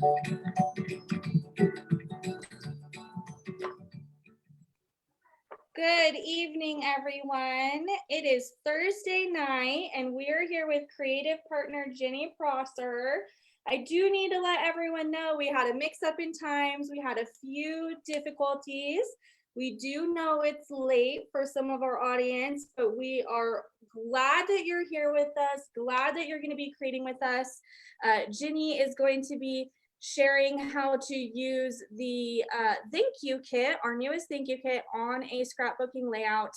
Good evening, everyone. It is Thursday night, and we are here with Creative Partner Ginny Prosser. I do need to let everyone know we had a mix-up in times. We had a few difficulties. We do know it's late for some of our audience, but we are glad that you're here with us, glad that you're going to be creating with us. Ginny is going to be sharing how to use the thank you kit, our newest thank you kit, on a scrapbooking layout.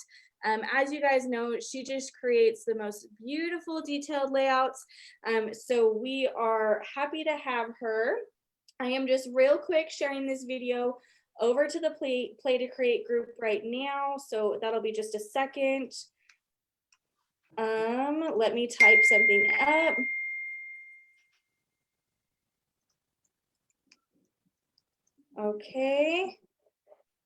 As you guys know, she just creates the most beautiful detailed layouts. So we are happy to have her. I am just real quick sharing this video over to the Play to Create group right now. So that'll be just a second. Let me type something up. Okay,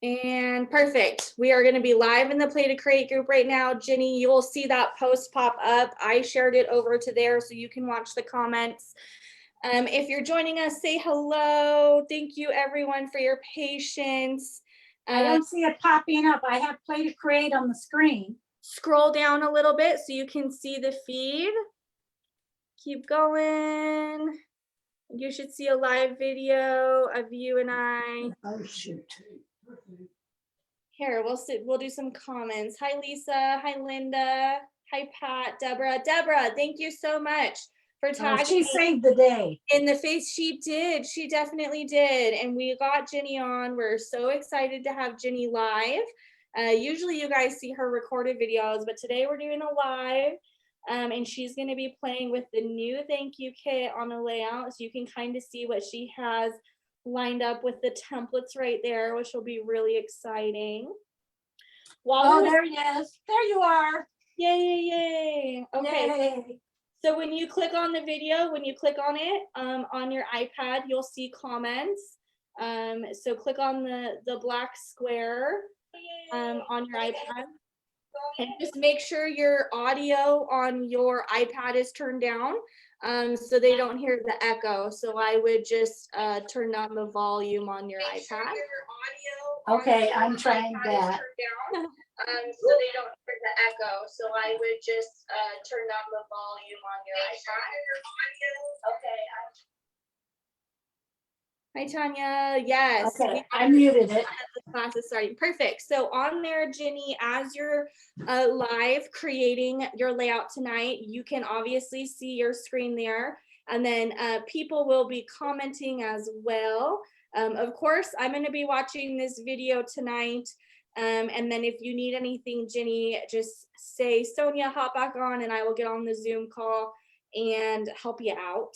and perfect. We are going to be live in the Play to Create group right now. Ginny, you will see that post pop up. I shared it over to there so you can watch the comments. If you're joining us, say hello. Thank you everyone for your patience. I don't see it popping up. I have Play to Create on the screen. Scroll down a little bit so you can see the feed. Keep going. You should see a live video of you and I. Oh shoot. Here, we'll do some comments. Hi, Lisa. Hi, Linda. Hi, Pat. Deborah. Deborah, thank you so much for tagging. She saved the day. In the face. She did. She definitely did. And we got Ginny on. We're so excited to have Ginny live. Usually you guys see her recorded videos, but today we're doing a live. And she's going to be playing with the new thank you kit on a layout, so you can kind of see what she has lined up with the templates right there, which will be really exciting. There he is. There you are. Yay, yay, yay. Okay. Yay. So when you click on the video, when you click on it on your iPad, you'll see comments. So click on the black square on your iPad. And just make sure your audio on your iPad is turned down so they don't hear the echo. So I would just turn down the volume on your iPad. Okay, I'm trying that. So they don't hear the echo. So I would just turn down the volume on your iPad. Okay. Hi, Tanya. Yes. Okay, I muted it. The class is starting. Perfect. So on there, Ginny, as you're live creating your layout tonight, you can obviously see your screen there. And then people will be commenting as well. Of course, I'm going to be watching this video tonight. And then if you need anything, Ginny, just say, Sonia, hop back on and I will get on the Zoom call and help you out.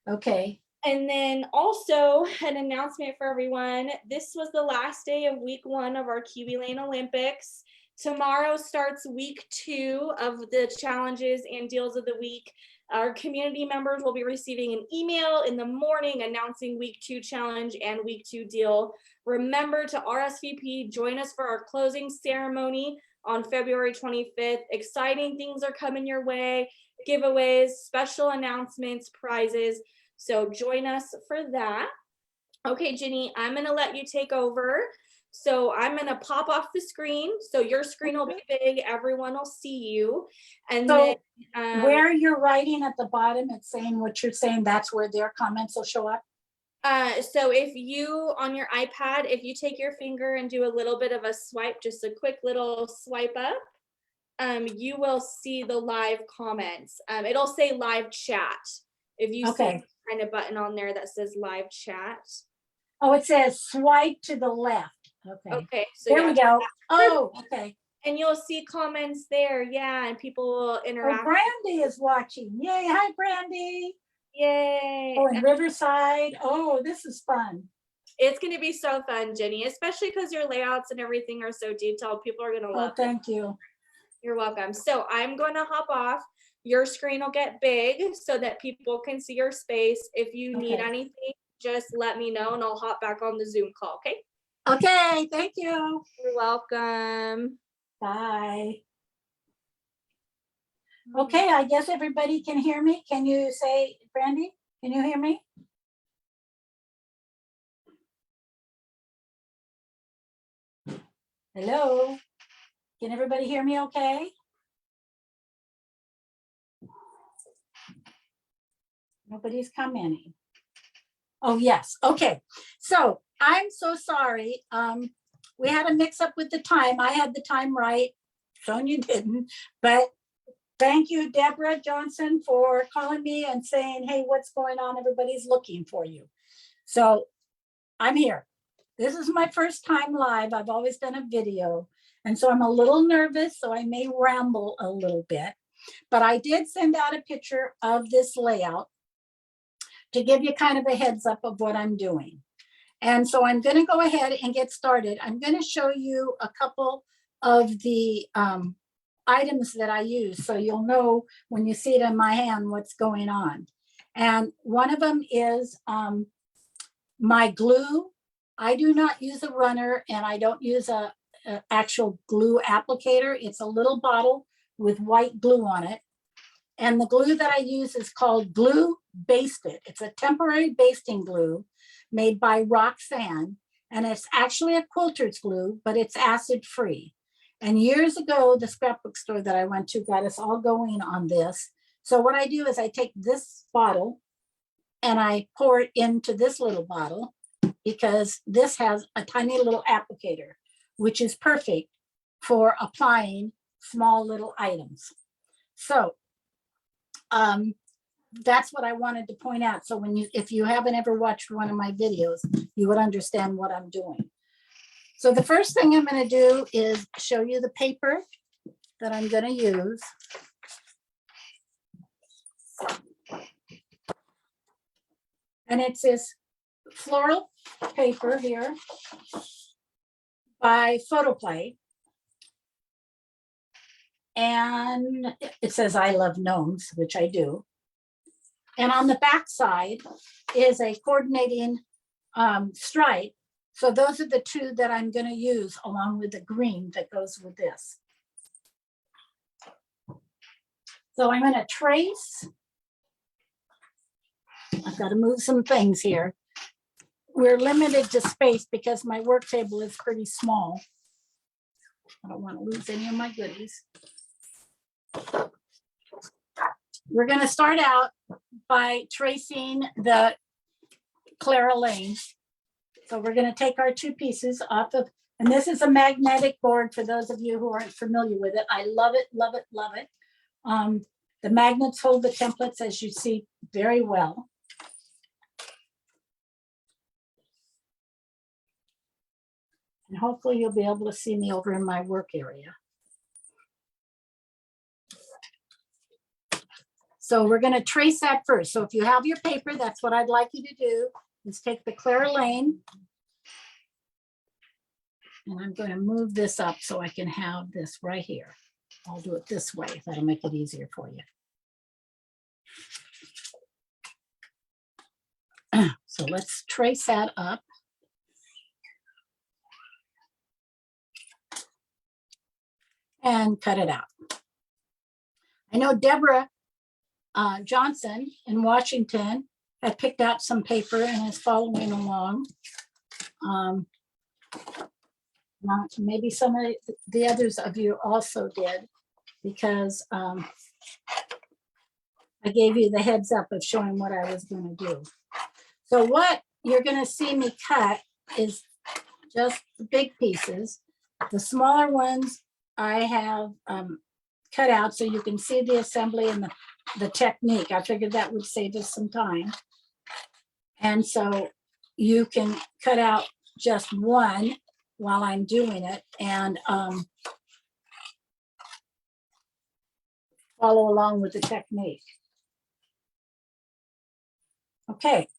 Okay. And then also an announcement for everyone. This was the last day of week 1 of our Kiwi Lane Olympics. Tomorrow starts week 2 of the challenges and deals of the week. Our community members will be receiving an email in the morning announcing week 2 challenge and week 2 deal. Remember to RSVP, join us for our closing ceremony on February 25th. Exciting things are coming your way, giveaways, special announcements, prizes. So join us for that. Okay, Ginny, I'm going to let you take over. So I'm going to pop off the screen. So your screen will be big. Everyone will see you. And so then where you're writing at the bottom, it's saying what you're saying. That's where their comments will show up. So if you, on your iPad, if you take your finger and do a little bit of a swipe, just a quick little swipe up, you will see the live comments. It'll say live chat. If you see kind of button on there that says live chat. Oh, it says swipe to the left. Okay. Okay. So there we go. Oh, okay. And you'll see comments there. Yeah. And people will interact. Oh, Brandy is watching. Yay. Hi, Brandy. Yay. Oh, in Riverside. Oh, this is fun. It's going to be so fun, Ginny, especially because your layouts and everything are so detailed. People are going to love it. Thank you. You're welcome. So I'm going to hop off. Your screen will get big so that people can see your space. If you need anything, just let me know and I'll hop back on the Zoom call, okay? Okay, thank you. You're welcome. Bye. Okay, I guess everybody can hear me. Can you say, Brandy, can you hear me? Hello? Can everybody hear me okay? Nobody's commenting. Oh, yes. Okay. So I'm so sorry. We had a mix up with the time. I had the time right. Sonia didn't. But thank you, Deborah Johnson, for calling me and saying, hey, what's going on? Everybody's looking for you. So I'm here. This is my first time live. I've always done a video. And so I'm a little nervous, so I may ramble a little bit. But I did send out a picture of this layout to give you kind of a heads up of what I'm doing. And so I'm going to go ahead and get started. I'm going to show you a couple of the items that I use, so you'll know when you see it in my hand what's going on. And one of them is my glue. I do not use a runner, and I don't use a actual glue applicator. It's a little bottle with white glue on it. And the glue that I use is called Glue Basted. It's a temporary basting glue made by Roxanne. And it's actually a quilter's glue, but it's acid free. And years ago, the scrapbook store that I went to got us all going on this. So what I do is I take this bottle and I pour it into this little bottle, because this has a tiny little applicator, which is perfect for applying small little items. So that's what I wanted to point out. So if you haven't ever watched one of my videos, you would understand what I'm doing. So the first thing I'm going to do is show you the paper that I'm going to use. And it's this floral paper here by Photoplay. And it says I love gnomes, which I do. And on the back side is a coordinating stripe. So those are the two that I'm going to use, along with the green that goes with this. So I'm going to trace. I've got to move some things here. We're limited to space because my work table is pretty small. I don't want to lose any of my goodies. We're going to start out by tracing the Clara Lane. So we're going to take our two pieces off of, and this is a magnetic board for those of you who aren't familiar with it. I love it, love it, love it. The magnets hold the templates, as you see, very well. And hopefully you'll be able to see me over in my work area. So we're going to trace that first. So if you have your paper, that's what I'd like you to do, is take the Clara Lane. And I'm going to move this up so I can have this right here. I'll do it this way. That'll make it easier for you. So let's trace that up. And cut it out. I know Deborah Johnson in Washington had picked out some paper and is following along. Maybe some of the others of you also did, because I gave you the heads up of showing what I was going to do. So what you're going to see me cut is just the big pieces. The smaller ones I have cut out so you can see the assembly and the technique. I figured that would save us some time. And so you can cut out just one while I'm doing it and follow along with the technique. Okay,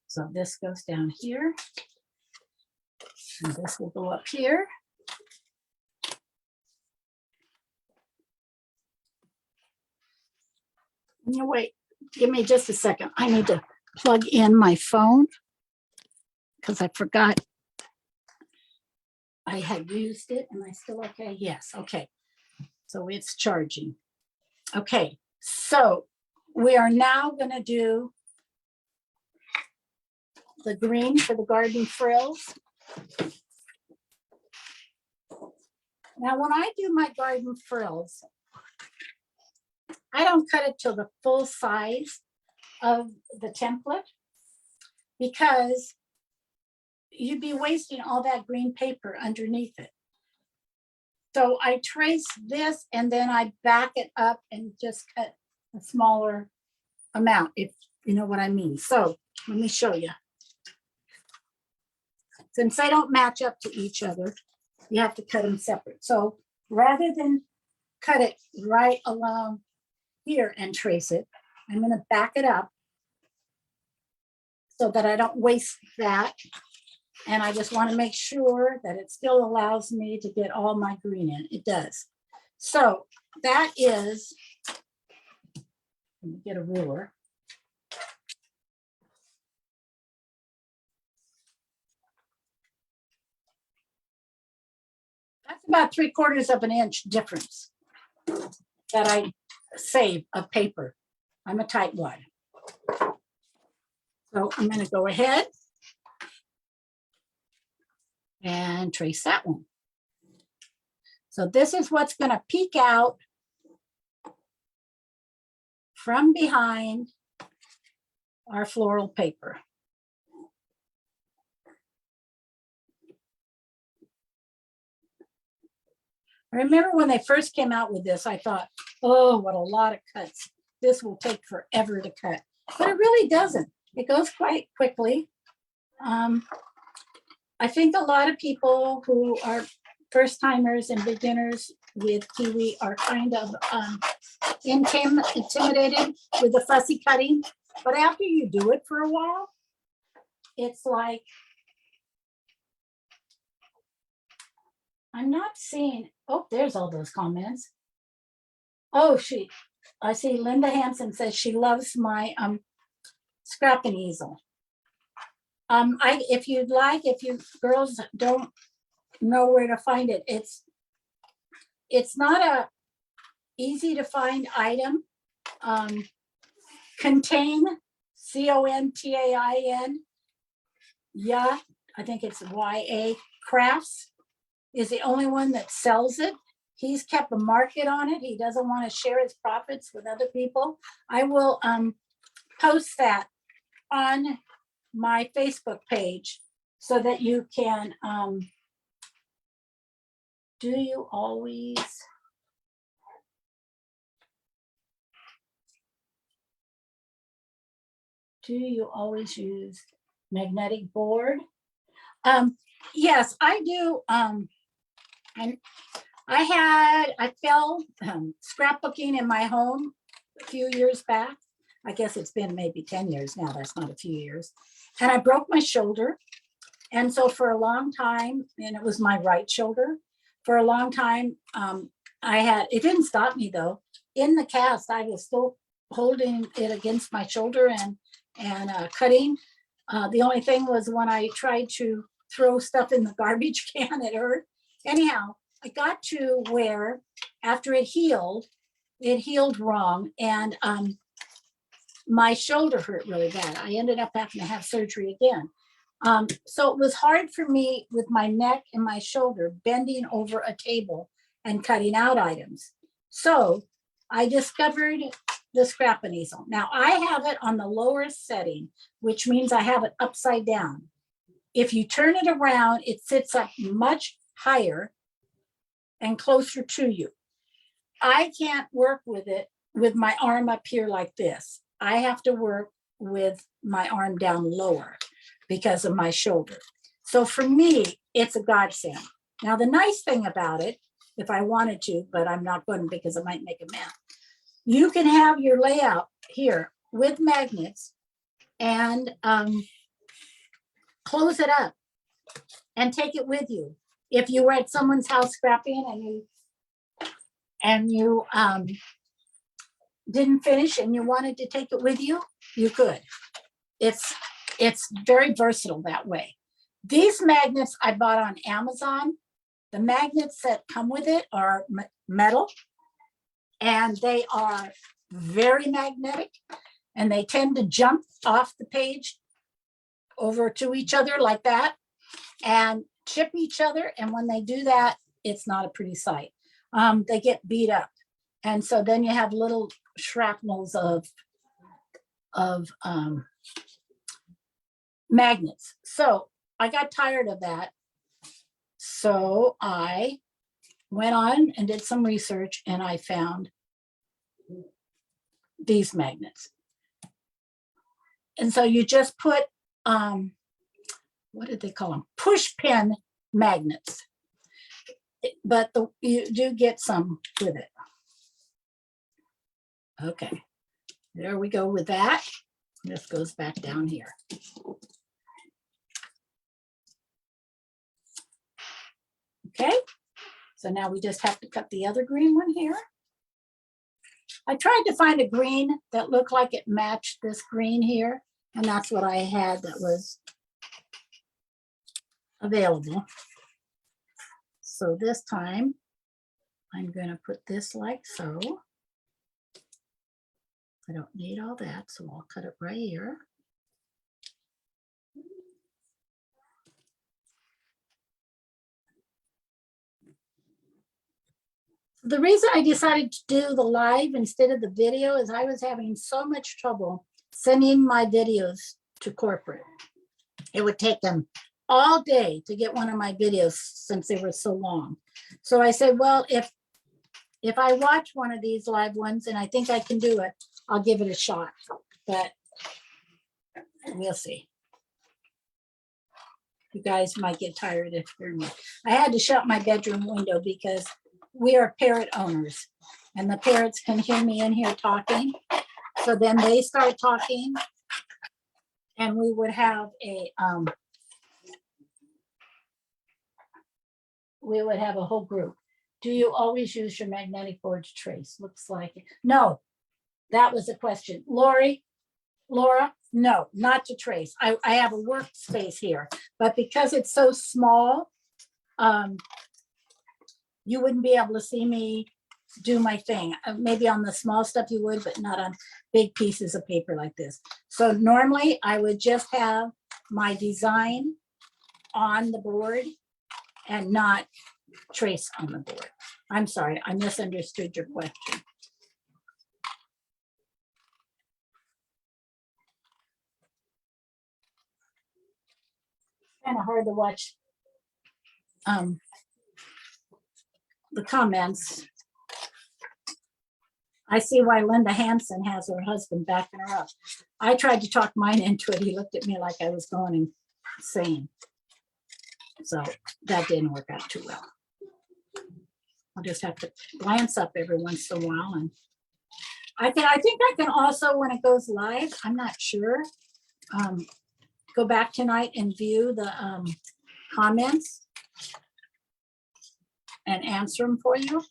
so this goes down here, and this will go up here. No, wait, give me just a second. I need to plug in my phone because I forgot I had used it. Am I still okay? Yes, okay. So it's charging. Okay, so we are now going to do the green for the garden frills. Now, when I do my garden frills, I don't cut it to the full size of the template because you'd be wasting all that green paper underneath it. So I trace this and then I back it up and just cut a smaller amount, if you know what I mean. So let me show you. Since they don't match up to each other, you have to cut them separate. So rather than cut it right along here and trace it, I'm going to back it up so that I don't waste that. And I just want to make sure that it still allows me to get all my green in. It does. So that is, let me get a ruler. That's about 3/4 of an inch difference that I save of paper. I'm a tight one. So I'm going to go ahead and trace that one. So this is what's going to peek out from behind our floral paper. I remember when they first came out with this, I thought, oh, what a lot of cuts. This will take forever to cut, but it really doesn't. It goes quite quickly. I think a lot of people who are first timers and beginners with kiwi are kind of intimidated with the fussy cutting, but after you do it for a while, it's like, I'm not seeing, oh, there's all those comments. Oh, I see Linda Hansen says she loves my scrapping easel. If you'd like, if you girls don't know where to find it, it's not a easy to find item. Contain, CONTAIN, yeah, I think it's YA Crafts is the only one that sells it. He's kept a market on it. He doesn't want to share his profits with other people. I will post that on my Facebook page so that you can, do you always use magnetic board? Yes, I do. And I fell scrapbooking in my home a few years back. I guess it's been maybe 10 years now. That's not a few years. And I broke my shoulder. And so for a long time, and it was my right shoulder, for a long time, it didn't stop me though. In the cast, I was still holding it against my shoulder and cutting. The only thing was when I tried to throw stuff in the garbage can, it hurt. Anyhow, I got to where after it healed wrong, and my shoulder hurt really bad. I ended up having to have surgery again. So it was hard for me with my neck and my shoulder bending over a table and cutting out items. So I discovered the scrapping easel. Now I have it on the lowest setting, which means I have it upside down. If you turn it around, it sits up much higher and closer to you. I can't work with it with my arm up here like this. I have to work with my arm down lower because of my shoulder. So for me, it's a godsend. Now, the nice thing about it, if I wanted to, but I'm not going to because it might make a mess, you can have your layout here with magnets and close it up and take it with you. If you were at someone's house scrapping and you didn't finish and you wanted to take it with you, you could. It's very versatile that way. These magnets I bought on Amazon. The magnets that come with it are metal, and they are very magnetic, and they tend to jump off the page over to each other like that and chip each other. And when they do that, it's not a pretty sight. They get beat up. And so then you have little shrapnels of magnets. So I got tired of that. So I went on and did some research, and I found these magnets. And so you just put, what did they call them? Push pin magnets. But you do get some with it. Okay, there we go with that. This goes back down here. Okay, so now we just have to cut the other green one here. I tried to find a green that looked like it matched this green here, and that's what I had that was available. So this time, I'm going to put this like so. I don't need all that, so I'll cut it right here. The reason I decided to do the live instead of the video is I was having so much trouble sending my videos to corporate. It would take them all day to get one of my videos since they were so long. So I said, well, if I watch one of these live ones and I think I can do it, I'll give it a shot, but we'll see. You guys might get tired of hearing me. I had to shut my bedroom window because we are parrot owners, and the parrots can hear me in here talking. So then they start talking, and we would have a whole group. Do you always use your magnetic board to trace? Looks like it. No, that was a question. Laura, no, not to trace. I have a workspace here, but because it's so small, you wouldn't be able to see me do my thing. Maybe on the small stuff you would, but not on big pieces of paper like this. So normally I would just have my design on the board and not trace on the board. I'm sorry, I misunderstood your question. Kind of hard to watch the comments. I see why Linda Hansen has her husband backing her up. I tried to talk mine into it. He looked at me like I was going insane. So that didn't work out too well. I'll just have to glance up every once in a while. And I think I can also, when it goes live, I'm not sure, go back tonight and view the comments and answer them for you.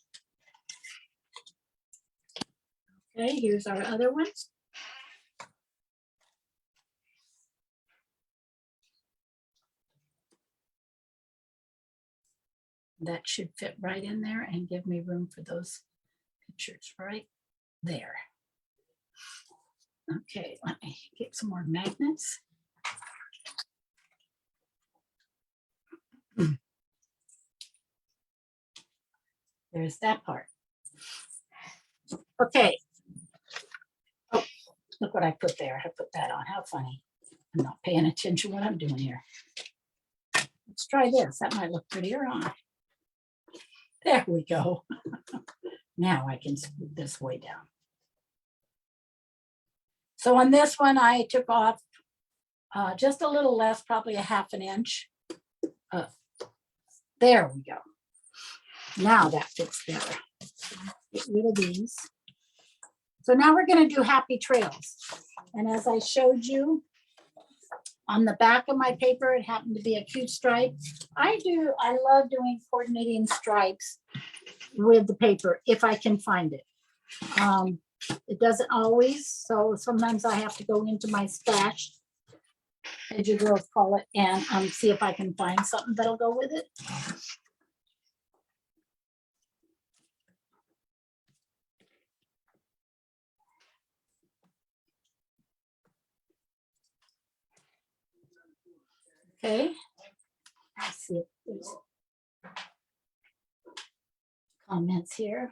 Okay, here's our other ones. That should fit right in there and give me room for those pictures right there. Okay, let me get some more magnets. There's that part. Okay. Oh, look what I put there. I put that on. How funny. I'm not paying attention what I'm doing here. Let's try this. That might look prettier on. There we go. Now I can scoot this way down. So on this one, I took off just a little less, probably a ½ inch. There we go. Now that fits better. Get rid of these. So now we're going to do happy trails. And as I showed you on the back of my paper, it happened to be a cute stripe. I love doing coordinating stripes with the paper if I can find it. It doesn't always, so sometimes I have to go into my stash, as you girls call it, and see if I can find something that'll go with it. Okay, let's see if there's, comments here.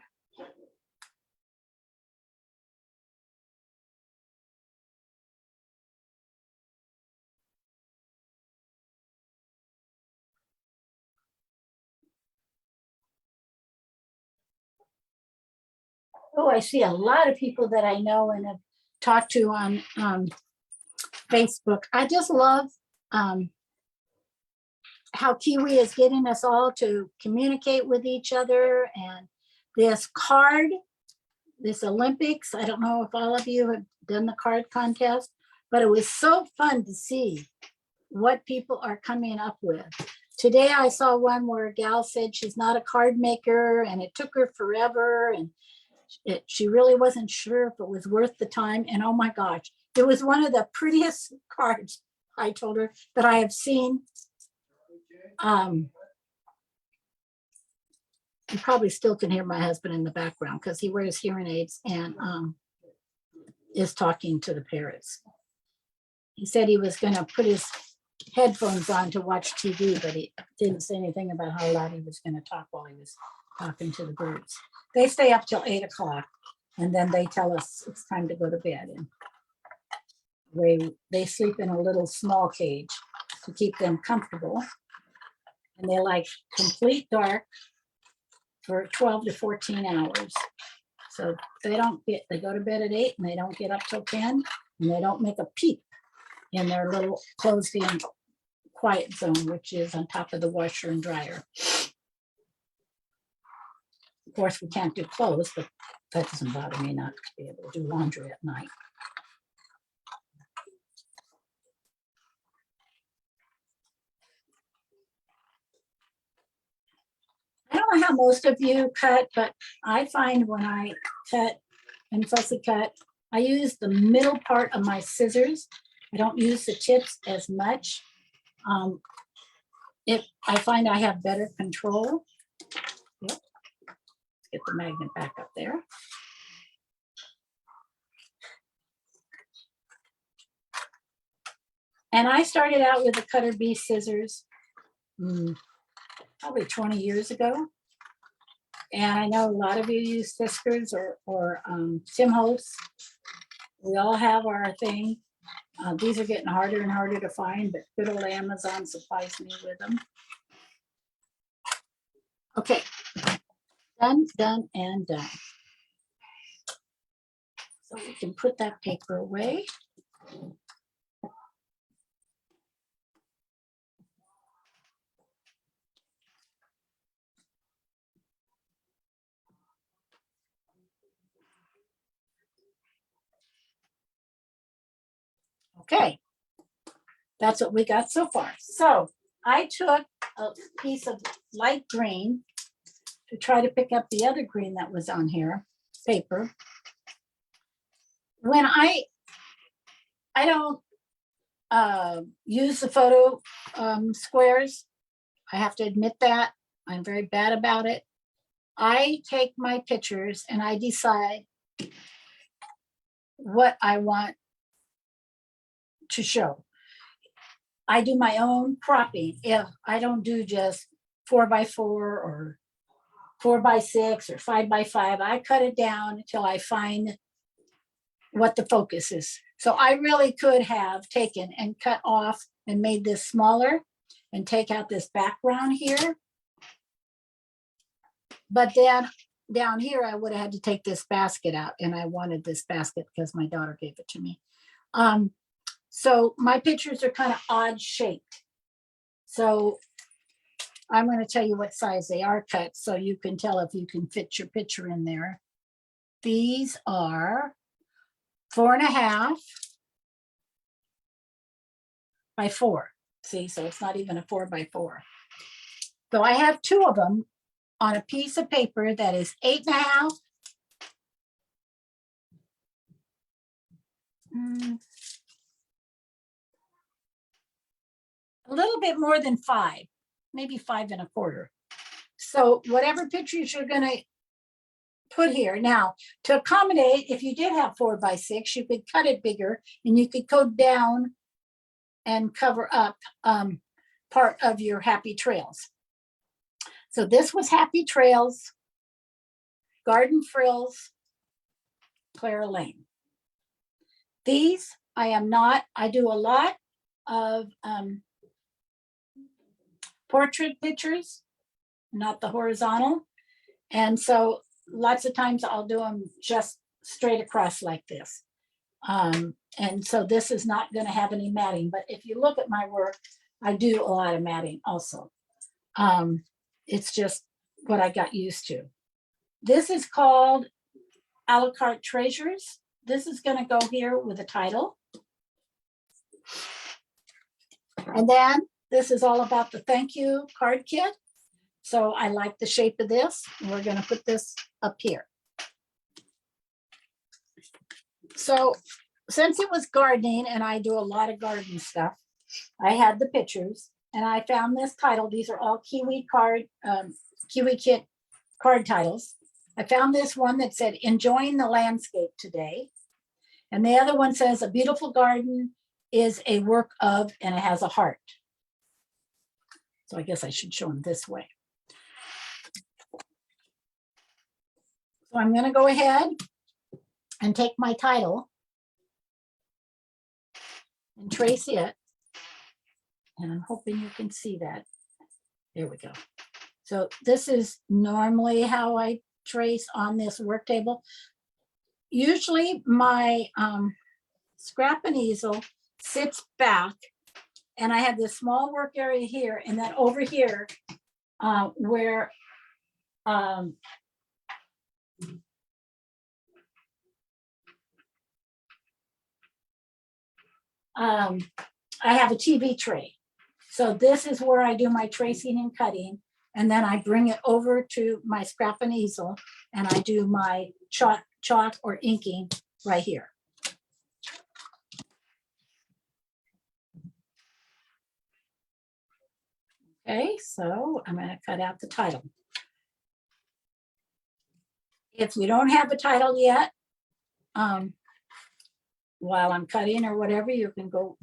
Oh, I see a lot of people that I know and have talked to on Facebook. I just love how Kiwi is getting us all to communicate with each other. And this card, this Olympics, I don't know if all of you have done the card contest, but it was so fun to see what people are coming up with. Today I saw one where a gal said she's not a card maker and it took her forever, and she really wasn't sure if it was worth the time. And oh my gosh, it was one of the prettiest cards, I told her, that I have seen. You probably still can hear my husband in the background because he wears hearing aids and is talking to the parrots. He said he was going to put his headphones on to watch TV, but he didn't say anything about how loud he was going to talk while he was talking to the birds. They stay up till 8 o'clock and then they tell us it's time to go to bed. And they sleep in a little small cage to keep them comfortable. And they like complete dark for 12 to 14 hours. So they go to bed at 8 and they don't get up till 10 and they don't make a peep in their little closed in quiet zone, which is on top of the washer and dryer. Of course, we can't do clothes, but that doesn't bother me not to be able to do laundry at night. I don't know how most of you cut, but I find when I cut and fussy cut, I use the middle part of my scissors. I don't use the tips as much. I find I have better control. Yep. Let's get the magnet back up there. And I started out with the Cutter B scissors probably 20 years ago. And I know a lot of you use Fiskars or Timhos. We all have our thing. These are getting harder and harder to find, but good old Amazon supplies me with them. Okay, done, and done. So we can put that paper away. Okay, that's what we got so far. So I took a piece of light green to try to pick up the other green that was on here, paper. When I don't use the photo squares, I have to admit that. I'm very bad about it. I take my pictures and I decide what I want to show. I do my own cropping. If I don't do just 4x4 or 4x6 or 5x5, I cut it down until I find what the focus is. So I really could have taken and cut off and made this smaller and take out this background here. But then down here, I would have had to take this basket out, and I wanted this basket because my daughter gave it to me. So my pictures are kind of odd shaped. So I'm going to tell you what size they are cut so you can tell if you can fit your picture in there. These are 4.5 by 4. See, so it's not even a 4x4. So I have 2 of them on a piece of paper that is 8.5. A little bit more than 5, maybe 5.25. So whatever pictures you're going to put here. Now, to accommodate, if you did have 4x6, you could cut it bigger and you could go down and cover up part of your Happy Trails. So this was Happy Trails Garden Frills, Clara Lane. These I do a lot of portrait pictures, not the horizontal. And so lots of times I'll do them just straight across like this. And so this is not going to have any matting, but if you look at my work, I do a lot of matting also. It's just what I got used to. This is called a la carte treasures. This is going to go here with a title. And then this is all about the thank you card kit. So I like the shape of this. We're going to put this up here. So since it was gardening and I do a lot of garden stuff, I had the pictures and I found this title. These are all Kiwi Kit card titles. I found this one that said, enjoying the landscape today. And the other one says, a beautiful garden is a work of, and it has a heart. So I guess I should show them this way. So I'm going to go ahead and take my title and trace it. And I'm hoping you can see that. There we go. So this is normally how I trace on this work table. Usually my scrap and easel sits back and I have this small work area here, and then over here where I have a TV tray. So this is where I do my tracing and cutting, and then I bring it over to my scrap and easel and I do my chalk or inking right here. Okay, so I'm going to cut out the title. If you don't have a title yet, while I'm cutting or whatever, you can go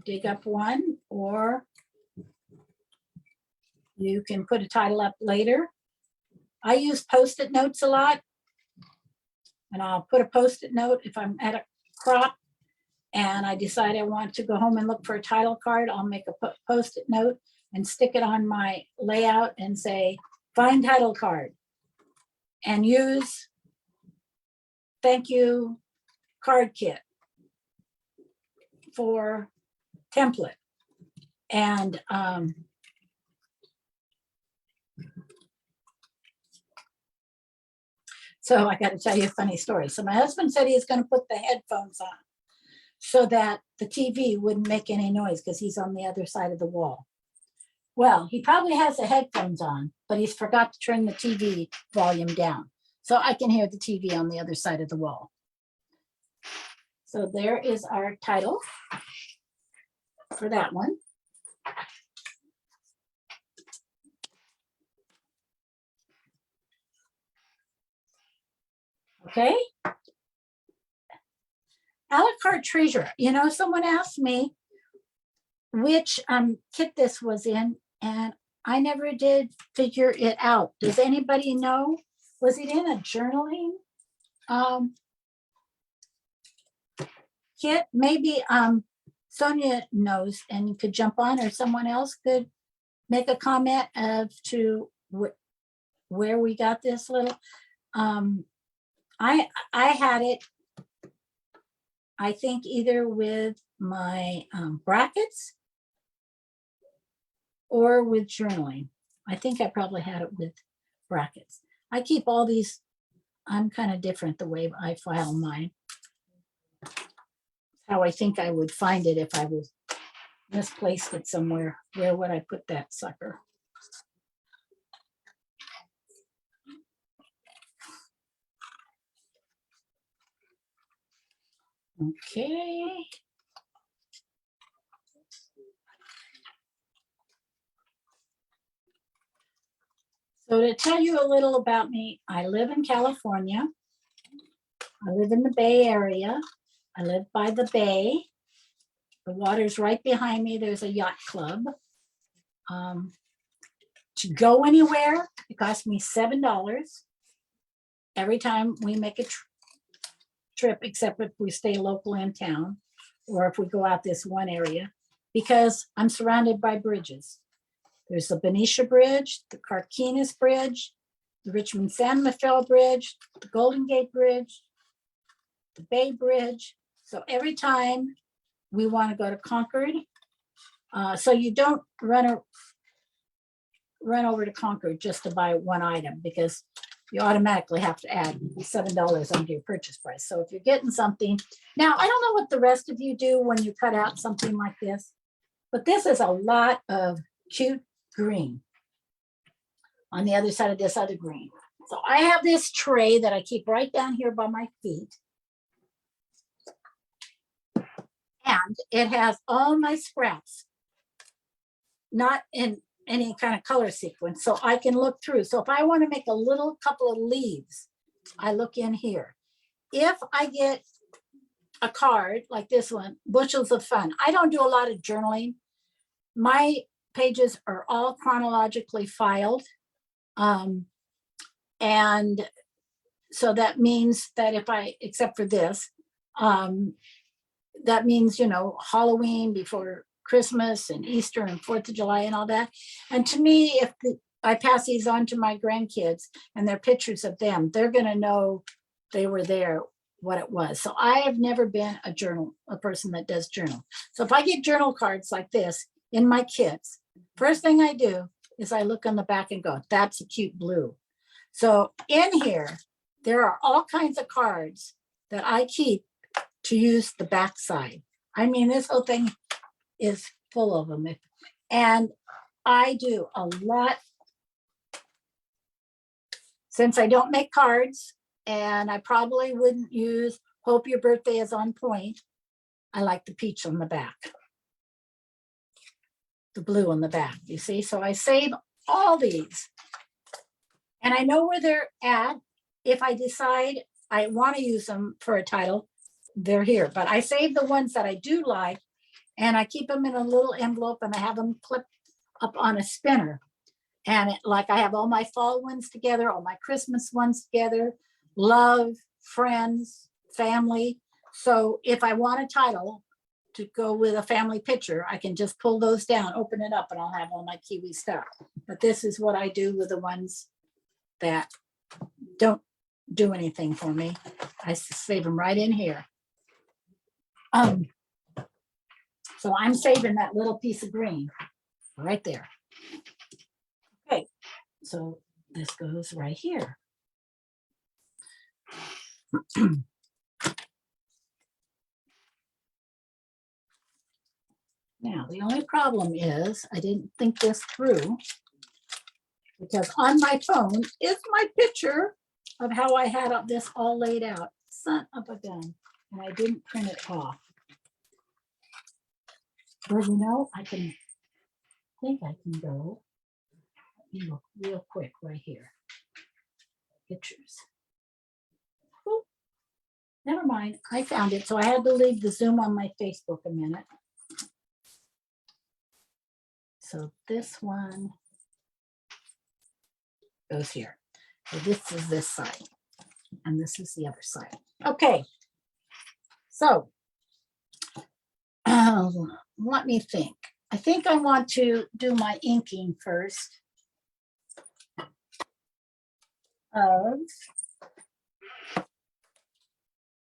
dig up one, or you can put a title up later. I use Post-it notes a lot, and I'll put a Post-it note if I'm at a crop and I decide I want to go home and look for a title card. I'll make a Post-it note and stick it on my layout and say, find title card, and use thank you card kit for template. And so I got to tell you a funny story. So my husband said he's going to put the headphones on so that the TV wouldn't make any noise because he's on the other side of the wall. Well, he probably has the headphones on, but he's forgot to turn the TV volume down. So I can hear the TV on the other side of the wall. So there is our title for that one. Okay. A la carte treasure. You know, someone asked me which kit this was in, and I never did figure it out. Does anybody know? Was it in a journaling kit? Maybe Sonia knows and could jump on, or someone else could make a comment as to where we got this little. I had it, I think, either with my brackets or with journaling. I think I probably had it with brackets. I keep all these, I'm kind of different the way I file mine. How I think I would find it if I was misplaced it somewhere. Where would I put that sucker? Okay. So to tell you a little about me, I live in California. I live in the Bay Area. I live by the bay. The water's right behind me. There's a yacht club. To go anywhere, it cost me $7. every time we make a trip, except if we stay local in town, or if we go out this one area, because I'm surrounded by bridges. There's the Benicia Bridge, the Carquinez Bridge, the Richmond San Rafael Bridge, the Golden Gate Bridge, the Bay Bridge. So every time we want to go to Concord, so you don't run over to Concord just to buy one item, because you automatically have to add $7 onto your purchase price. So if you're getting something, now I don't know what the rest of you do when you cut out something like this, but this is a lot of cute green on the other side of this other green. So I have this tray that I keep right down here by my feet. And it has all my scraps, not in any kind of color sequence, so I can look through. So if I want to make a little couple of leaves, I look in here. If I get a card like this one, Bushels of Fun, I don't do a lot of journaling. My pages are all chronologically filed. And so that means that if I, except for this, that means, you know, Halloween before Christmas and Easter and 4th of July and all that. And to me, if I pass these on to my grandkids and they're pictures of them, they're going to know they were there, what it was. So I have never been a person that does journal. So if I get journal cards like this in my kits, first thing I do is I look on the back and go, that's a cute blue. So in here, there are all kinds of cards that I keep to use the back side. I mean, this whole thing is full of them. And I do a lot, since I don't make cards, and I probably wouldn't use Hope Your Birthday is on Point. I like the peach on the back, the blue on the back, you see? So I save all these. And I know where they're at. If I decide I want to use them for a title, they're here. But I save the ones that I do like, and I keep them in a little envelope, and I have them clipped up on a spinner. And like I have all my fall ones together, all my Christmas ones together, love, friends, family. So if I want a title to go with a family picture, I can just pull those down, open it up, and I'll have all my Kiwi stuff. But this is what I do with the ones that don't do anything for me. I save them right in here. So I'm saving that little piece of green right there. Okay, so this goes right here. Now, the only problem is I didn't think this through, because on my phone is my picture of how I had this all laid out. Son of a gun. And I didn't print it off. But you know, I think I can go, let me look real quick right here. Pictures. Oop, never mind, I found it. So I had to leave the Zoom on my Facebook a minute. So this one goes here. So this is this side, and this is the other side. Okay, so let me think. I think I want to do my inking first of,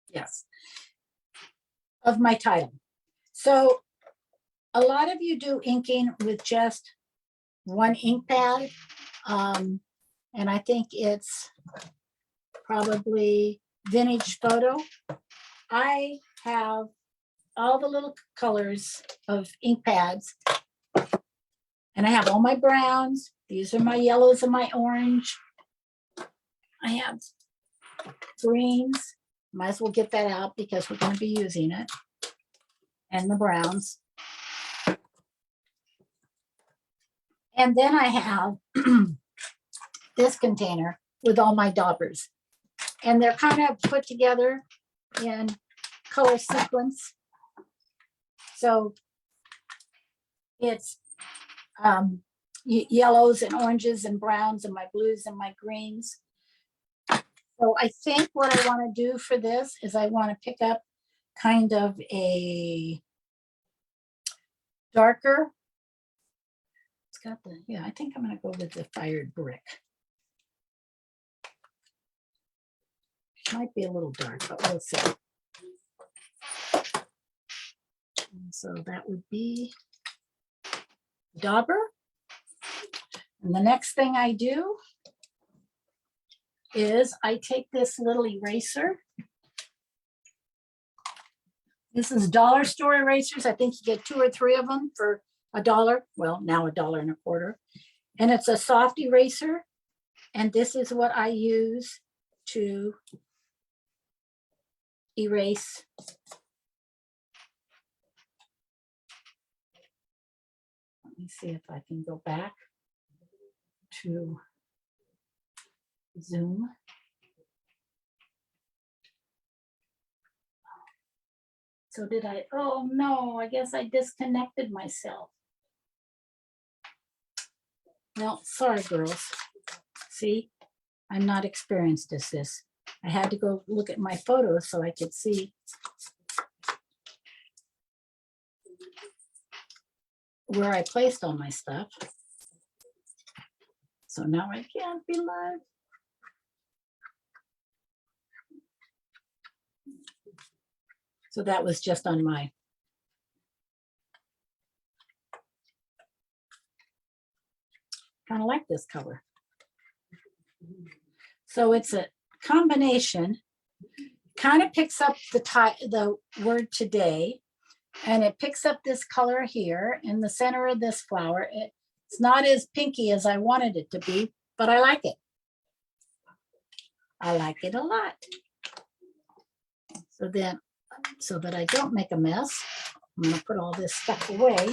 yes, of my title. So a lot of you do inking with just one ink pad. And I think it's probably Vintage Photo. I have all the little colors of ink pads, and I have all my browns. These are my yellows and my orange. I have greens. Might as well get that out because we're going to be using it. And the browns. And then I have this container with all my daubers. And they're kind of put together in color sequence. So it's yellows and oranges and browns and my blues and my greens. So So I think what I want to do for this is I want to pick up kind of a darker. It's got the, yeah, I think I'm going to go with the fired brick. Might be a little dark, but we'll see. And so that would be dauber. And the next thing I do is I take this little eraser. This is dollar store erasers. I think you get 2 or 3 of them for $1. Well, now $1.25. And it's a soft eraser. And this is what I use to erase. Let me see if I can go back to Zoom. So did I, oh no, I guess I disconnected myself. Well, sorry, girls. See, I'm not experienced at this. I had to go look at my photos so I could see where I placed all my stuff. So now I can't be live. So that was just on my. Kind of like this color. So it's a combination, kind of picks up the word today, and it picks up this color here in the center of this flower. It's not as pinky as I wanted it to be, but I like it. I like it a lot. So then, so that I don't make a mess, I'm going to put all this stuff away.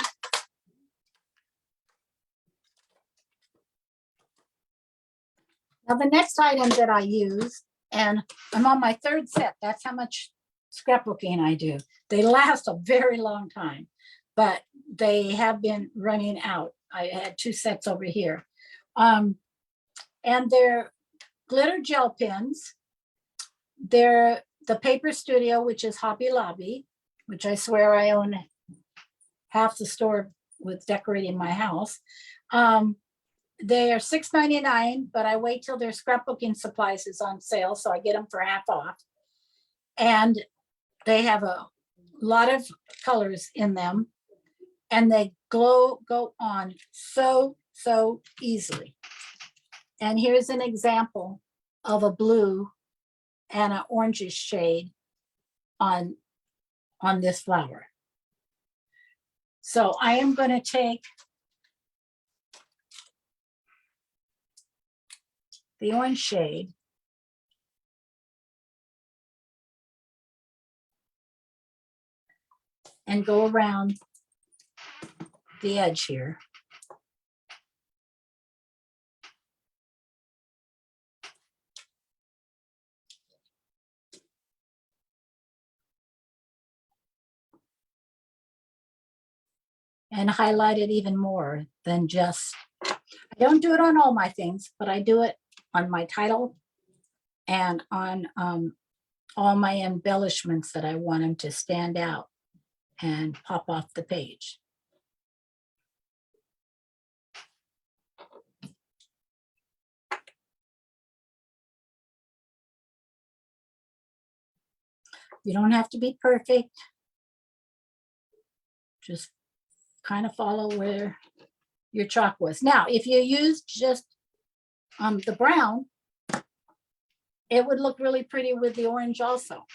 Now the next item that I use, and I'm on my 3rd set, that's how much scrapbooking I do. They last a very long time, but they have been running out. I had 2 sets over here. And they're glitter gel pens. They're the Paper Studio, which is Hobby Lobby, which I swear I own half the store with decorating my house. They are $6.99, but I wait till their scrapbooking supplies is on sale, so I get them for half off. And they have a lot of colors in them, and they go on so easily. And here's an example of a blue and an orangish shade on this flower. So I am going to take the orange shade and go around the edge here. And highlight it even more than just, I don't do it on all my things, but I do it on my title and on all my embellishments that I want them to stand out and pop off the page. You don't have to be perfect. Just kind of follow where your chalk was. Now, if you use just the brown, it would look really pretty with the orange also.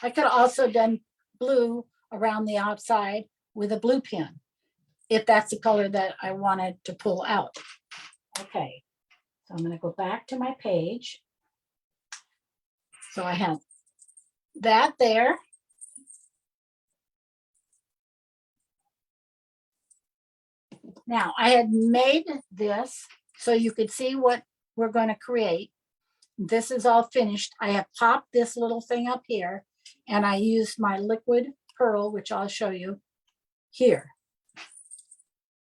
I could have also done blue around the outside with a blue pen, if that's the color that I wanted to pull out. Okay, so I'm going to go back to my page. So I have that there. Now, I had made this so you could see what we're going to create. This is all finished. I have popped this little thing up here, and I used my liquid pearl, which I'll show you here.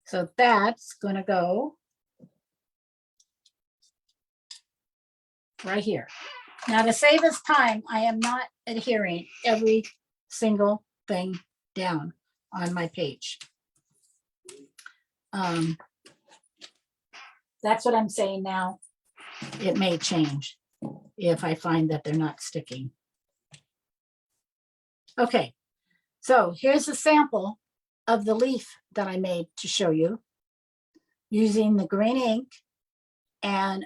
So that's going to go right here. Now, to save us time, I am not adhering every single thing down on my page. That's what I'm saying now. It may change if I find that they're not sticking. Okay, so here's a sample of the leaf that I made to show you using the green ink and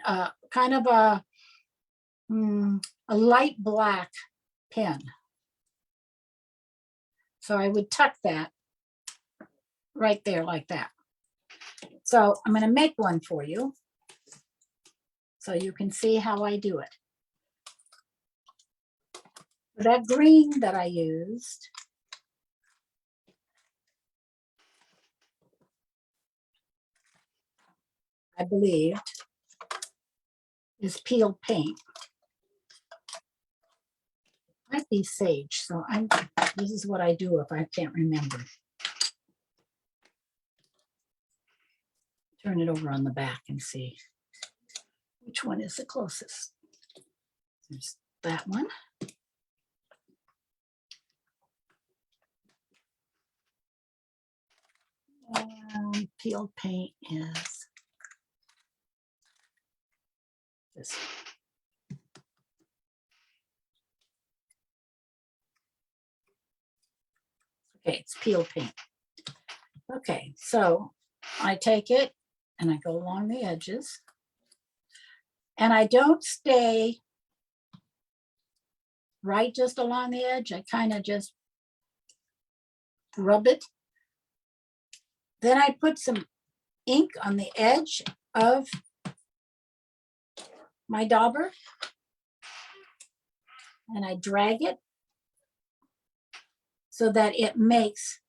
kind of a light black pen. So I would tuck that right there like that. So I'm going to make one for you so you can see how I do it. That green that I used, I believed, is peel paint. Might be sage, so this is what I do if I can't remember. Turn it over on the back and see which one is the closest. There's that one. And peel paint is this. Okay, it's peel paint. Okay, so I take it and I go along the edges. And I don't stay right just along the edge. I kind of just rub it. Then I put some ink on the edge of my dauber and I drag it so that it makes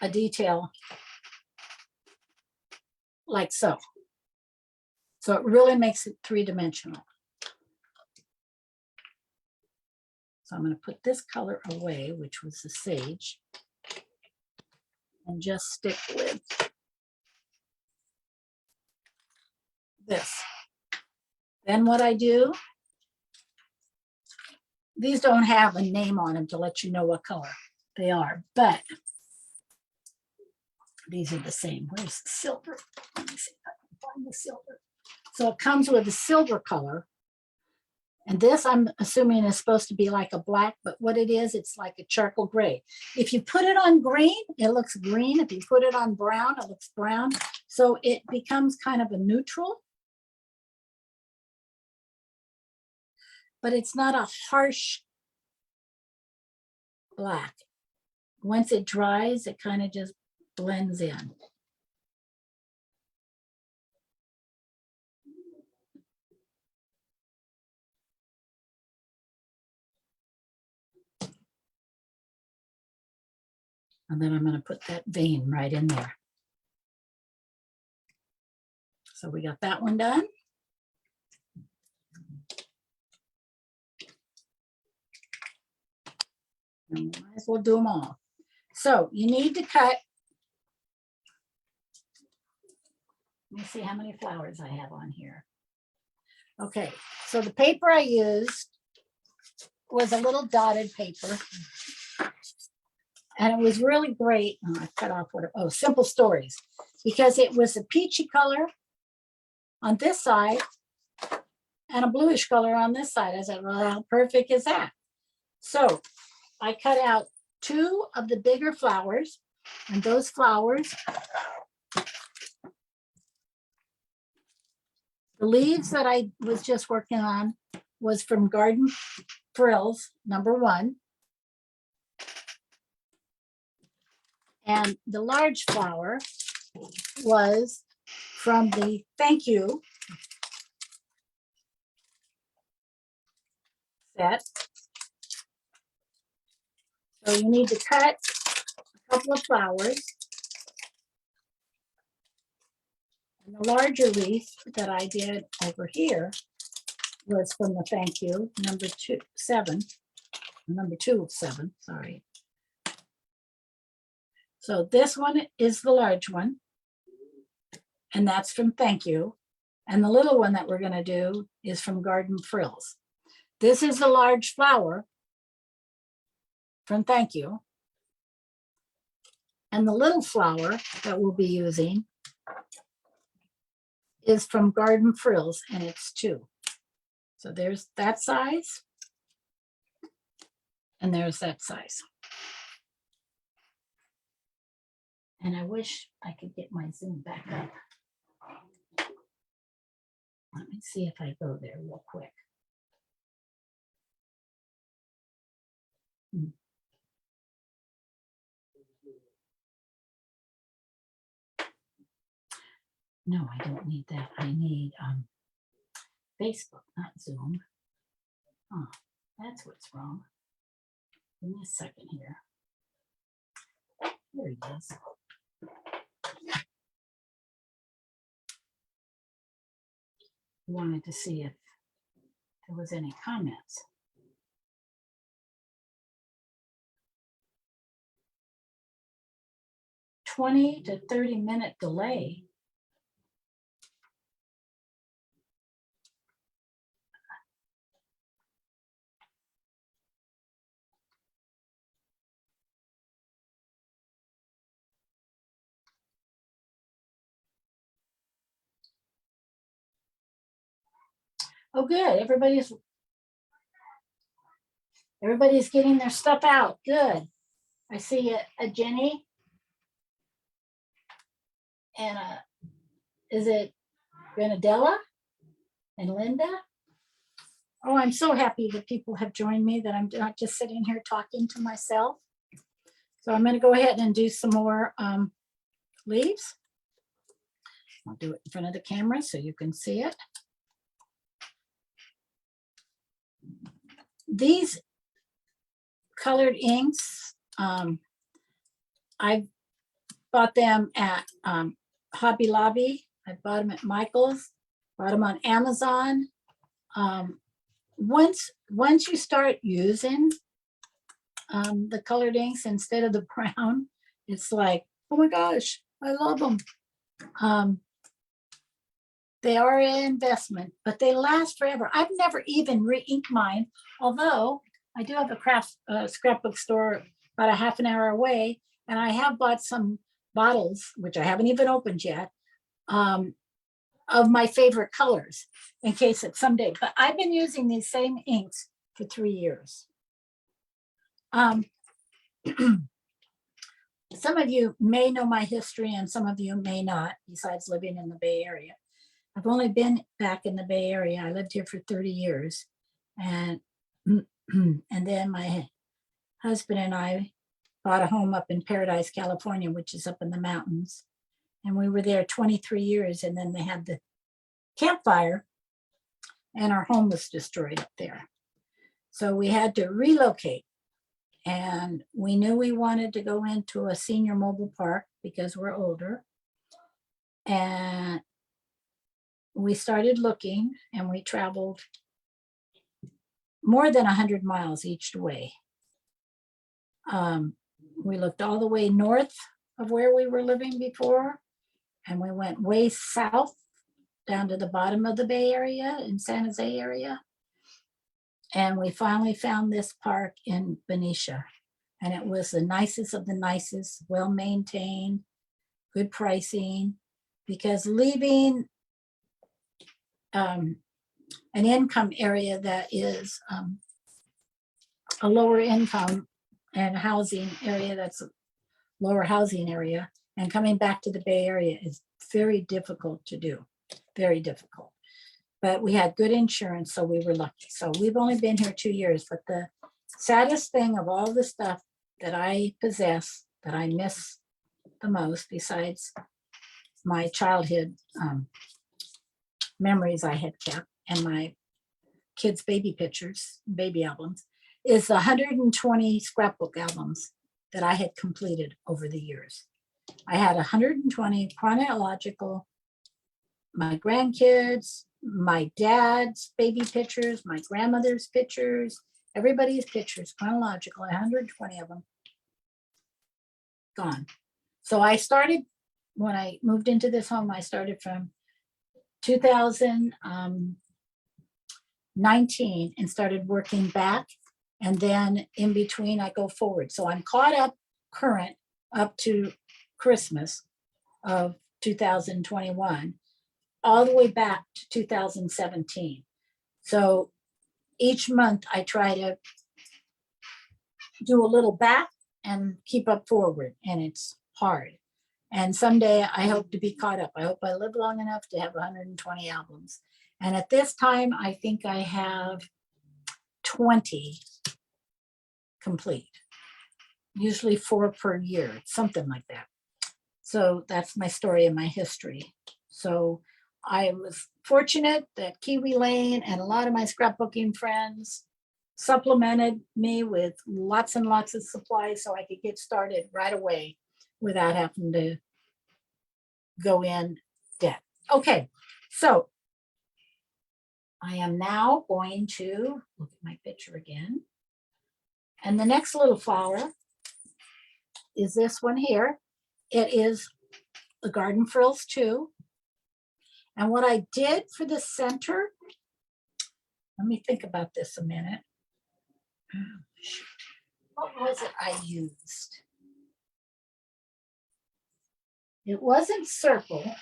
a detail like so. So it really makes it three-dimensional. So I'm going to put this color away, which was the sage, and just stick with this. Then what I do, these don't have a name on them to let you know what color they are, but these are the same. Where's the silver? Let me see if I can find the silver. So it comes with a silver color. And this I'm assuming is supposed to be like a black, but what it is, it's like a charcoal gray. If you put it on green, it looks green. If you put it on brown, it looks brown. So it becomes kind of a neutral. But it's not a harsh black. Once it dries, it kind of just blends in. And then I'm going to put that vein right in there. So we got that one done. And we might as well do them all. So you need to cut. Let me see how many flowers I have on here. Okay, so the paper I used was a little dotted paper. And it was really great. Oh, I cut off Simple Stories, because it was a peachy color on this side and a bluish color on this side. I said, well, how perfect is that? So I cut out 2 of the bigger flowers, and those flowers, the leaves that I was just working on was from Garden Frills, #1. And the large flower was from the Thank You set. So you need to cut a couple of flowers. And the larger leaf that I did over here was from the Thank You, number 2 of 7, sorry. So this one is the large one, and that's from Thank You. And the little one that we're going to do is from Garden Frills. This is a large flower from Thank You. And the little flower that we'll be using is from Garden Frills, and it's 2. So there's that size, and there's that size. And I wish I could get my Zoom back up. Let me see if I go there real quick. No, I don't need that. I need Facebook, not Zoom. Oh, that's what's wrong. Give me a second here. There he is. Wanted to see if there was any comments. "20 to 30-minute delay." Oh, good. Everybody's getting their stuff out. Good. I see a Jenny and is it Grenadella and Linda? Oh, I'm so happy that people have joined me, that I'm not just sitting here talking to myself. So I'm going to go ahead and do some more leaves. I'll do it in front of the camera so you can see it. These colored inks, I bought them at Hobby Lobby. I bought them at Michael's, bought them on Amazon. Once you start using the colored inks instead of the brown, it's like, oh my gosh, I love them. They are an investment, but they last forever. I've never even re-inked mine, although I do have a craft scrapbook store about a half an hour away, and I have bought some bottles, which I haven't even opened yet, of my favorite colors in case it's someday. But I've been using these same inks for 3 years. Some of you may know my history and some of you may not, besides living in the Bay Area. I've only been back in the Bay Area. I lived here for 30 years. And then my husband and I bought a home up in Paradise, California, which is up in the mountains. And we were there 23 years, and then they had the campfire and our home was destroyed up there. So we had to relocate. And we knew we wanted to go into a senior mobile park because we're older. And we started looking, and we traveled more than 100 miles each way. We looked all the way north of where we were living before, and we went way south down to the bottom of the Bay Area in San Jose area. And we finally found this park in Benicia, and it was the nicest of the nicest, well-maintained, good pricing, because leaving an income area that is a lower income and housing area that's a lower housing area, and coming back to the Bay Area is very difficult to do, very difficult. But we had good insurance, so we were lucky. So we've only been here 2 years, but the saddest thing of all the stuff that I possess, that I miss the most, besides my childhood memories I had kept and my kids' baby pictures, baby albums, is the 120 scrapbook albums that I had completed over the years. I had 120 chronological, my grandkids, my dad's baby pictures, my grandmother's pictures, everybody's pictures, chronological, 120 of them gone. So I started, when I moved into this home, I started from 2019 and started working back. And then in between, I go forward. So I'm caught up current up to Christmas of 2021, all the way back to 2017. So each month I try to do a little back and keep up forward, and it's hard. And someday I hope to be caught up. I hope I live long enough to have 120 albums. And at this time, I think I have 20 complete, usually 4 per year, something like that. So that's my story and my history. So I was fortunate that Kiwi Lane and a lot of my scrapbooking friends supplemented me with lots and lots of supplies so I could get started right away without having to go in debt. Okay, so I am now going to look at my picture again. And the next little flower is this one here. It is the Garden Frills 2. And what I did for the center, let me think about this a minute. Oh, shoot. What was it I used? It wasn't circle.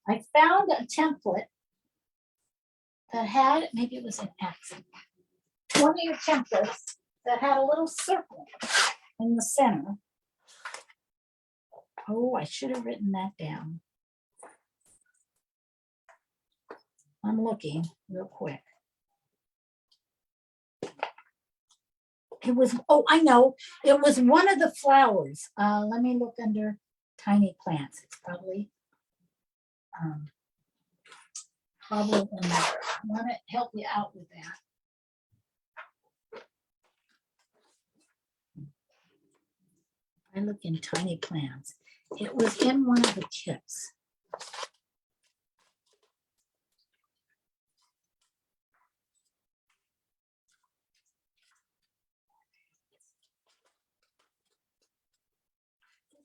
I found a template that had, maybe it was an accent, 20 templates that had a little circle in the center. Oh, I should have written that down. I'm looking real quick. It was, oh, I know. It was one of the flowers. Let me look under tiny plants. It's probably in there. I want to help you out with that. I look in tiny plants. It was in one of the kits.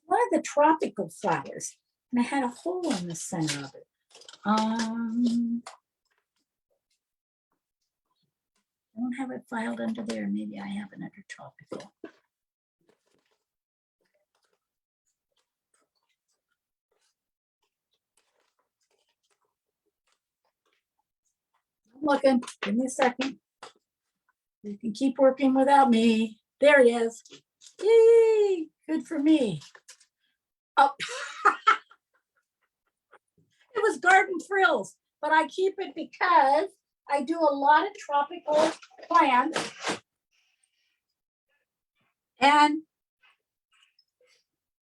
One of the tropical flowers, and I had a hole in the center of it. I don't have it filed under there. Maybe I have it under tropical. I'm looking. Give me a second. You can keep working without me. There it is. Yay! Good for me. Oh, it was Garden Frills, but I keep it because I do a lot of tropical plants. And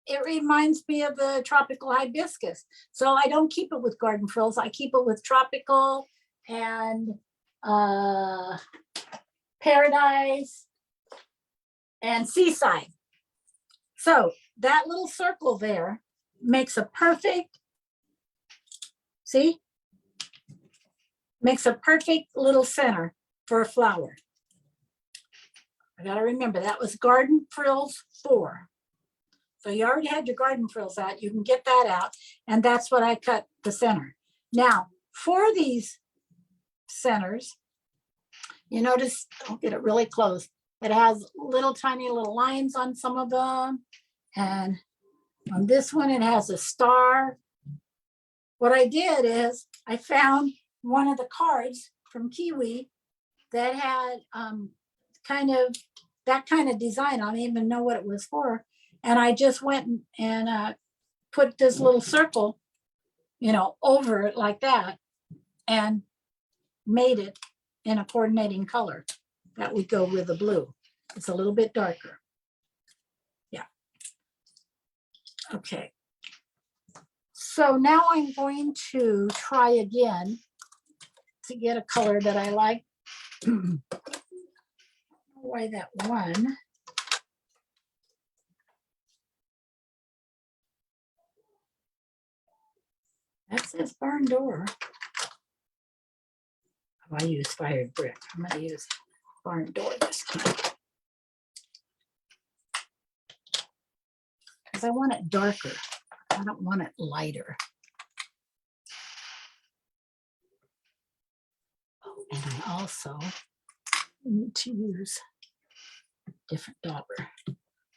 it reminds me of the tropical hibiscus. So I don't keep it with Garden Frills. I keep it with tropical and paradise and seaside. So that little circle there makes a perfect, see? Makes a perfect little center for a flower. I gotta remember that was Garden Frills 4. So you already had your Garden Frills out. You can get that out. And that's what I cut the center. Now, for these centers, you notice, I'll get it really close. It has little tiny little lines on some of them. And on this one, it has a star. What I did is I found one of the cards from Kiwi that had that kind of design. I don't even know what it was for. And I just went and put this little circle, over it like that and made it in a coordinating color that would go with the blue. It's a little bit darker. Yeah. Okay. So now I'm going to try again to get a color that I like. Why that one? That says barn door. Oh, I use fired brick. I'm going to use barn door this time. Because I want it darker. I don't want it lighter. And I also need to use a different dauber.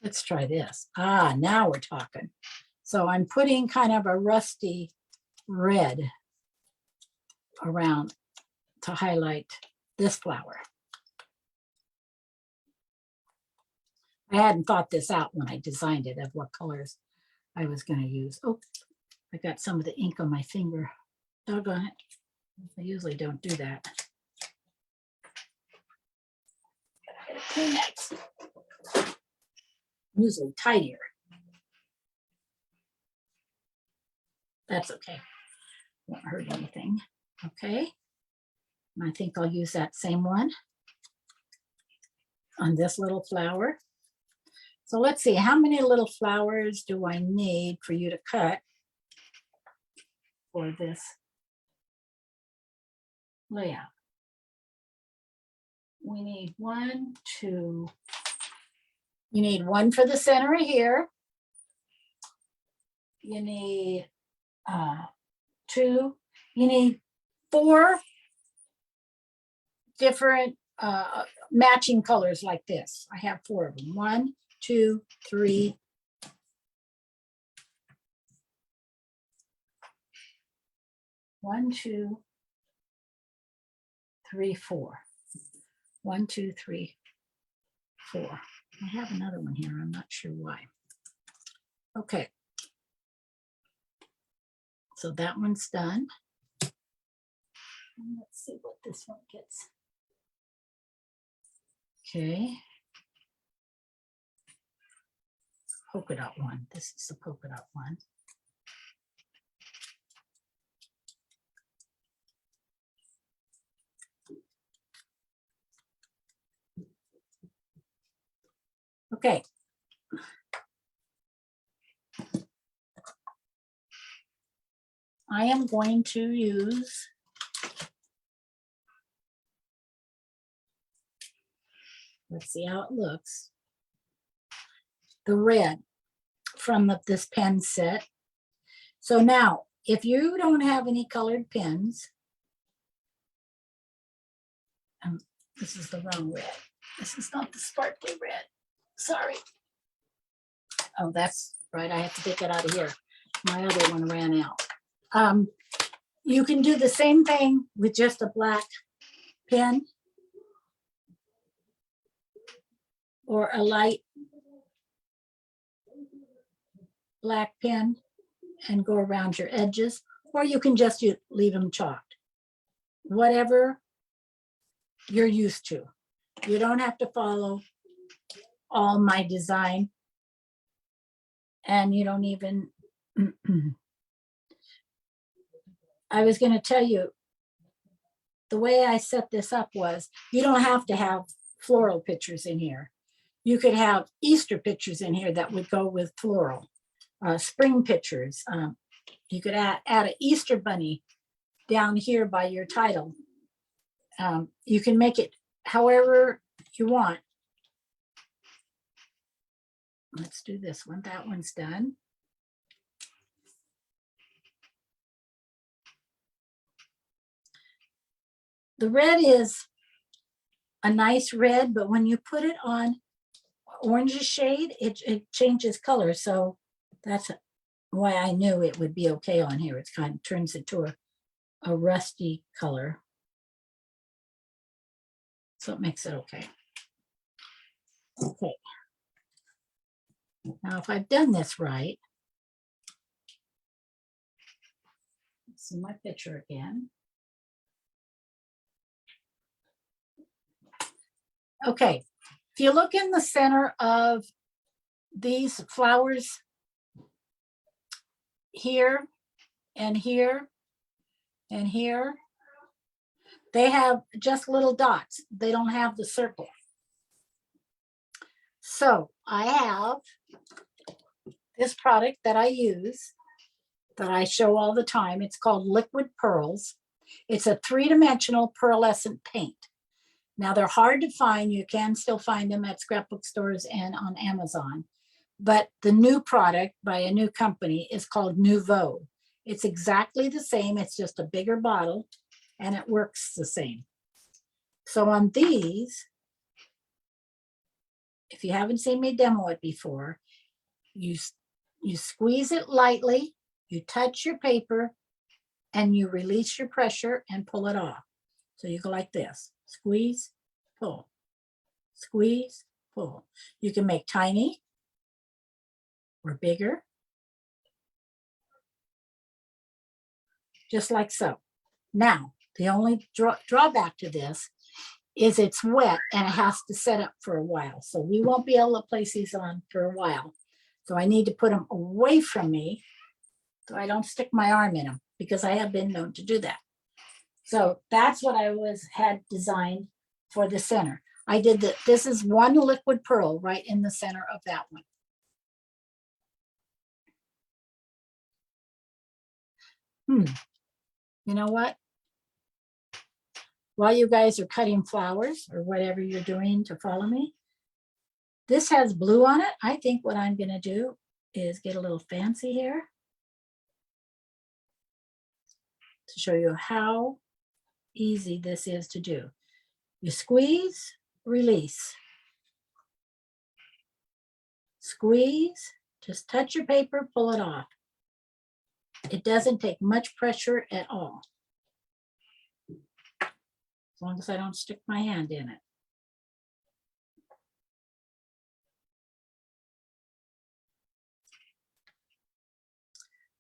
Let's try this. Ah, now we're talking. So I'm putting kind of a rusty red around to highlight this flower. I hadn't thought this out when I designed it of what colors I was going to use. Oh, I got some of the ink on my finger. Doggone it. I usually don't do that. Kleenex. Usually tidier. That's okay. Won't hurt anything. Okay. And I think I'll use that same one on this little flower. So let's see, how many little flowers do I need for you to cut for this layout? We need 1, 2. You need 1 for the center here. You need 2. You need 4 different matching colors like this. I have 4 of them. 1, 2, 3. 1, 2, 3, 4. 1, 2, 3, 4. I have another one here. I'm not sure why. Okay. So that one's done. And let's see what this one gets. Okay. Polka dot one. This is the polka dot one. Okay. I am going to use let's see how it looks. The red from this pen set. So now, if you don't have any colored pens, this is the wrong red. This is not the sparkly red. Sorry. Oh, that's right. I have to take it out of here. My other one ran out. You can do the same thing with just a black pen or a light black pen and go around your edges, or you can just leave them chalked. Whatever you're used to. You don't have to follow all my design, and you don't even I was going to tell you the way I set this up was you don't have to have floral pictures in here. You could have Easter pictures in here that would go with floral, spring pictures. You could add an Easter bunny down here by your title. You can make it however you want. Let's do this one. That one's done. The red is a nice red, but when you put it on orange shade, it changes color. So that's why I knew it would be okay on here. It kind of turns into a rusty color. So it makes it okay. Okay. Now, if I've done this right, let's see my picture again. Okay, if you look in the center of these flowers here and here and here, they have just little dots. They don't have the circle. So I have this product that I use, that I show all the time. It's called Liquid Pearls. It's a 3-dimensional pearlescent paint. Now they're hard to find. You can still find them at scrapbook stores and on Amazon. But the new product by a new company is called Nouveau. It's exactly the same. It's just a bigger bottle and it works the same. So on these, if you haven't seen me demo it before, you squeeze it lightly, you touch your paper, and you release your pressure and pull it off. So you go like this, squeeze, pull, squeeze, pull. You can make tiny or bigger, just like so. Now, the only drawback to this is it's wet and it has to set up for a while. So we won't be able to place these on for a while. So I need to put them away from me so I don't stick my arm in them, because I have been known to do that. So that's what I had designed for the center. I did this is one liquid pearl right in the center of that one. You know what? While you guys are cutting flowers or whatever you're doing to follow me, this has blue on it. I think what I'm going to do is get a little fancy here to show you how easy this is to do. You squeeze, release. Squeeze, just touch your paper, pull it off. It doesn't take much pressure at all. As long as I don't stick my hand in it.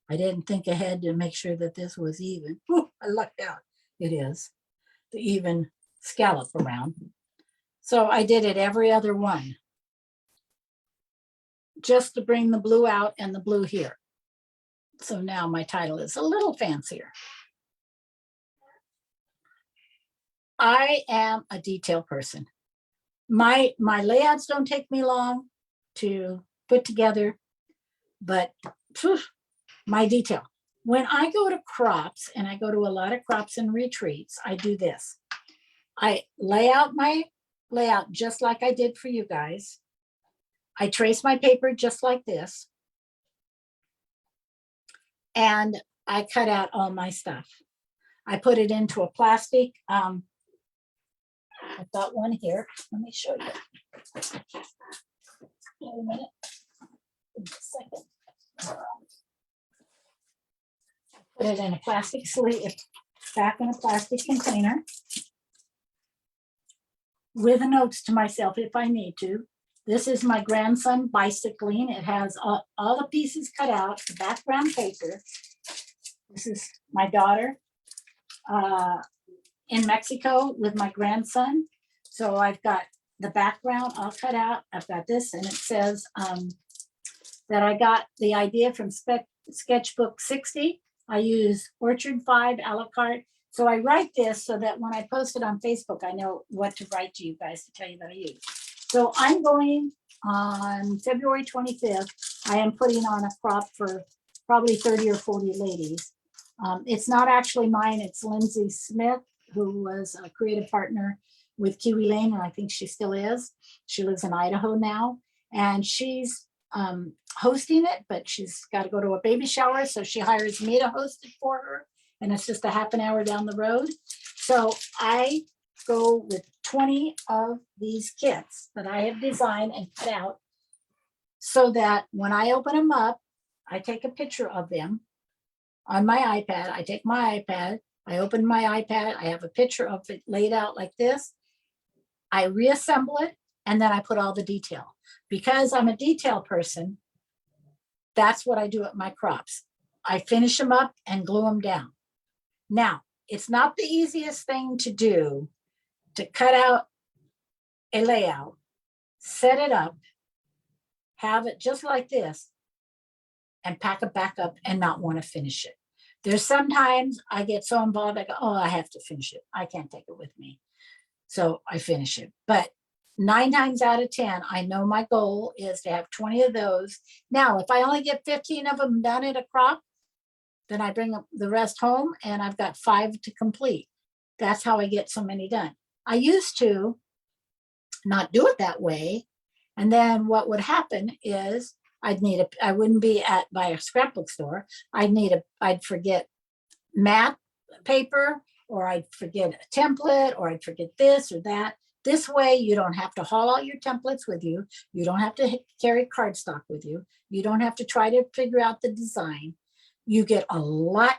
I didn't think ahead to make sure that this was even. Ooh, I lucked out. It is the even scallop around. So I did it every other one, just to bring the blue out and the blue here. So now my title is a little fancier. I am a detail person. My layouts don't take me long to put together, but phew, my detail. When I go to crops, and I go to a lot of crops and retreats, I do this. I lay out my layout just like I did for you guys. I trace my paper just like this. And I cut out all my stuff. I put it into a plastic. I've got one here. Let me show you. Wait a minute. Give me a second. Put it in a plastic sleeve, back in a plastic container with notes to myself if I need to. This is my grandson bicycling. It has all the pieces cut out, the background paper. This is my daughter in Mexico with my grandson. So I've got the background all cut out. I've got this, and it says that I got the idea from Sketchbook 60. I use Orchard 5 a la carte. So I write this so that when I post it on Facebook, I know what to write to you guys to tell you that I use. So I'm going on February 25th. I am putting on a crop for probably 30 or 40 ladies. It's not actually mine. It's Lindsay Smith, who was a creative partner with Kiwi Lane, and I think she still is. She lives in Idaho now, and she's hosting it, but she's got to go to a baby shower, so she hires me to host it for her, and it's just a half an hour down the road. So I go with 20 of these kits that I have designed and cut out so that when I open them up, I take a picture of them on my iPad. I take my iPad, I open my iPad, I have a picture of it laid out like this. I reassemble it, and then I put all the detail. Because I'm a detail person, that's what I do at my crops. I finish them up and glue them down. Now, it's not the easiest thing to do to cut out a layout, set it up, have it just like this, and pack it back up and not want to finish it. There's sometimes I get so involved, I go, oh, I have to finish it. I can't take it with me. So I finish it. But 9 times out of 10, I know my goal is to have 20 of those. Now, if I only get 15 of them done at a crop, then I bring the rest home and I've got 5 to complete. That's how I get so many done. I used to not do it that way. And then what would happen is I wouldn't be by a scrapbook store. I'd forget matte paper or I'd forget a template, or I'd forget this or that. This way, you don't have to haul all your templates with you. You don't have to carry cardstock with you. You don't have to try to figure out the design. You get a lot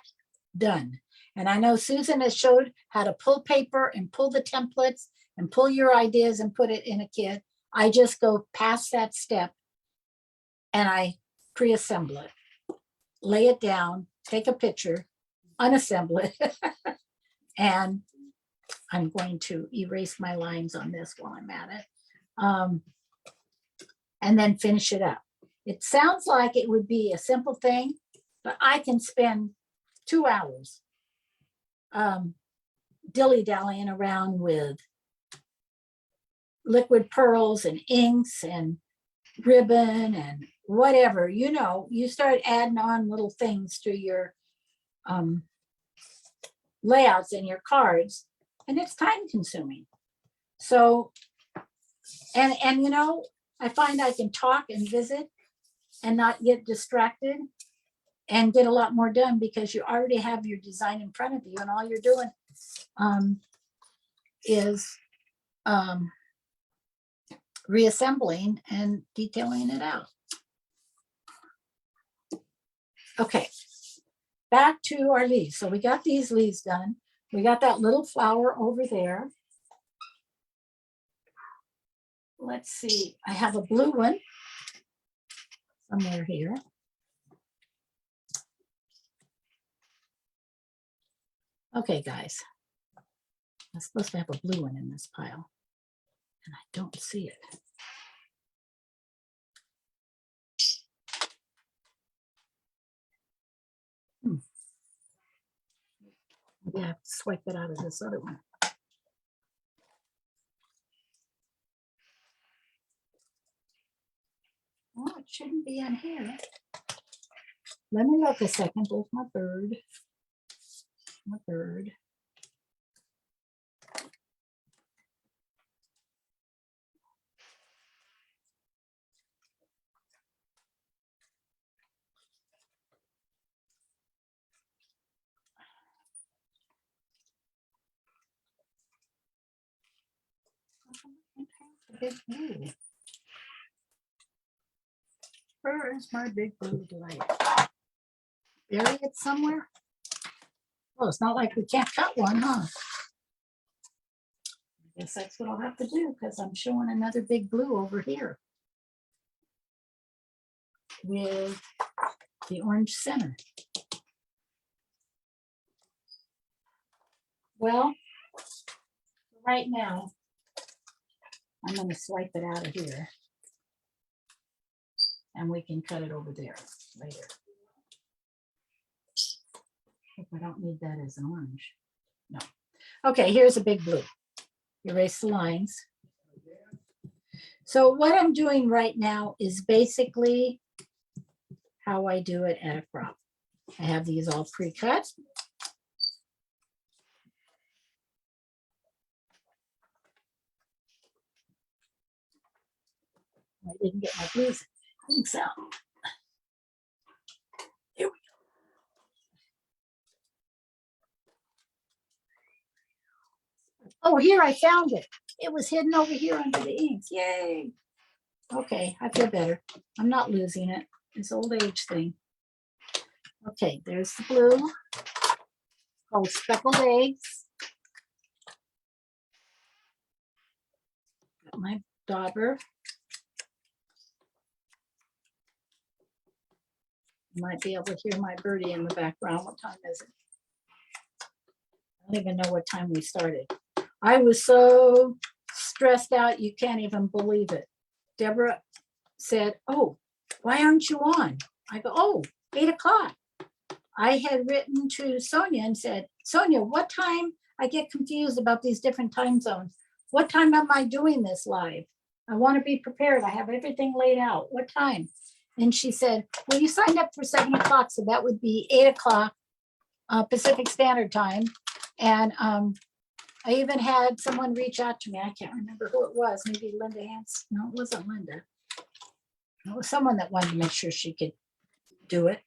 done. And I know Susan has showed how to pull paper and pull the templates and pull your ideas and put it in a kit. I just go past that step and I pre-assemble it, lay it down, take a picture, unassemble it, and I'm going to erase my lines on this while I'm at it, and then finish it up. It sounds like it would be a simple thing, but I can spend 2 hours dilly-dallying around with liquid pearls and inks and ribbon and whatever. You know, you start adding on little things to your layouts and your cards, and it's time consuming. So, and you know, I find I can talk and visit and not get distracted and get a lot more done because you already have your design in front of you, and all you're doing is reassembling and detailing it out. Okay, back to our leaves. So we got these leaves done. We got that little flower over there. Let's see, I have a blue one somewhere here. Okay, guys, I'm supposed to have a blue one in this pile, and I don't see it. Maybe I have to swipe it out of this other one. Oh, it shouldn't be in here. Let me look a second. There's my bird. My bird. Big blue. Where is my big blue delight? Bury it somewhere? Well, it's not like we can't cut one, huh? I guess that's what I'll have to do because I'm showing another big blue over here with the orange center. Well, right now, I'm going to swipe it out of here and we can cut it over there later. If I don't need that as an orange. No. Okay, here's a big blue. Erase the lines. So what I'm doing right now is basically how I do it at a crop. I have these all pre-cut. I didn't get my blues inks out. Here we go. Oh, here I found it. It was hidden over here under the inks. Yay. Okay, I feel better. I'm not losing it. This old age thing. Okay, there's the blue called Speckled Eggs. Got my dauber. You might be able to hear my birdie in the background. What time is it? I don't even know what time we started. I was so stressed out, you can't even believe it. Deborah said, oh, why aren't you on? I go, oh, 8 o'clock. I had written to Sonia and said, Sonia, what time? I get confused about these different time zones. What time am I doing this live? I want to be prepared. I have everything laid out. What time? And she said, well, you signed up for 7 o'clock, so that would be 8 o'clock Pacific Standard Time. And I even had someone reach out to me. I can't remember who it was. Maybe Linda Hans. No, it wasn't Linda. It was someone that wanted to make sure she could do it.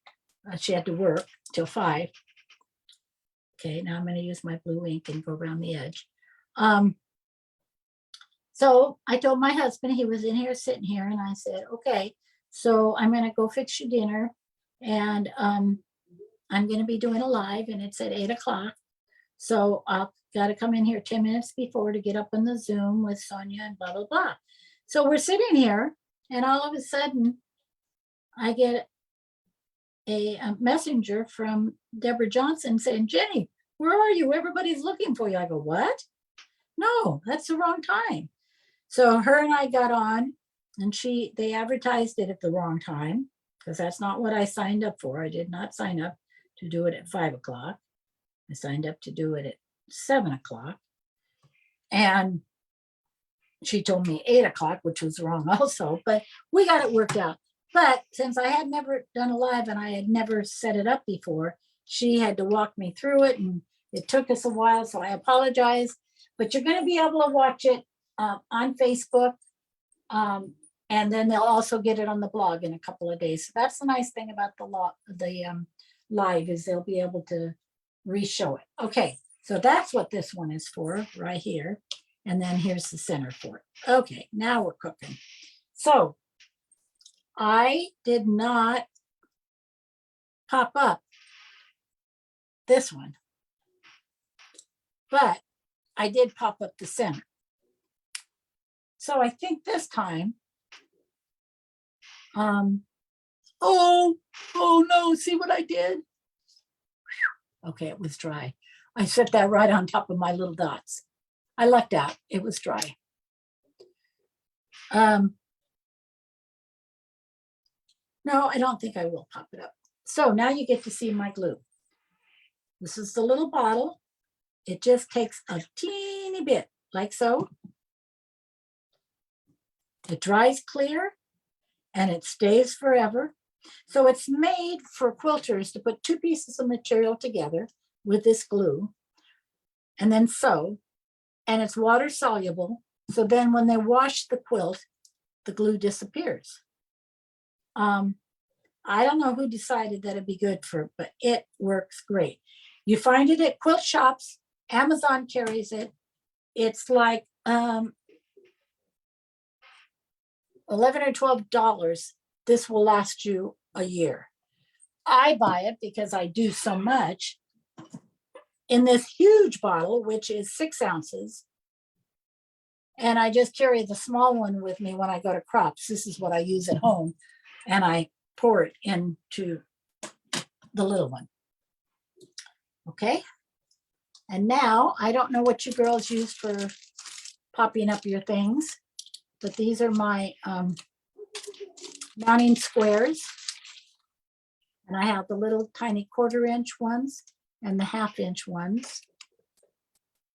She had to work till 5. Okay, now I'm going to use my blue ink and go around the edge. So I told my husband, he was in here sitting here, and I said, okay, so I'm going to go fix your dinner, and I'm going to be doing a live, and it's at 8 o'clock. So I'll got to come in here 10 minutes before to get up on the Zoom with Sonia and blah, blah, blah. So we're sitting here, and all of a sudden I get a messenger from Deborah Johnson saying, Jenny, where are you? Everybody's looking for you. I go, what? No, that's the wrong time. So her and I got on, and they advertised it at the wrong time, because that's not what I signed up for. I did not sign up to do it at 5 o'clock. I signed up to do it at 7 o'clock. And she told me 8 o'clock, which was wrong also, but we got it worked out. But since I had never done a live and I had never set it up before, she had to walk me through it, and it took us a while, so I apologize. But you're going to be able to watch it on Facebook, and then they'll also get it on the blog in a couple of days. So that's the nice thing about the live, is they'll be able to re-show it. Okay, so that's what this one is for right here. And then here's the center for it. Okay, now we're cooking. So I did not pop up this one, but I did pop up the center. So I think this time, oh no, see what I did? Okay, it was dry. I set that right on top of my little dots. I lucked out, it was dry. No, I don't think I will pop it up. So now you get to see my glue. This is the little bottle. It just takes a teeny bit, like so. It dries clear and it stays forever. So it's made for quilters to put 2 pieces of material together with this glue and then sew, and it's water soluble. So then when they wash the quilt, the glue disappears. I don't know who decided that it'd be good for, but it works great. You find it at quilt shops. Amazon carries it. It's like $11 or $12. This will last you a year. I buy it because I do so much in this huge bottle, which is 6 ounces. And I just carry the small one with me when I go to crops. This is what I use at home. And I pour it into the little one. Okay. And now I don't know what you girls use for popping up your things, but these are my mounting squares. And I have the little tiny 1/4-inch ones and the 1/2-inch ones.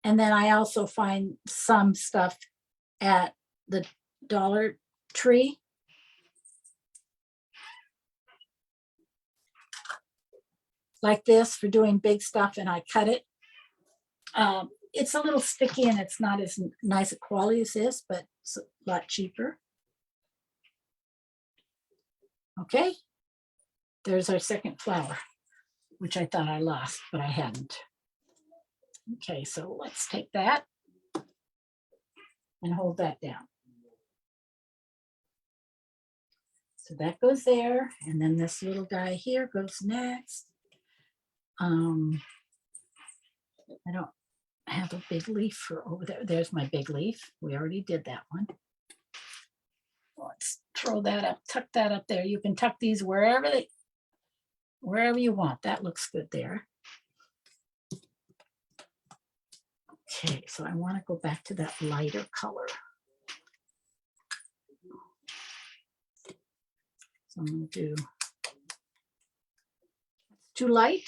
And then I also find some stuff at the Dollar Tree. Like this for doing big stuff, and I cut it. It's a little sticky and it's not as nice a quality as this, but it's a lot cheaper. Okay, there's our second flower, which I thought I lost, but I hadn't. Okay, so let's take that and hold that down. So that goes there, and then this little guy here goes next. I don't have a big leaf for over there. There's my big leaf. We already did that one. Let's throw that up, tuck that up there. You can tuck these wherever you want. That looks good there. Okay, so I want to go back to that lighter color. So I'm going to do, it's too light.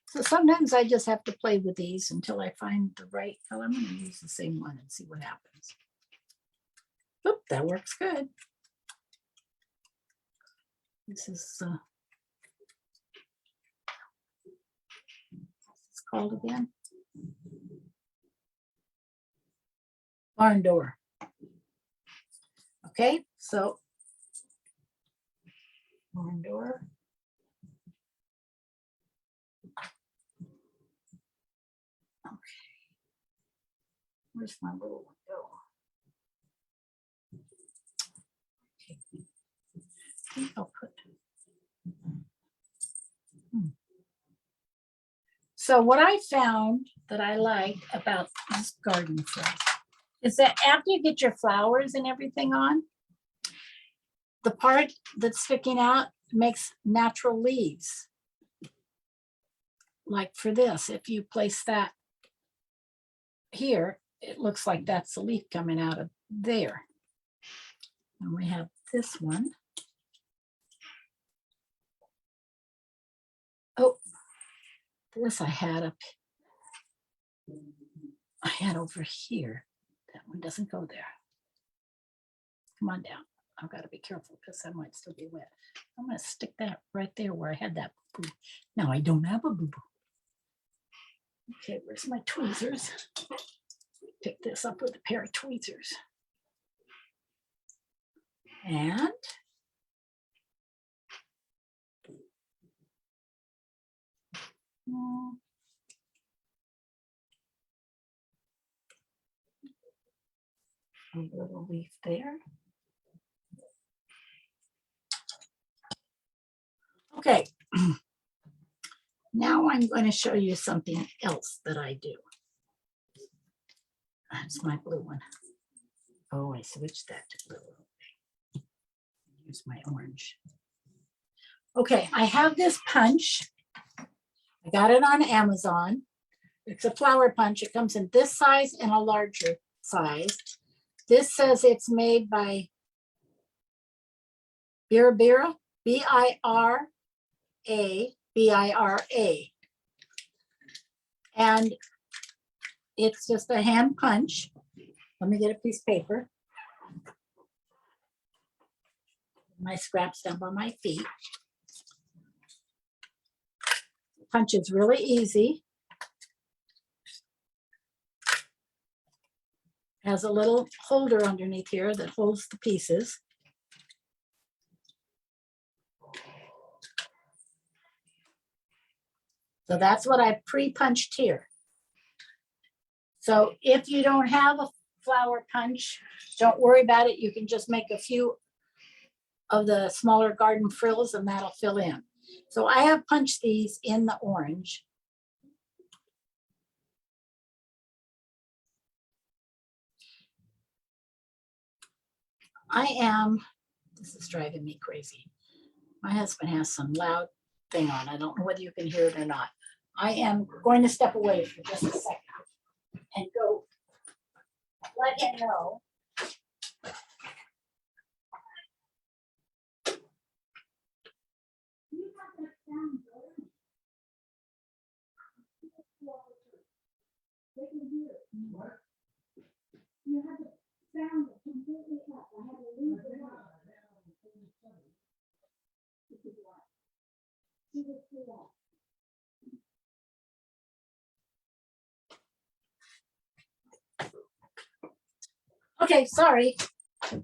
So sometimes I just have to play with these until I find the right color. I'm going to use the same one and see what happens. Oop, that works good. This is what's this called again? Barn door. Okay, so barn door. Okay. Where's my little one go? Okay. I think I'll put. So what I found that I like about this garden frill is that after you get your flowers and everything on, the part that's sticking out makes natural leaves. Like for this, if you place that here, it looks like that's the leaf coming out of there. And we have this one. Oh, this I had over here. That one doesn't go there. Come on down. I've got to be careful because that might still be wet. I'm going to stick that right there where I had that boo-boo. Now I don't have a boo-boo. Okay, where's my tweezers? Pick this up with a pair of tweezers. And a little leaf there. Okay, now I'm going to show you something else that I do. That's my blue one. Oh, I switched that to blue. Use my orange. Okay, I have this punch. I got it on Amazon. It's a flower punch. It comes in this size and a larger size. This says it's made by Bira, B-I-R-A, B-I-R-A. And it's just a hand punch. Let me get a piece of paper. My scraps down by my feet. Punch is really easy. Has a little holder underneath here that holds the pieces. So that's what I pre-punched here. So if you don't have a flower punch, don't worry about it. You can just make a few of the smaller garden frills and that'll fill in. So I have punched these in the orange. This is driving me crazy. My husband has some loud thing on. I don't know whether you can hear it or not. I am going to step away for just a second and go let him know. You have the sound completely up. I had to leave it up. Okay, sorry. I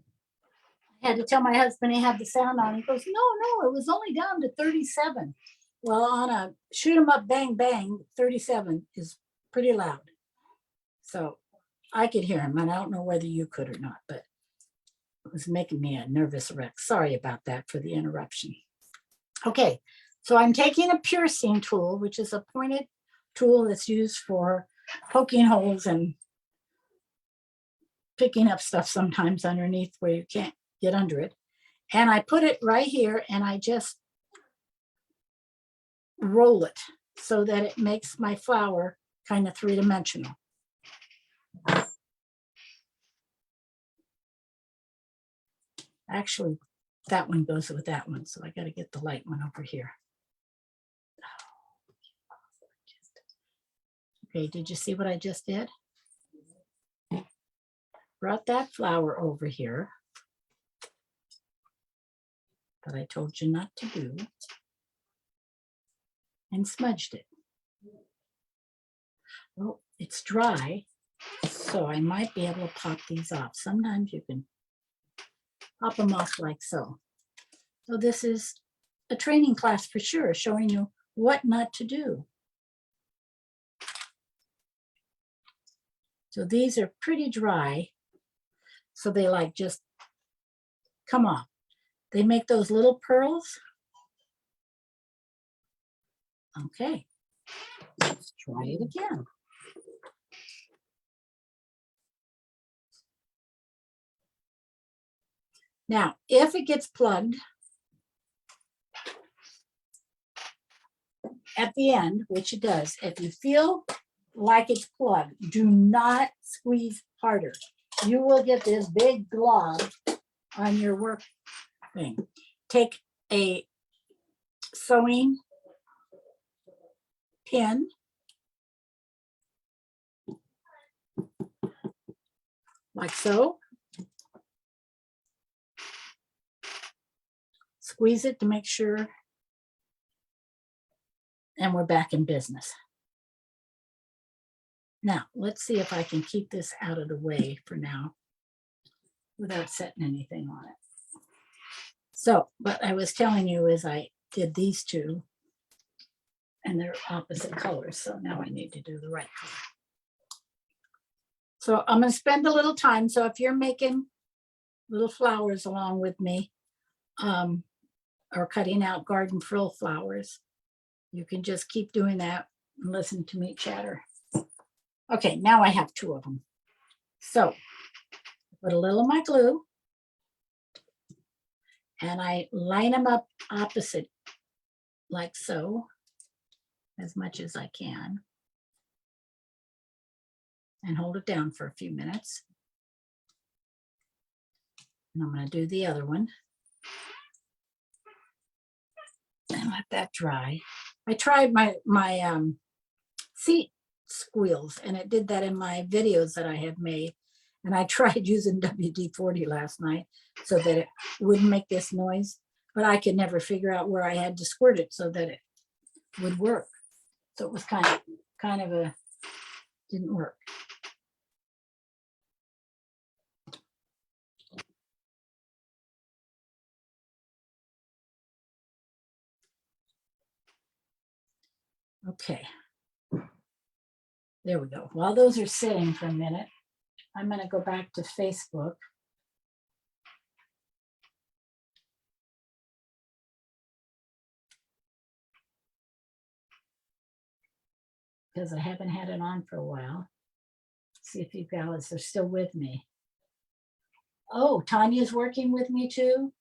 had to tell my husband he had the sound on. He goes, no, it was only down to 37. Well, on a shoot 'em up, bang, bang, 37 is pretty loud. So I could hear him, and I don't know whether you could or not, but it was making me a nervous wreck. Sorry about that for the interruption. Okay, so I'm taking a piercing tool, which is a pointed tool that's used for poking holes and picking up stuff sometimes underneath where you can't get under it. And I put it right here and I just roll it so that it makes my flower kind of three-dimensional. Actually, that one goes with that one, so I got to get the light one over here. Okay, did you see what I just did? Brought that flower over here that I told you not to do and smudged it. Well, it's dry, so I might be able to pop these off. Sometimes you can pop them off like so. So this is a training class for sure, showing you what not to do. So these are pretty dry. So they like just come off. They make those little pearls. Okay, let's try it again. Now, if it gets plugged at the end, which it does, if you feel like it's plugged, do not squeeze harder. You will get this big glob on your work thing. Take a sewing pin, like so. Squeeze it to make sure, and we're back in business. Now, let's see if I can keep this out of the way for now without setting anything on it. So, what I was telling you is I did these two, and they're opposite colors, so now I need to do the right color. So I'm going to spend a little time. So if you're making little flowers along with me, or cutting out garden frill flowers, you can just keep doing that and listen to me chatter. Okay, now I have two of them. So put a little of my glue and I line them up opposite, like so, as much as I can, and hold it down for a few minutes. And I'm going to do the other one and let that dry. I tried my seat squeals, and it did that in my videos that I had made. And I tried using WD-40 last night so that it wouldn't make this noise, but I could never figure out where I had to squirt it so that it would work. So it was kind of a, didn't work. Okay. There we go. While those are sitting for a minute, I'm going to go back to Facebook. Because I haven't had it on for a while. See if you guys are still with me. Oh, Tanya's working with me too.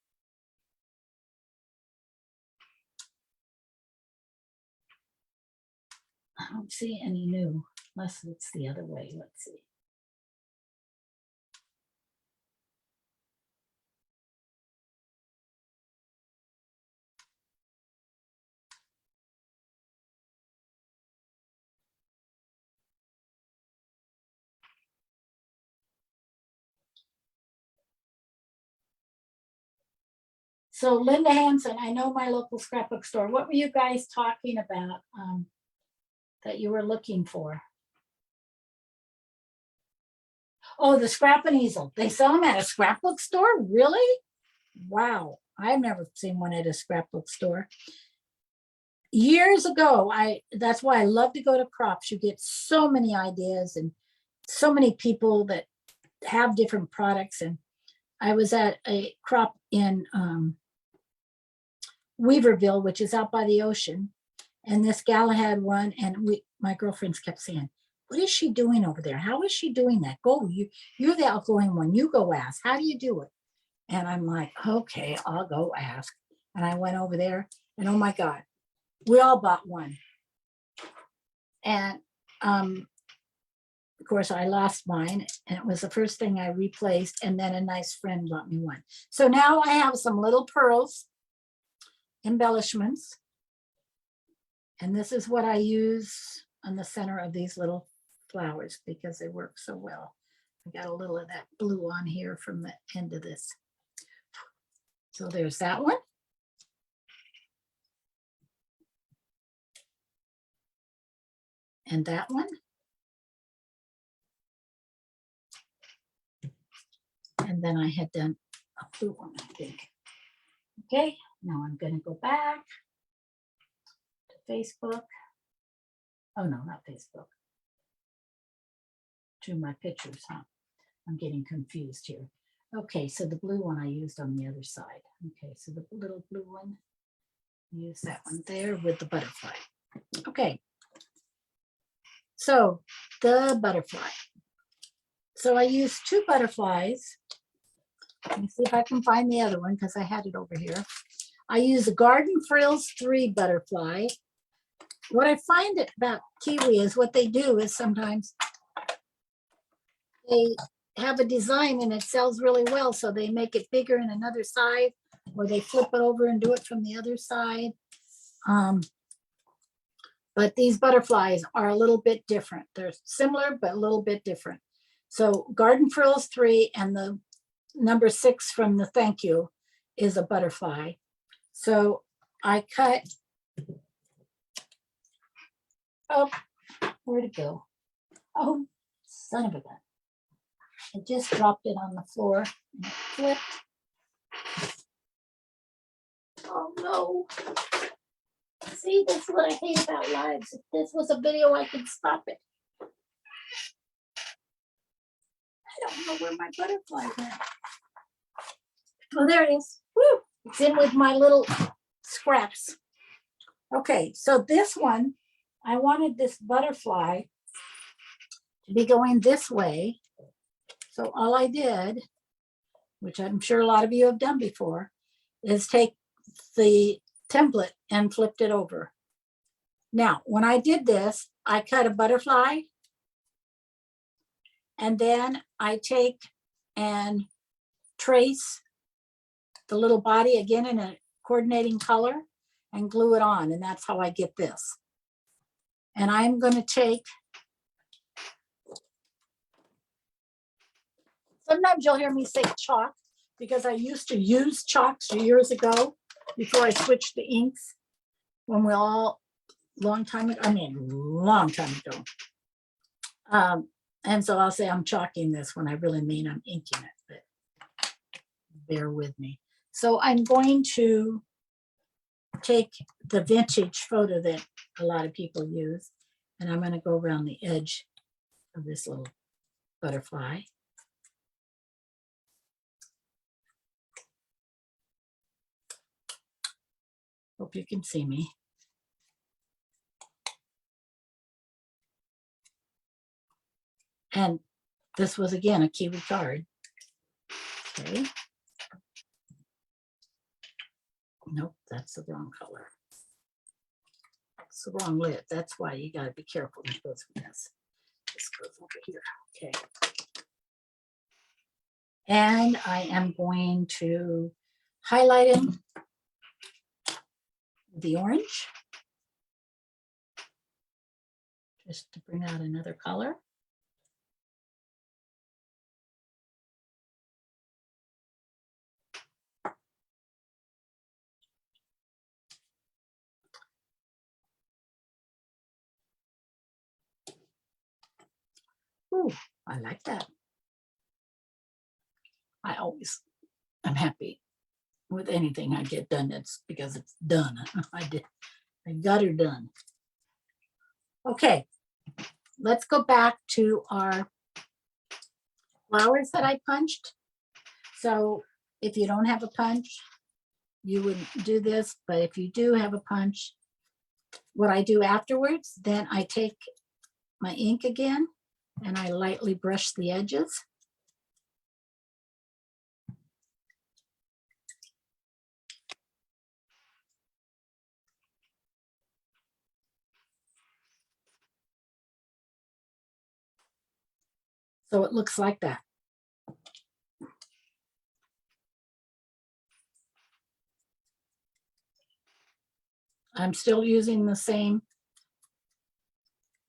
I don't see any new, unless it's the other way. Let's see. So Linda Hanson, I know my local scrapbook store. What were you guys talking about that you were looking for? Oh, the scrap and easel. They sell them at a scrapbook store? Really? Wow. I've never seen one at a scrapbook store. Years ago, that's why I love to go to crops. You get so many ideas and so many people that have different products. And I was at a crop in Weaverville, which is out by the ocean. And this gal had one, and my girlfriends kept saying, what is she doing over there? How is she doing that? Go, you're the outgoing one. You go ask. How do you do it? And I'm like, okay, I'll go ask. And I went over there, and oh my God, we all bought one. And of course, I lost mine, and it was the first thing I replaced. And then a nice friend bought me one. So now I have some little pearls, embellishments. And this is what I use on the center of these little flowers because they work so well. I got a little of that blue on here from the end of this. So there's that one. And that one. And then I had done a blue one, I think. Okay, now I'm going to go back to Facebook. Oh no, not Facebook. to my pictures, huh? I'm getting confused here. Okay, so the blue one I used on the other side. Okay, so the little blue one, use that one there with the butterfly. Okay, so the butterfly. So I used 2 butterflies. Let me see if I can find the other one because I had it over here. I use a Garden Frills 3 butterfly. What I find about kiwi is what they do is sometimes they have a design and it sells really well, so they make it bigger in another side, or they flip it over and do it from the other side. But these butterflies are a little bit different. They're similar, but a little bit different. So Garden Frills 3 and the number 6 from the thank you is a butterfly. So I cut, oh, where'd it go? Oh, son of a gun. I just dropped it on the floor and it flipped. Oh no. See, that's what I hate about lives. If this was a video, I could stop it. I don't know where my butterfly went. Oh, there it is. Woo! It's in with my little scraps. Okay, so this one, I wanted this butterfly to be going this way. So all I did, which I'm sure a lot of you have done before, is take the template and flipped it over. Now, when I did this, I cut a butterfly, and then I take and trace the little body again in a coordinating color and glue it on, and that's how I get this. And I'm going to take, sometimes you'll hear me say chalk, because I used to use chalks years ago before I switched to inks, when we all, long time ago. And so I'll say I'm chalking this when I really mean I'm inking it, but bear with me. So I'm going to take the vintage photo that a lot of people use, and I'm going to go around the edge of this little butterfly. Hope you can see me. And this was again a kiwi card. Okay. Nope, that's the wrong color. It's the wrong lid. That's why you got to be careful with this. This goes over here. Okay. And I am going to highlight him with the orange, just to bring out another color. Ooh, I like that. I always am happy with anything I get done. It's because it's done. I got her done. Okay, let's go back to our flowers that I punched. So if you don't have a punch, you wouldn't do this, but if you do have a punch, what I do afterwards, then I take my ink again and I lightly brush the edges. So it looks like that. I'm still using the same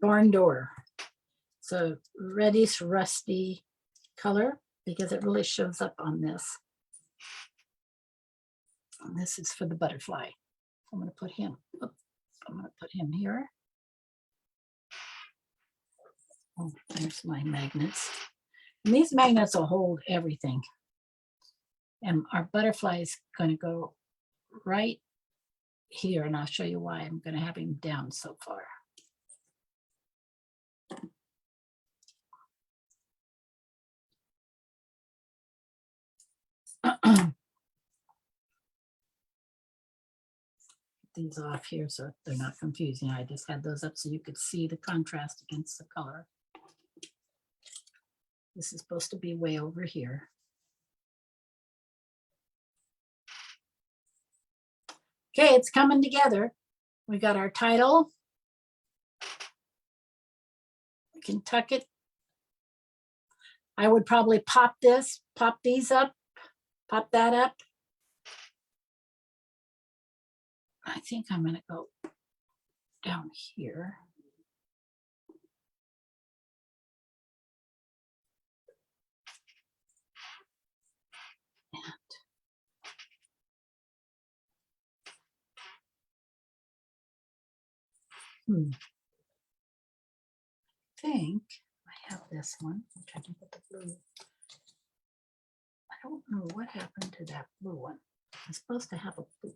barn door. So reddish rusty color, because it really shows up on this. And this is for the butterfly. I'm going to put him, I'm going to put him here. Oh, there's my magnets. And these magnets will hold everything. And our butterfly is going to go right here, and I'll show you why I'm going to have him down so far. These off here so they're not confusing. I just had those up so you could see the contrast against the color. This is supposed to be way over here. Okay, it's coming together. We got our title. We can tuck it. I would probably pop these up, pop that up. I think I'm going to go down here. I think I have this one. I'm trying to put the blue. I don't know what happened to that blue one. I'm supposed to have a blue.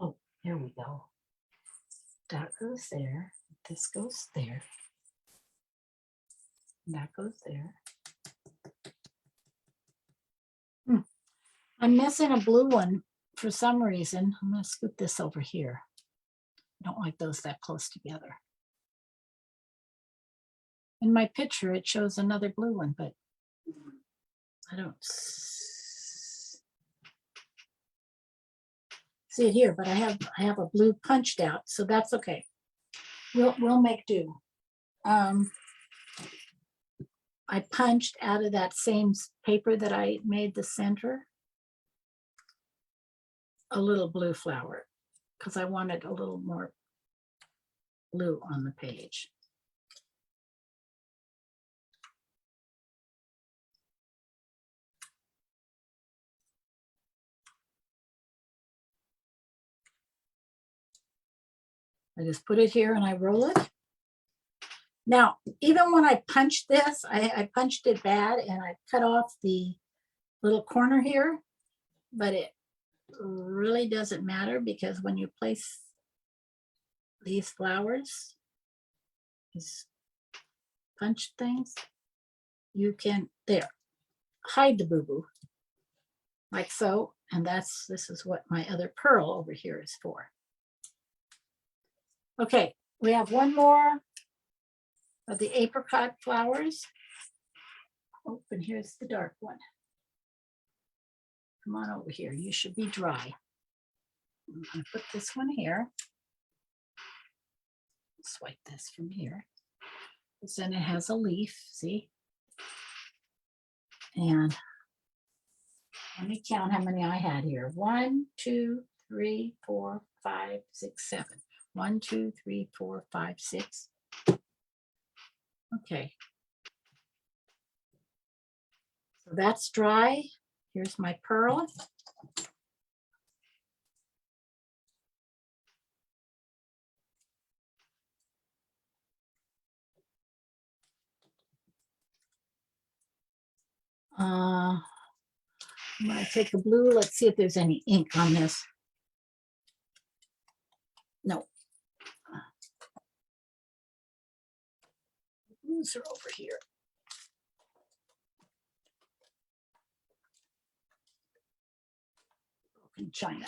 Oh, here we go. That goes there. This goes there. That goes there. I'm missing a blue one for some reason. I'm going to scoot this over here. I don't like those that close together. In my picture, it shows another blue one, but I don't see it here, but I have a blue punched out, so that's okay. We'll make do. I punched out of that same paper that I made the center a little blue flower because I wanted a little more blue on the page. I just put it here and I roll it. Now, even when I punched this, I punched it bad and I cut off the little corner here, but it really doesn't matter because when you place these flowers, these punch things, you can, there, hide the boo-boo like so. And this is what my other pearl over here is for. Okay, we have one more of the apricot flowers. Oh, and here's the dark one. Come on over here. You should be dry. I'm going to put this one here. Swipe this from here. Because then it has a leaf, see? And let me count how many I had here. 1, 2, 3, 4, 5, 6, 7. 1, 2, 3, 4, 5, 6. Okay. So that's dry. Here's my pearl. I'm going to take a blue. Let's see if there's any ink on this. No. Blues are over here. Broken china.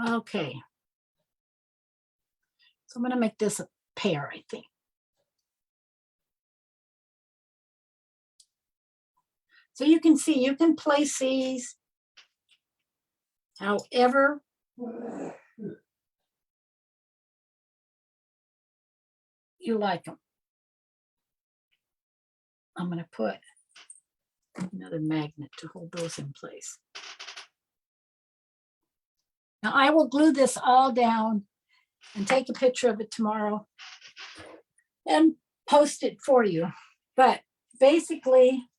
Okay. So I'm going to make this a pear, I think. So you can see, you can place these however you like them. I'm going to put another magnet to hold those in place. Now I will glue this all down and take a picture of it tomorrow and post it for you. But basically,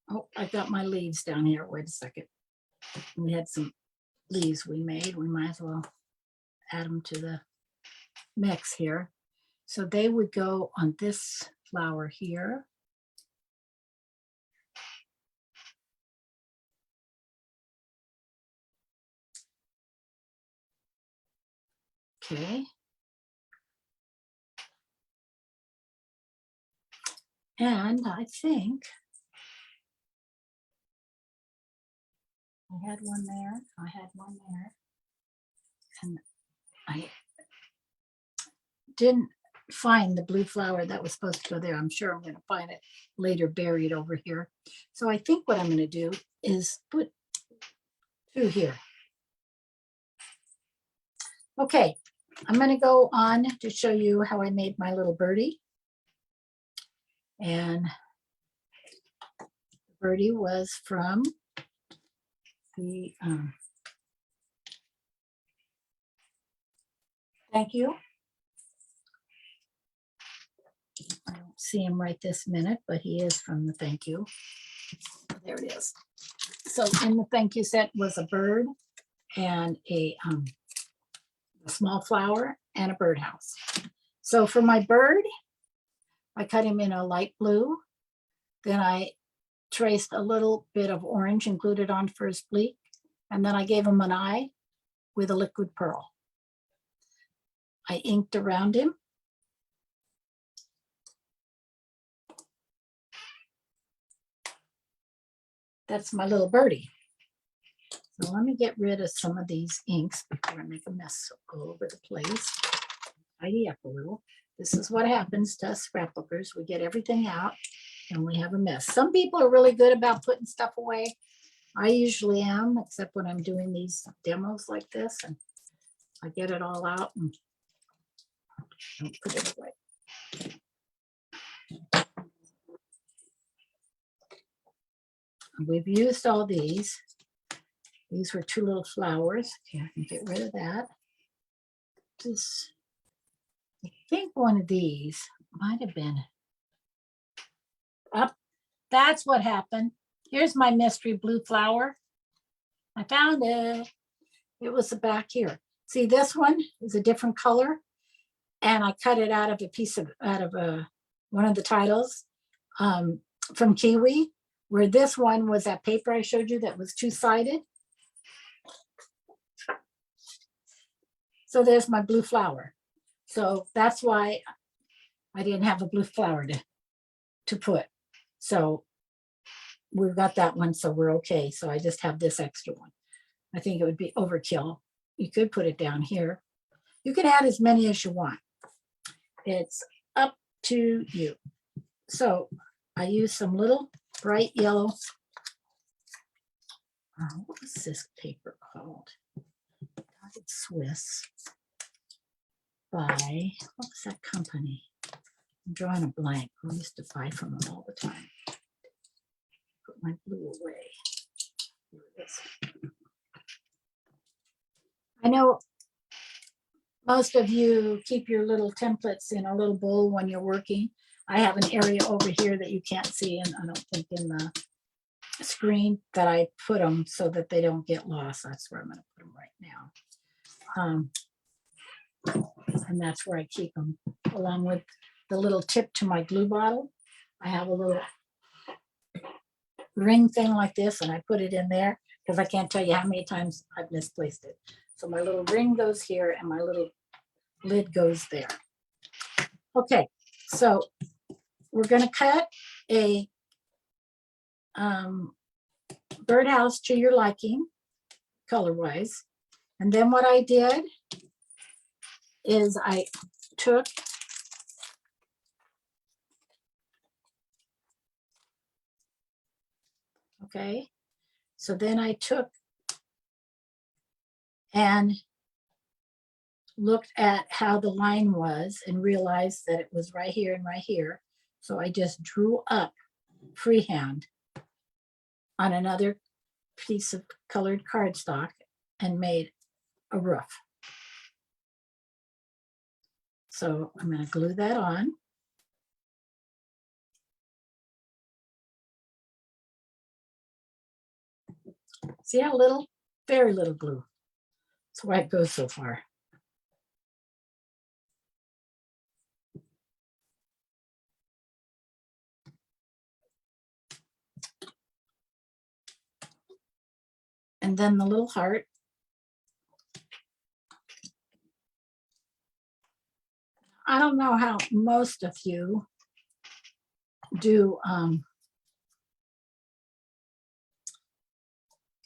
oh, I've got my leaves down here. Wait a second. We had some leaves we made. We might as well add them to the mix here. So they would go on this flower here. Okay. And I think I had one there, I had one there, and I didn't find the blue flower that was supposed to go there. I'm sure I'm going to find it later buried over here. So I think what I'm going to do is put two here. Okay, I'm going to go on to show you how I made my little birdie. And birdie was from the thank you. I don't see him right this minute, but he is from the thank you. There it is. So in the thank you set was a bird and a small flower and a birdhouse. So for my bird, I cut him in a light blue. Then I traced a little bit of orange and glued it on for his beak. And then I gave him an eye with a liquid pearl. I inked around him. That's my little birdie. So let me get rid of some of these inks before I make a mess all over the place. Tidy up a little. This is what happens to us scrapbookers. We get everything out and we have a mess. Some people are really good about putting stuff away. I usually am, except when I'm doing these demos like this, and I get it all out and don't put it away. We've used all these. These were two little flowers. Okay, I can get rid of that. This, I think one of these might have been up. That's what happened. Here's my mystery blue flower. I found it. It was the back here. See, this one is a different color, and I cut it out of a piece of one of the titles from Kiwi, where this one was that paper I showed you that was two-sided. So there's my blue flower. So that's why I didn't have a blue flower to put. So we've got that one, so we're okay. So I just have this extra one. I think it would be overkill. You could put it down here. You can add as many as you want. It's up to you. So I use some little bright yellow. What was this paper called? It's Swiss by, what was that company? I'm drawing a blank. I used to buy from them all the time. Put my blue away. Here it is. I know most of you keep your little templates in a little bowl when you're working. I have an area over here that you can't see, and I don't think in the screen, that I put them so that they don't get lost. That's where I'm going to put them right now. And that's where I keep them, along with the little tip to my glue bottle. I have a little ring thing like this, and I put it in there because I can't tell you how many times I've misplaced it. So my little ring goes here and my little lid goes there. Okay, so we're going to cut a birdhouse to your liking, color-wise. And then what I did is I took okay, so then I took and looked at how the line was and realized that it was right here and right here. So I just drew up freehand on another piece of colored cardstock and made a roof. So I'm going to glue that on. See how little? Very little glue. That's why it goes so far. And then the little heart. I don't know how most of you do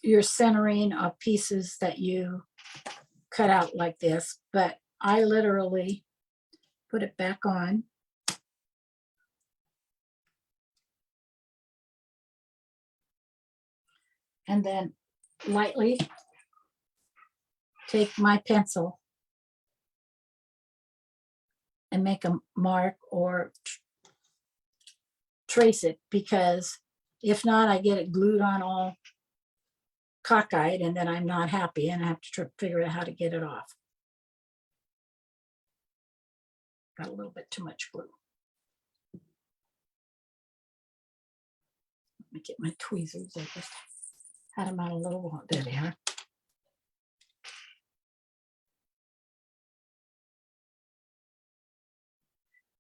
your centering of pieces that you cut out like this, but I literally put it back on. And then lightly take my pencil and make a mark or trace it, because if not, I get it glued on all cockeyed and then I'm not happy and I have to figure out how to get it off. Got a little bit too much glue. Let me get my tweezers. I just had them out a little while. There they are.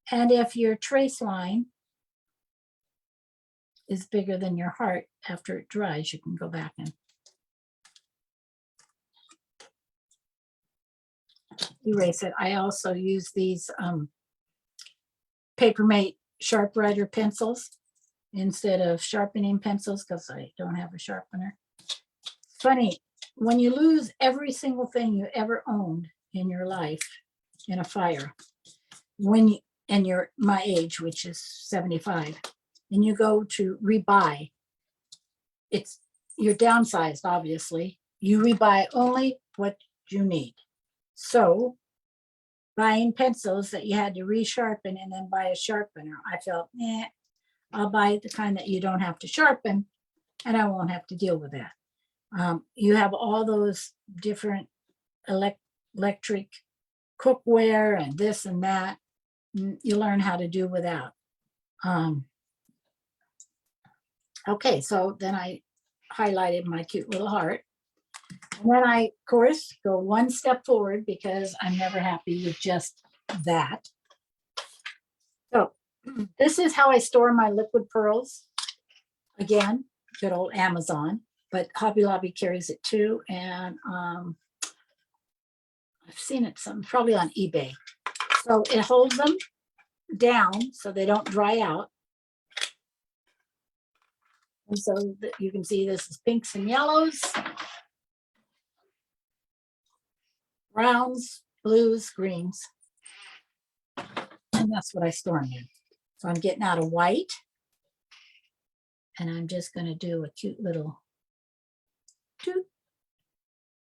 And if your trace line is bigger than your heart, after it dries, you can go back and erase it. I also use these Papermate Sharp Writer pencils instead of sharpening pencils because I don't have a sharpener. It's funny, when you lose every single thing you ever owned in your life in a fire, and you're my age, which is 75, and you go to rebuy, you're downsized, obviously. You rebuy only what you need. So buying pencils that you had to resharpen and then buy a sharpener, I felt, I'll buy the kind that you don't have to sharpen and I won't have to deal with that. You have all those different electric cookware and this and that. You learn how to do without. Okay, so then I highlighted my cute little heart. And then I, of course, go one step forward because I'm never happy with just that. So this is how I store my liquid pearls. Again, good old Amazon, but Hobby Lobby carries it too. And I've seen it probably on eBay. So it holds them down so they don't dry out. And so that you can see this is pinks and yellows, browns, blues, greens. And that's what I store them in. So I'm getting out a white. And I'm just going to do a cute little doot,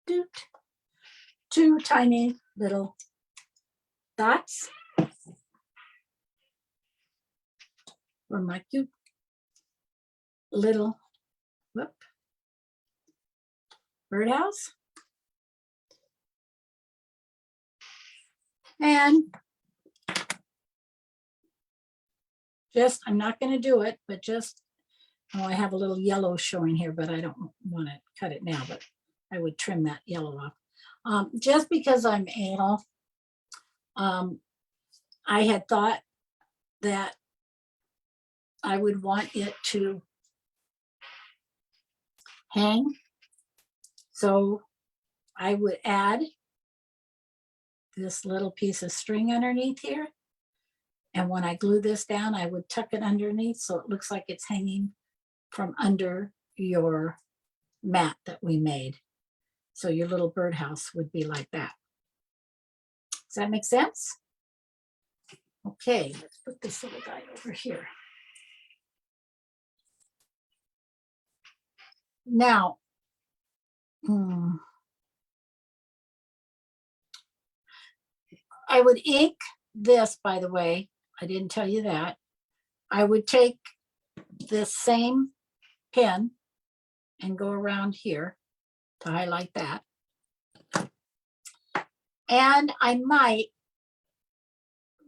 doot, 2 tiny little dots for my cute little birdhouse. And I'm not going to do it, but I have a little yellow showing here, but I don't want to cut it now, but I would trim that yellow off. Just because I'm anal, I had thought that I would want it to hang. So I would add this little piece of string underneath here. And when I glue this down, I would tuck it underneath so it looks like it's hanging from under your mat that we made. So your little birdhouse would be like that. Does that make sense? Okay, let's put this little guy over here. Now, I would ink this, by the way. I didn't tell you that. I would take this same pen and go around here to highlight that. And I might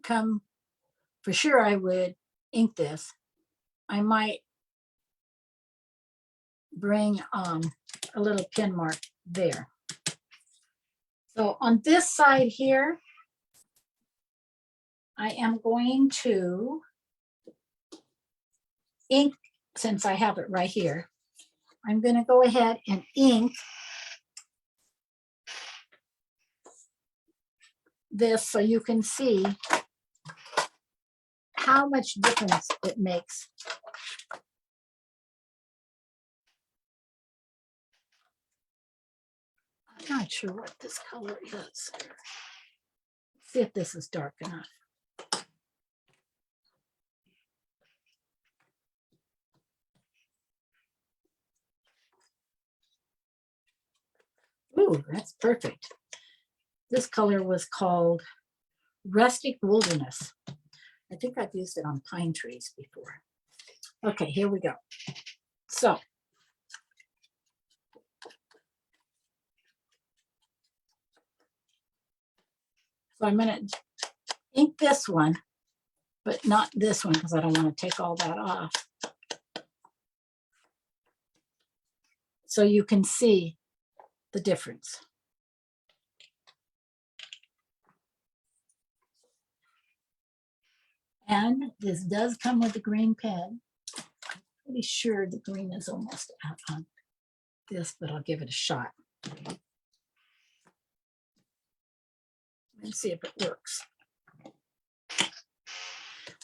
for sure I would ink this. I might bring a little pin mark there. So on this side here, I am going to ink, since I have it right here, I'm going to go ahead and ink this so you can see how much difference it makes. I'm not sure what this color is. See if this is dark enough. Ooh, that's perfect. This color was called Rustic Wilderness. I think I've used it on pine trees before. Okay, here we go. So I'm going to ink this one, but not this one because I don't want to take all that off. So you can see the difference. And this does come with a green pen. I'm pretty sure the green is almost out on this, but I'll give it a shot. Let's see if it works.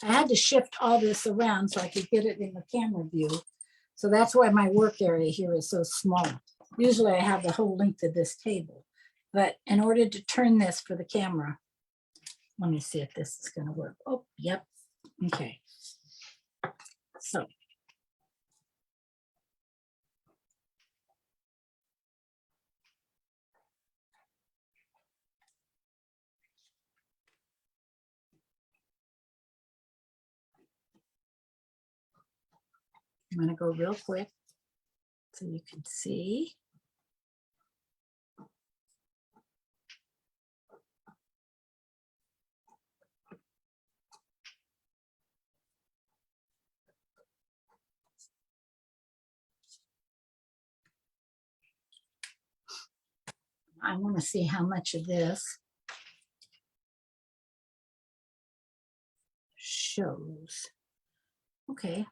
I had to shift all this around so I could get it in the camera view. So that's why my work area here is so small. Usually I have the whole length of this table, but in order to turn this for the camera, let me see if this is going to work. Oh, yep. Okay. So I'm going to go real quick so you can see. I want to see how much of this shows. Okay.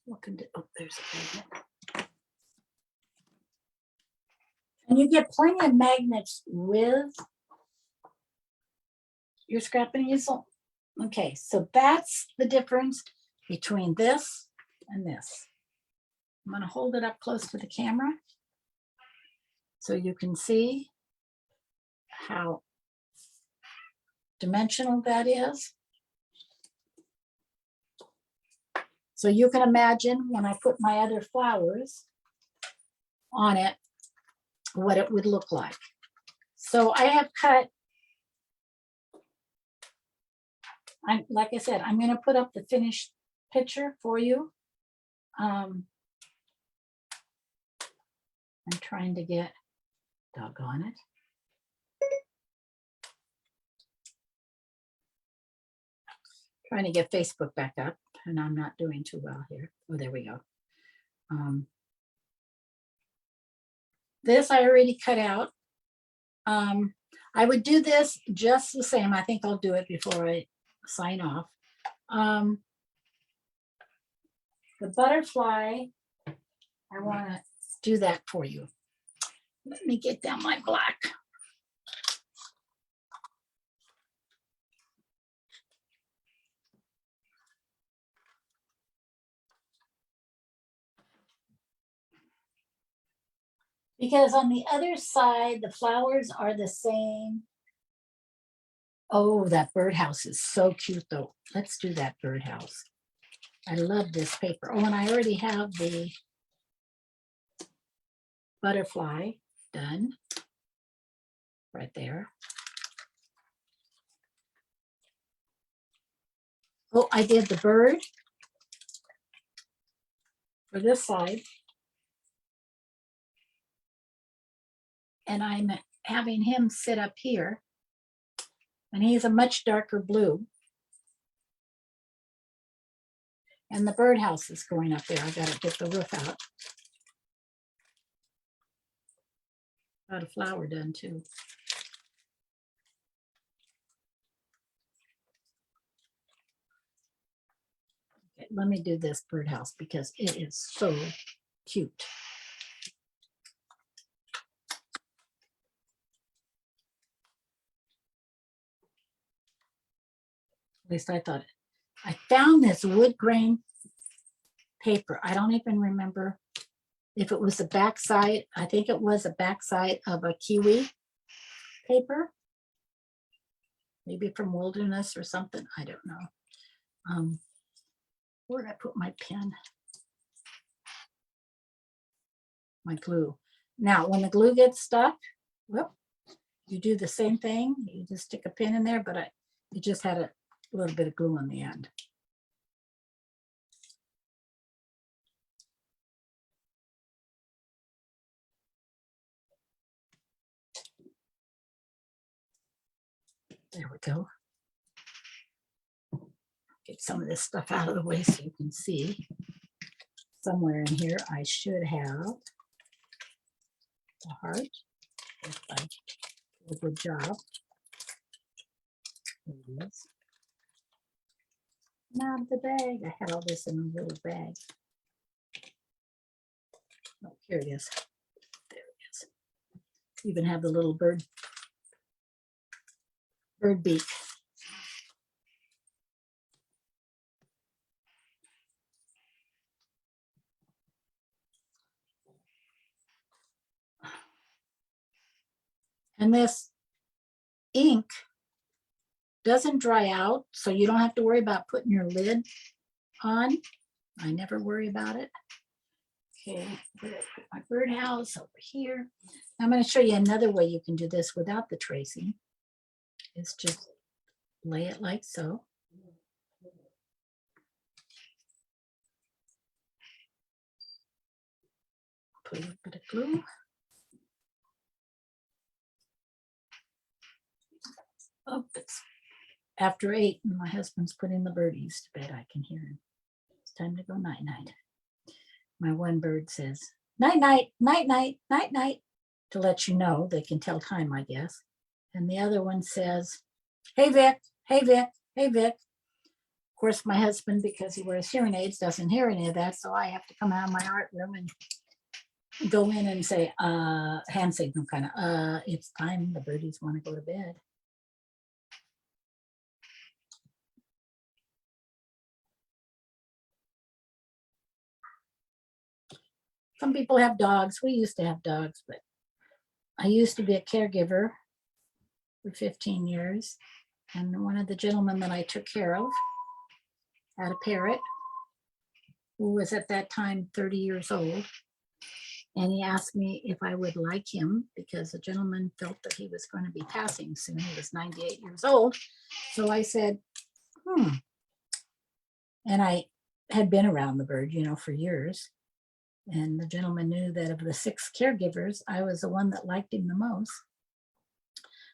Looking to, oh, there's a magnet. And you get plenty of magnets with your scrapping easel. Okay, so that's the difference between this and this. I'm going to hold it up close to the camera so you can see how dimensional that is. So you can imagine when I put my other flowers on it, what it would look like. So I have cut, like I said, I'm going to put up the finished picture for you. I'm trying to get, doggone it. Trying to get Facebook back up, and I'm not doing too well here. Oh, there we go. This I already cut out. I would do this just the same. I think I'll do it before I sign off. The butterfly, I want to do that for you. Let me get down my black. Because on the other side, the flowers are the same. Oh, that birdhouse is so cute though. Let's do that birdhouse. I love this paper. Oh, and I already have the butterfly done right there. Oh, I did the bird for this side. And I'm having him sit up here. And he's a much darker blue. And the birdhouse is going up there. I got to get the roof out. Got a flower done too. let me do this birdhouse because it is so cute. At least I thought it. I found this wood grain paper. I don't even remember if it was the backside. I think it was a backside of a kiwi paper. Maybe from Wilderness or something. I don't know. Where did I put my pen? My glue. Now, when the glue gets stuck, whoop, you do the same thing. You just stick a pin in there, but it just had a little bit of glue on the end. There we go. Get some of this stuff out of the way so you can see. Somewhere in here, I should have the heart. If I do a good job. There it is. Not the bag. I had all this in a little bag. Oh, here it is. There it is. Even have the little bird beak. And this ink doesn't dry out, so you don't have to worry about putting your lid on. I never worry about it. Okay, where did I put my birdhouse? Over here. I'm going to show you another way you can do this without the tracing. It's just lay it like so. Put a little bit of glue. Oh, it's after 8 and my husband's putting the birdies to bed. I can hear him. It's time to go night-night. My one bird says, night-night, night-night, night-night, to let you know. They can tell time, I guess. And the other one says, hey, Vic, hey, Vic, hey, Vic. Of course, my husband, because he wears hearing aids, doesn't hear any of that, so I have to come out of my art room and go in and say, hand signal kind of, it's time, the birdies want to go to bed. Some people have dogs. We used to have dogs, but I used to be a caregiver for 15 years. And one of the gentlemen that I took care of had a parrot who was at that time 30 years old. And he asked me if I would like him because the gentleman felt that he was going to be passing soon. He was 98 years old. So I said, And I had been around the bird, for years. And the gentleman knew that of the 6 caregivers, I was the one that liked him the most.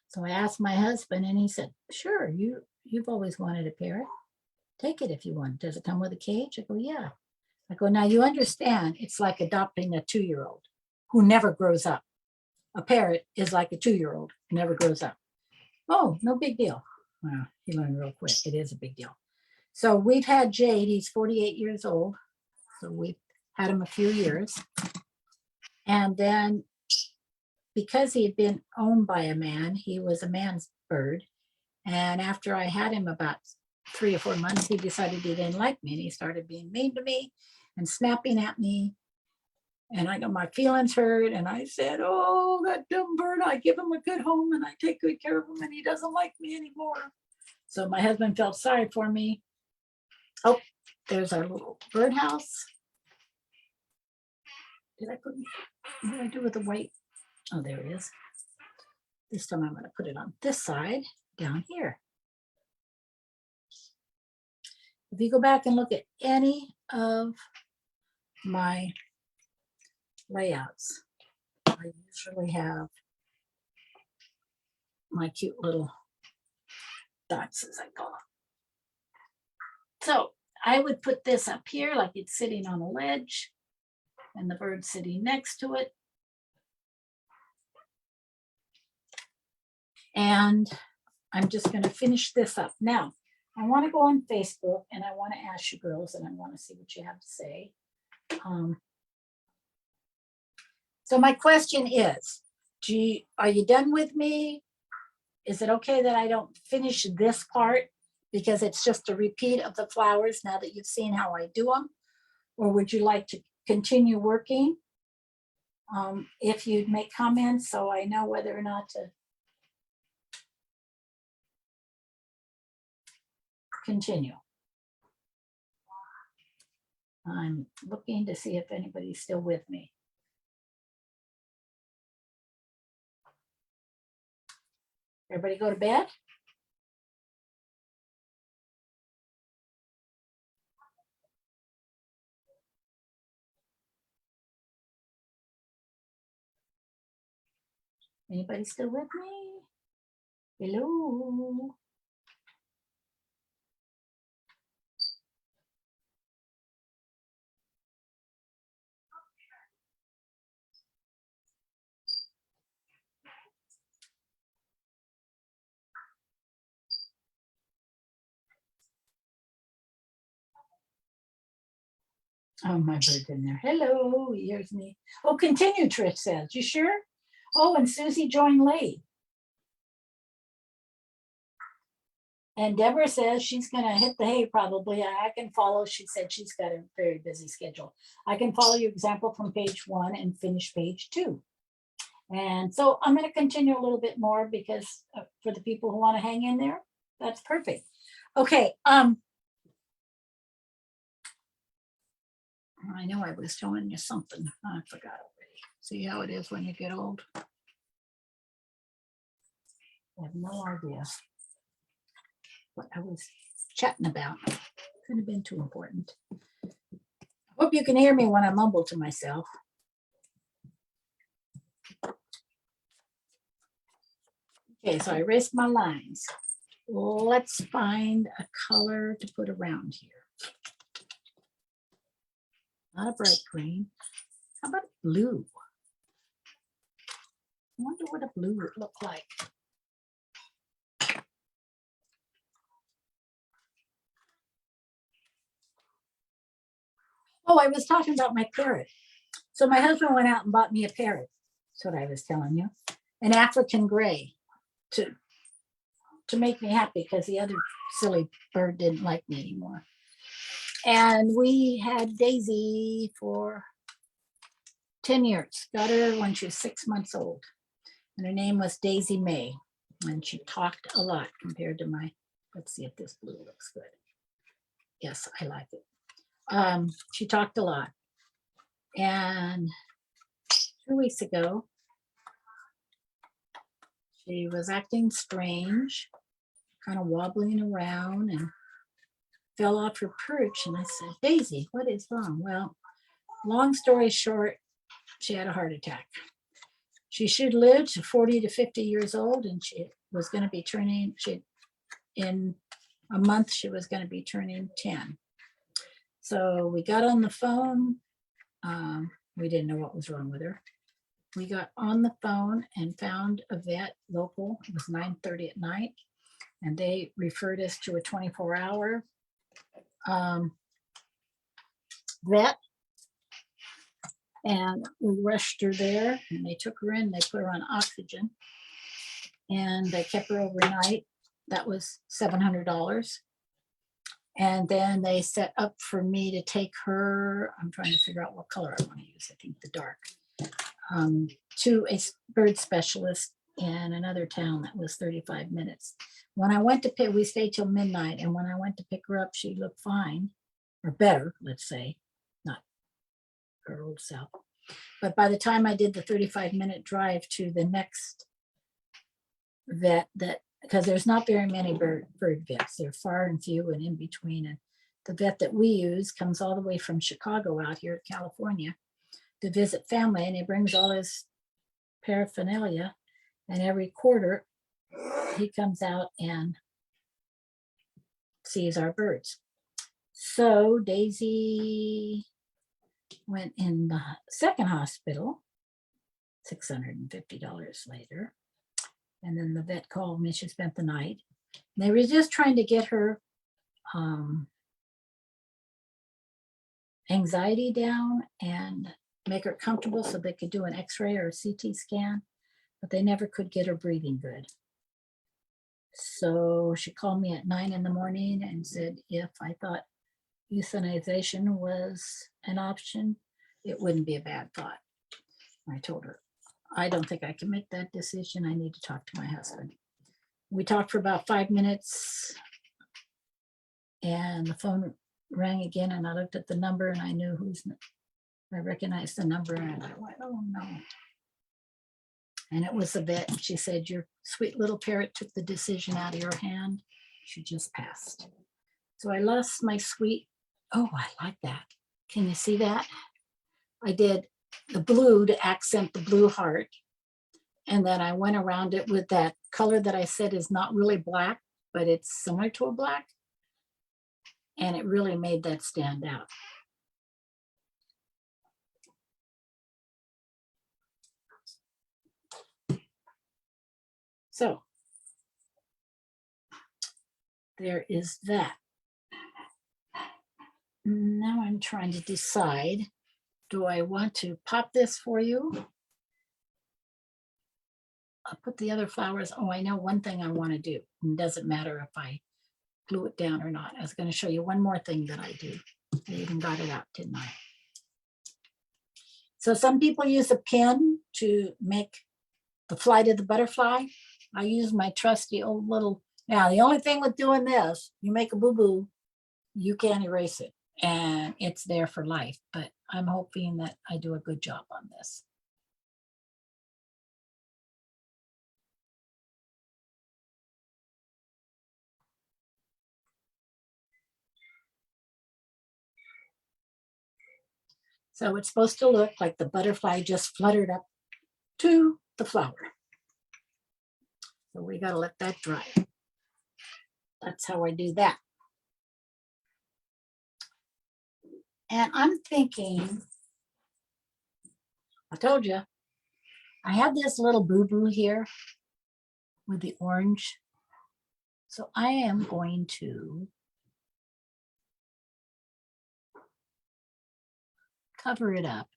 So I asked my husband and he said, sure, you've always wanted a parrot. Take it if you want. Does it come with a cage? I go, yeah. I go, now you understand it's like adopting a 2-year-old who never grows up. A parrot is like a 2-year-old who never grows up. Oh, no big deal. Well, he learned real quick. It is a big deal. So we've had Jade. He's 48 years old. So we've had him a few years. And then because he had been owned by a man, he was a man's bird. And after I had him about 3 or 4 months, he decided he didn't like me and he started being mean to me and snapping at me. And I got my feelings hurt. And I said, oh, that dumb bird, I give him a good home and I take good care of him and he doesn't like me anymore. So my husband felt sorry for me. Oh, there's our little birdhouse. What did I do with the white? Oh, there it is. This time I'm going to put it on this side down here. If you go back and look at any of my layouts, I usually have my cute little dots, as I call them. So I would put this up here like it's sitting on a ledge and the bird sitting next to it. And I'm just going to finish this up. Now, I want to go on Facebook and I want to ask you girls and I want to see what you have to say. So my question is, are you done with me? Is it okay that I don't finish this part because it's just a repeat of the flowers now that you've seen how I do them? Or would you like to continue working? If you'd make comments so I know whether or not to continue. I'm looking to see if anybody's still with me. Everybody go to bed? Anybody still with me? Hello? Oh, my bird's in there. Hello, here's me. Oh, continue, Trish says. You sure? Oh, and Susie joined late. And Deborah says she's going to hit the hay probably. I can follow. She said she's got a very busy schedule. I can follow your example from page 1 and finish page 2. And so I'm going to continue a little bit more because for the people who want to hang in there, that's perfect. Okay. I know I was telling you something. I forgot already. See how it is when you get old? I have no idea what I was chatting about. Couldn't have been too important. I hope you can hear me when I mumble to myself. Okay, so I erased my lines. Let's find a color to put around here. Not a bright green. How about blue? I wonder what a blue would look like. Oh, I was talking about my parrot. So my husband went out and bought me a parrot. That's what I was telling you. An African gray to make me happy because the other silly bird didn't like me anymore. And we had Daisy for 10 years. Got her when she was 6 months old. And her name was Daisy May. And she talked a lot compared to my, let's see if this blue looks good. Yes, I like it. She talked a lot. And 2 weeks ago, she was acting strange, kind of wobbling around and fell off her perch. And I said, Daisy, what is wrong? Well, long story short, she had a heart attack. She should live to 40 to 50 years old, and she was going to be turning, in a month, she was going to be turning 10. So we got on the phone. We didn't know what was wrong with her. We got on the phone and found a vet local. It was 9:30 at night, and they referred us to a 24-hour vet. And we rushed her there, and they took her in. They put her on oxygen, and they kept her overnight. That was $700. And then they set up for me to take her. I'm trying to figure out what color I want to use. I think the dark. To a bird specialist in another town that was 35 minutes. When I went to pick, we stayed till midnight, and when I went to pick her up, she looked fine, or better, let's say, not her old self. But by the time I did the 35-minute drive to the next vet, because there's not very many bird vets, they're far and few and in between. And the vet that we use comes all the way from Chicago out here to California to visit family, and he brings all his paraphernalia, and every quarter he comes out and sees our birds. So Daisy went in the second hospital, $650 later. And then the vet called me. She spent the night. They were just trying to get her anxiety down and make her comfortable so they could do an x-ray or a CT scan, but they never could get her breathing good. So she called me at 9 in the morning and said if I thought euthanization was an option, it wouldn't be a bad thought. I told her, I don't think I can make that decision. I need to talk to my husband. We talked for about 5 minutes and the phone rang again, and I looked at the number and I knew I recognized the number, and I went, oh no. And it was the vet. And she said, your sweet little parrot took the decision out of your hand. She just passed. So I lost my sweet, oh, I like that. Can you see that? I did the blue to accent the blue heart. And then I went around it with that color that I said is not really black, but it's similar to a black. And it really made that stand out. So there is that. Now I'm trying to decide, do I want to pop this for you? I'll put the other flowers. Oh, I know one thing I want to do. It doesn't matter if I glue it down or not. I was going to show you one more thing that I do. I even got it out, didn't I? So some people use a pin to make the flight of the butterfly. I use my trusty old little, now the only thing with doing this, you make a boo-boo, you can't erase it and it's there for life, but I'm hoping that I do a good job on this. So it's supposed to look like the butterfly just fluttered up to the flower. So we got to let that dry. That's how I do that. And I'm thinking, I told you, I have this little boo-boo here with the orange. So I am going to cover it up.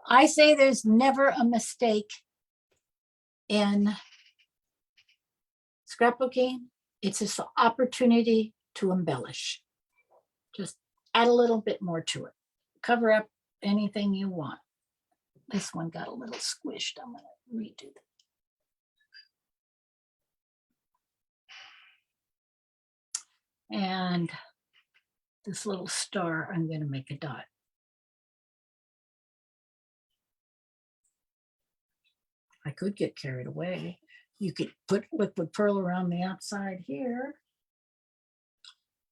I say there's never a mistake in scrapbooking. It's just an opportunity to embellish. Just add a little bit more to it. Cover up anything you want. This one got a little squished. I'm going to redo that. And this little star, I'm going to make a dot. I could get carried away. You could put liquid pearl around the outside here,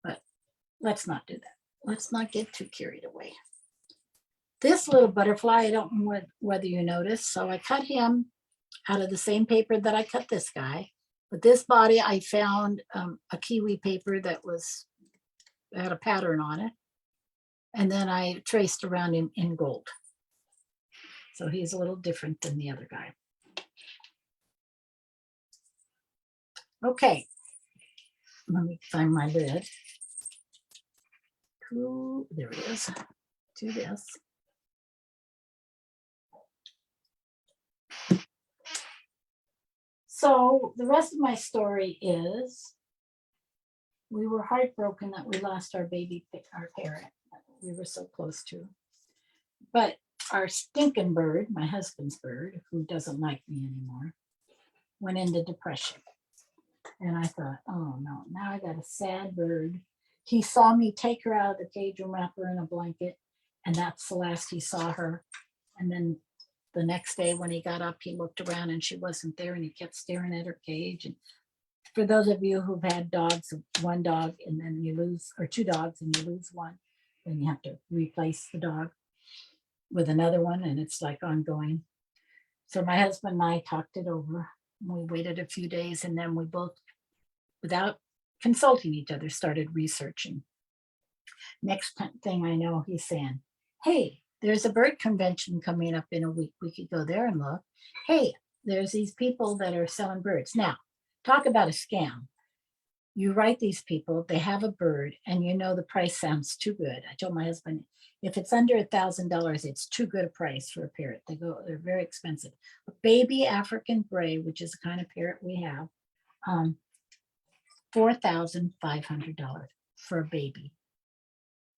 but let's not do that. Let's not get too carried away. This little butterfly, I don't know whether you noticed, so I cut him out of the same paper that I cut this guy. But this body, I found a kiwi paper that had a pattern on it. And then I traced around him in gold. So he's a little different than the other guy. Okay, let me find my lid. Ooh, there it is. Do this. So the rest of my story is we were heartbroken that we lost our parrot. We were so close to. But our stinking bird, my husband's bird, who doesn't like me anymore, went into depression. And I thought, oh no, now I got a sad bird. He saw me take her out of the cage and wrap her in a blanket. And that's the last he saw her. And then the next day when he got up, he looked around and she wasn't there and he kept staring at her cage. And for those of you who've had dogs, one dog and then you lose, or two dogs and you lose one, then you have to replace the dog with another one. And it's like ongoing. So my husband and I talked it over. We waited a few days and then we both, without consulting each other, started researching. Next thing I know, he's saying, hey, there's a bird convention coming up in a week. We could go there and look. Hey, there's these people that are selling birds. Now, talk about a scam. you write these people, they have a bird, and you know the price sounds too good. I told my husband, if it's under $1,000, it's too good a price for a parrot. They're very expensive. A baby African gray, which is the kind of parrot we have, $4,500 for a baby.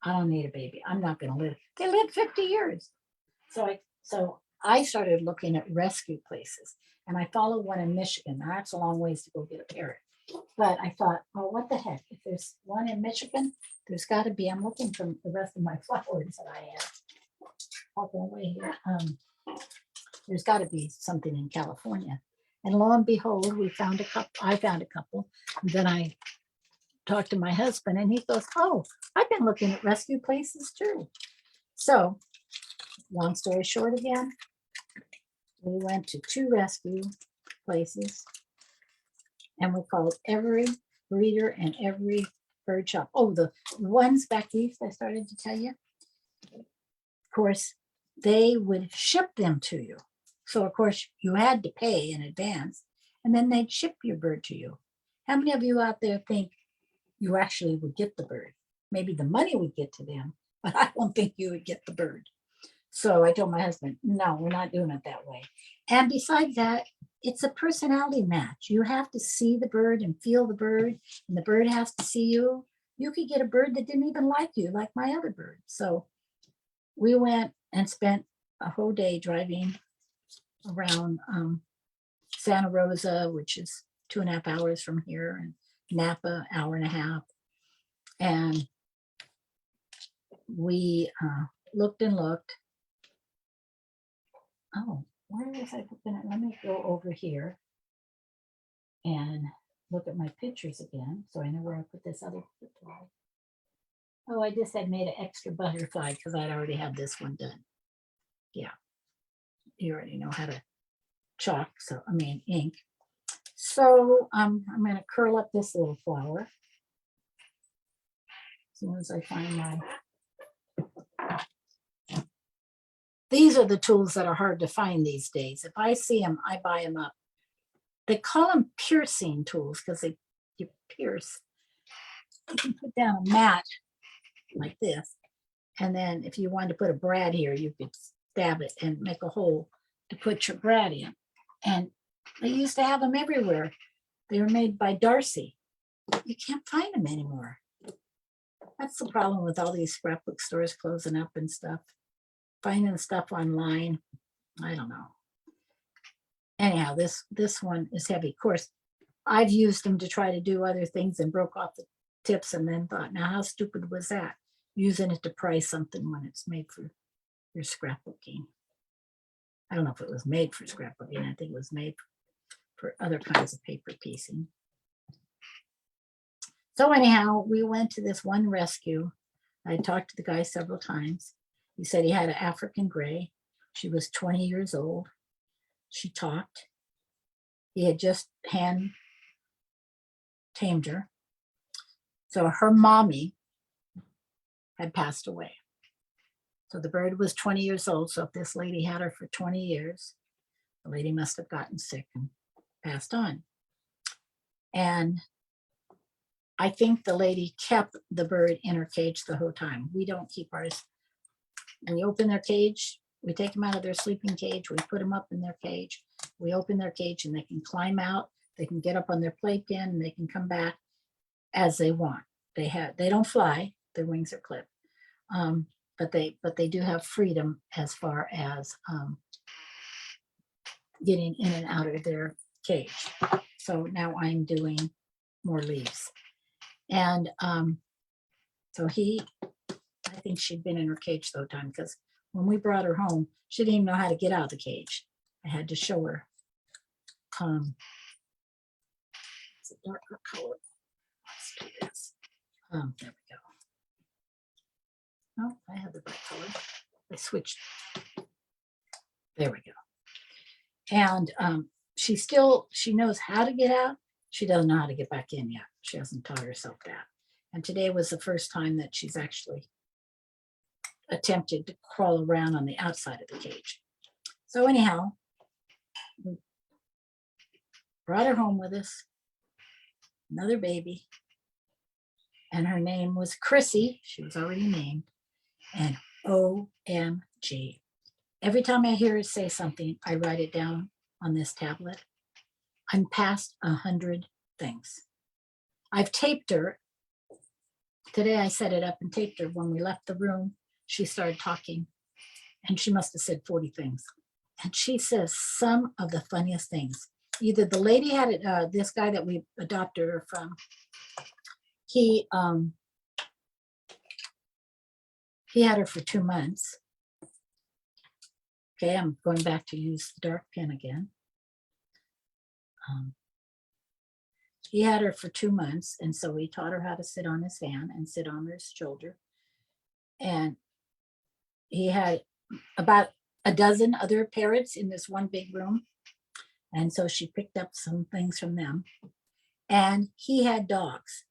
I don't need a baby. I'm not going to live. They live 50 years. So I started looking at rescue places, and I followed one in Michigan. Now, that's a long ways to go get a parrot. But I thought, oh, what the heck? If there's one in Michigan, there's got to be. I'm looking for the rest of my flowers that I have. Walking away here. There's got to be something in California. And lo and behold, we found a couple. I found a couple. And then I talked to my husband, and he goes, oh, I've been looking at rescue places too. So, long story short again, we went to 2 rescue places, and we called every breeder and every bird shop. Oh, the ones back east I started to tell you, of course, they would ship them to you. So, of course, you had to pay in advance, and then they'd ship your bird to you. How many of you out there think you actually would get the bird? Maybe the money would get to them, but I don't think you would get the bird. So I told my husband, no, we're not doing it that way. And besides that, it's a personality match. You have to see the bird and feel the bird, and the bird has to see you. You could get a bird that didn't even like you, like my other bird. So we went and spent a whole day driving around Santa Rosa, which is 2.5 hours from here, and Napa, 1.5 hours. And we looked and looked. Oh, where was I looking at? Let me go over here and look at my pictures again, so I know where I put this other butterfly. Oh, I just had made an extra butterfly because I'd already had this one done. Yeah, you already know how to chalk, ink. So I'm going to curl up this little flower as soon as I find my. These are the tools that are hard to find these days. If I see them, I buy them up. They call them piercing tools because you pierce. You can put down a mat like this, and then if you wanted to put a brad here, you could stab it and make a hole to put your brad in. And they used to have them everywhere. They were made by Darcy. You can't find them anymore. That's the problem with all these scrapbook stores closing up and stuff. Finding stuff online, I don't know. Anyhow, this one is heavy. Of course, I've used them to try to do other things and broke off the tips, and then thought, now how stupid was that? Using it to price something when it's made for your scrapbooking. I don't know if it was made for scrapbooking. I think it was made for other kinds of paper piecing. So anyhow, we went to this one rescue. I talked to the guy several times. He said he had an African gray. She was 20 years old. She talked. He had just hand tamed her. So her mommy had passed away. So the bird was 20 years old. So if this lady had her for 20 years, the lady must have gotten sick and passed on. And I think the lady kept the bird in her cage the whole time. We don't keep ours. And you open their cage, we take them out of their sleeping cage, we put them up in their cage, we open their cage, and they can climb out, they can get up on their playpen, and they can come back as they want. They don't fly, their wings are clipped, but they do have freedom as far as getting in and out of their cage. So now I'm doing more leaves. And so I think she'd been in her cage the whole time, because when we brought her home, she didn't even know how to get out of the cage. I had to show her. It's a darker color. Let's do this. There we go. Oh, I have the right color. I switched. There we go. And she knows how to get out. She doesn't know how to get back in yet. She hasn't taught herself that. And today was the first time that she's actually attempted to crawl around on the outside of the cage. So anyhow, we brought her home with us, another baby. and her name was Chrissy. She was already named. And OMG. Every time I hear her say something, I write it down on this tablet. I'm past 100 things. I've taped her. Today I set it up and taped her. When we left the room, she started talking, and she must have said 40 things. And she says some of the funniest things. Either the lady had it, this guy that we adopted her from, he had her for 2 months. Okay, I'm going back to use the dark pen again. He had her for 2 months, and so he taught her how to sit on his fan and sit on his shoulder. And he had about a dozen other parrots in this one big room. And so she picked up some things from them. And he had dogs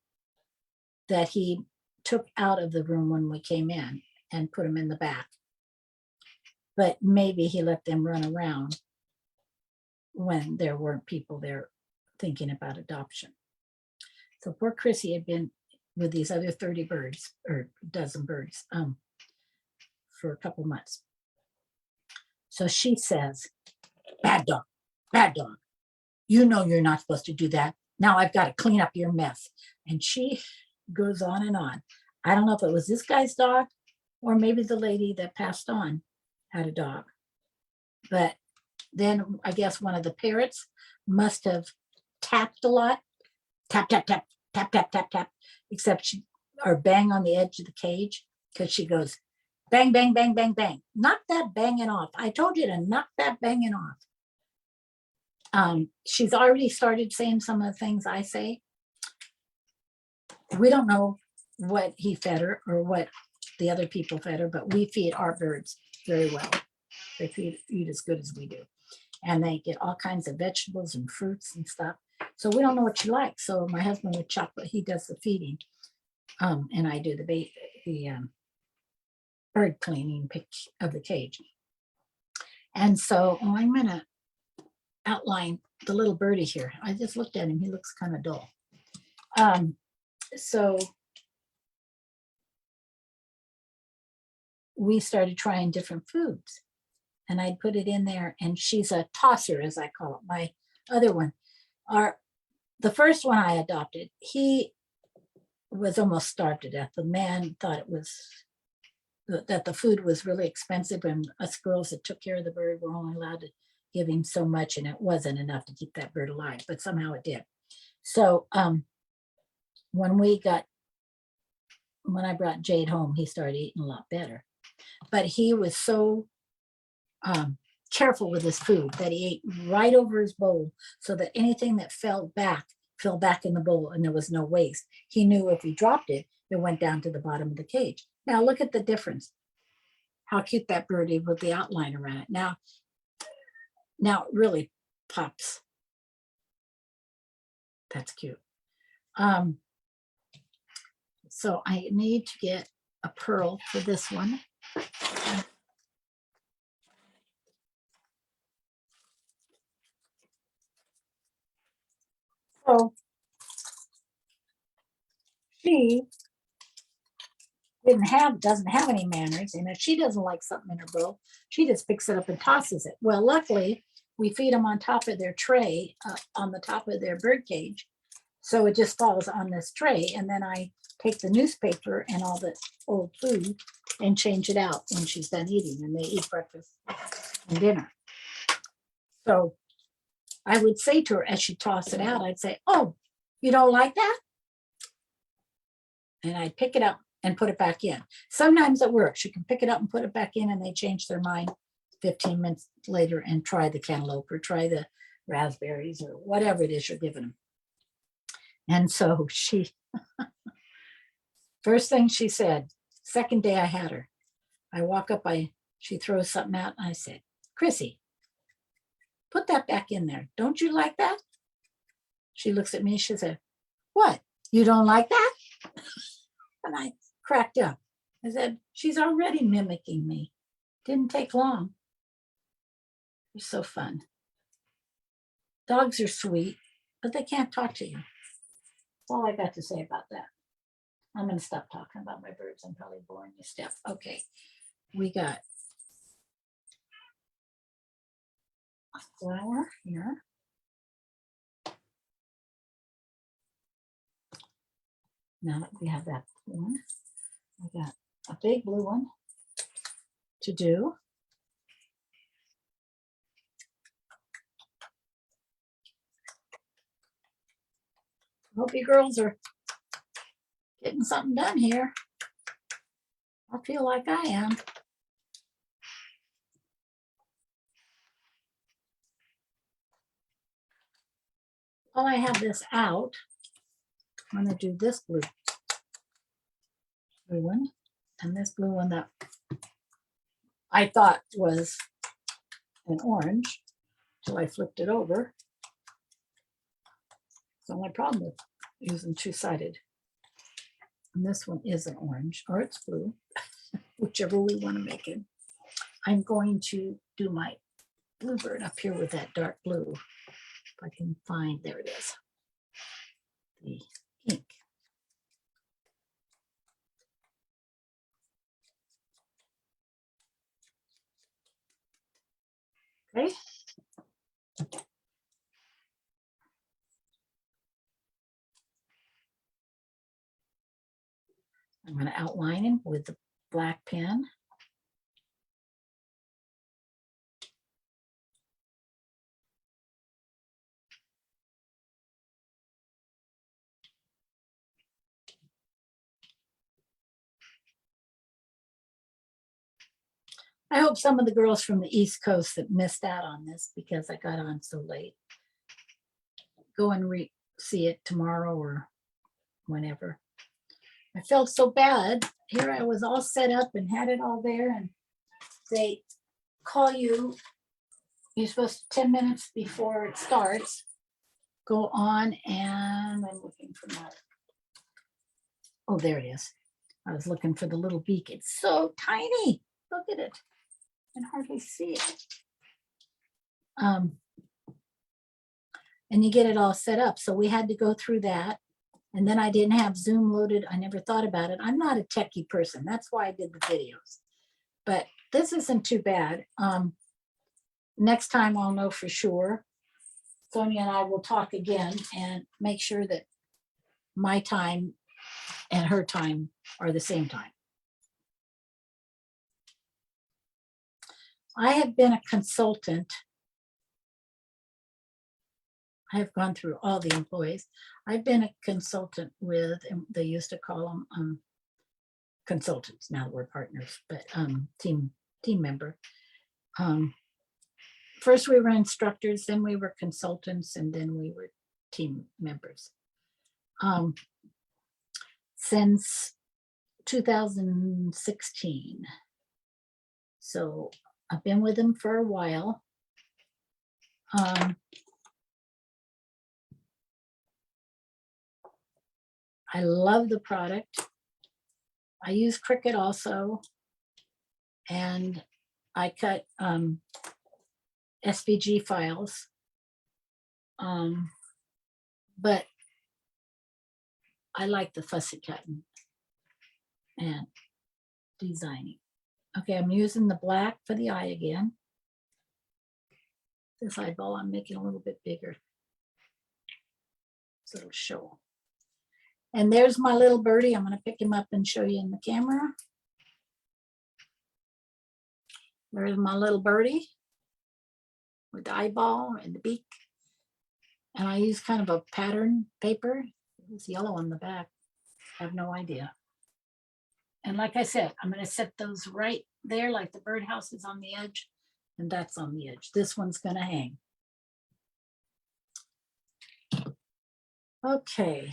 that he took out of the room when we came in and put them in the back. But maybe he let them run around when there weren't people there thinking about adoption. So poor Chrissy had been with these other 30 birds, or dozen birds, for a couple months. So she says, bad dog, bad dog. You know you're not supposed to do that. Now I've got to clean up your mess. And she goes on and on. I don't know if it was this guy's dog or maybe the lady that passed on had a dog. But then I guess one of the parrots must have tapped a lot. Tap, tap, tap, tap, tap, tap, tap, except she, or bang on the edge of the cage, because she goes, bang, bang, bang, bang, bang. Knock that banging off. I told you to knock that banging off. She's already started saying some of the things I say. We don't know what he fed her or what the other people fed her, but we feed our birds very well. They eat as good as we do. And they get all kinds of vegetables and fruits and stuff. So we don't know what she likes. So my husband would chop, he does the feeding. And I do the bird cleaning of the cage. And so I'm gonna outline the little birdie here. I just looked at him, he looks kind of dull. So we started trying different foods, and I'd put it in there, and she's a tosser, as I call it. My other one, the first one I adopted, he was almost starved to death. The man thought it was that the food was really expensive, and us girls that took care of the bird were only allowed to give him so much, and it wasn't enough to keep that bird alive, but somehow it did. So when I brought Jade home, he started eating a lot better. But he was so careful with his food that he ate right over his bowl, so that anything that fell back in the bowl, and there was no waste. He knew if he dropped it, it went down to the bottom of the cage. Now look at the difference. How cute that birdie with the outline around it. Now it really pops. That's cute. So I need to get a pearl for this one. So she doesn't have any manners, and if she doesn't like something in her bowl, she just picks it up and tosses it. Well, luckily, we feed them on top of their tray, on the top of their bird cage, so it just falls on this tray, and then I take the newspaper and all the old food and change it out when she's done eating, and they eat breakfast and dinner. So I would say to her as she tossed it out, I'd say, "Oh, you don't like that?" And I'd pick it up and put it back in. Sometimes it works. You can pick it up and put it back in, and they change their mind 15 minutes later and try the cantaloupe or try the raspberries or whatever it is you're giving them. And so she, first thing she said, second day I had her, I walk up, she throws something out, and I said, "Chrissy, put that back in there. Don't you like that?" She looks at me, she said, "What, you don't like that?" And I cracked up. I said, "She's already mimicking me." Didn't take long. It was so fun. Dogs are sweet, but they can't talk to you. That's all I got to say about that. I'm gonna stop talking about my birds. I'm probably boring you, Steph. Okay, we got a flower here. Now that we have that one, we got a big blue one to do. Hope you girls are getting something done here. I feel like I am. While I have this out, I'm going to do this blue one and this blue one that I thought was an orange till I flipped it over. It's the only problem with using two-sided. And this one is an orange, or it's blue, whichever we want to make it. I'm going to do my bluebird up here with that dark blue. If I can find, there it is, the ink. Okay. I'm going to outline him with the black pen. I hope some of the girls from the East Coast that missed out on this because I got on so late go and see it tomorrow or whenever. I felt so bad. Here I was all set up and had it all there, and they call you. You're supposed to 10 minutes before it starts. Go on, and I'm looking for my. Oh, there it is. I was looking for the little beak. It's so tiny. Look at it. I can hardly see it. And you get it all set up. So we had to go through that. And then I didn't have Zoom loaded. I never thought about it. I'm not a techie person. That's why I did the videos. But this isn't too bad. Next time I'll know for sure. Sonia and I will talk again and make sure that my time and her time are the same time. I have been a consultant. I have gone through all the employees. I've been a consultant with, and they used to call them consultants. Now that we're partners, but team member. First we were instructors, then we were consultants, and then we were team members. Since 2016. So I've been with them for a while. I love the product. I use Cricut also, and I cut SVG files, but I like the fussy cutting and designing. Okay, I'm using the black for the eye again. This eyeball I'm making a little bit bigger so it'll show. And there's my little birdie. I'm going to pick him up and show you in the camera. There's my little birdie with the eyeball and the beak. And I use kind of a pattern paper. It's yellow on the back. I have no idea. And like I said, I'm going to set those right there, like the birdhouse is on the edge, and that's on the edge. This one's going to hang. Okay.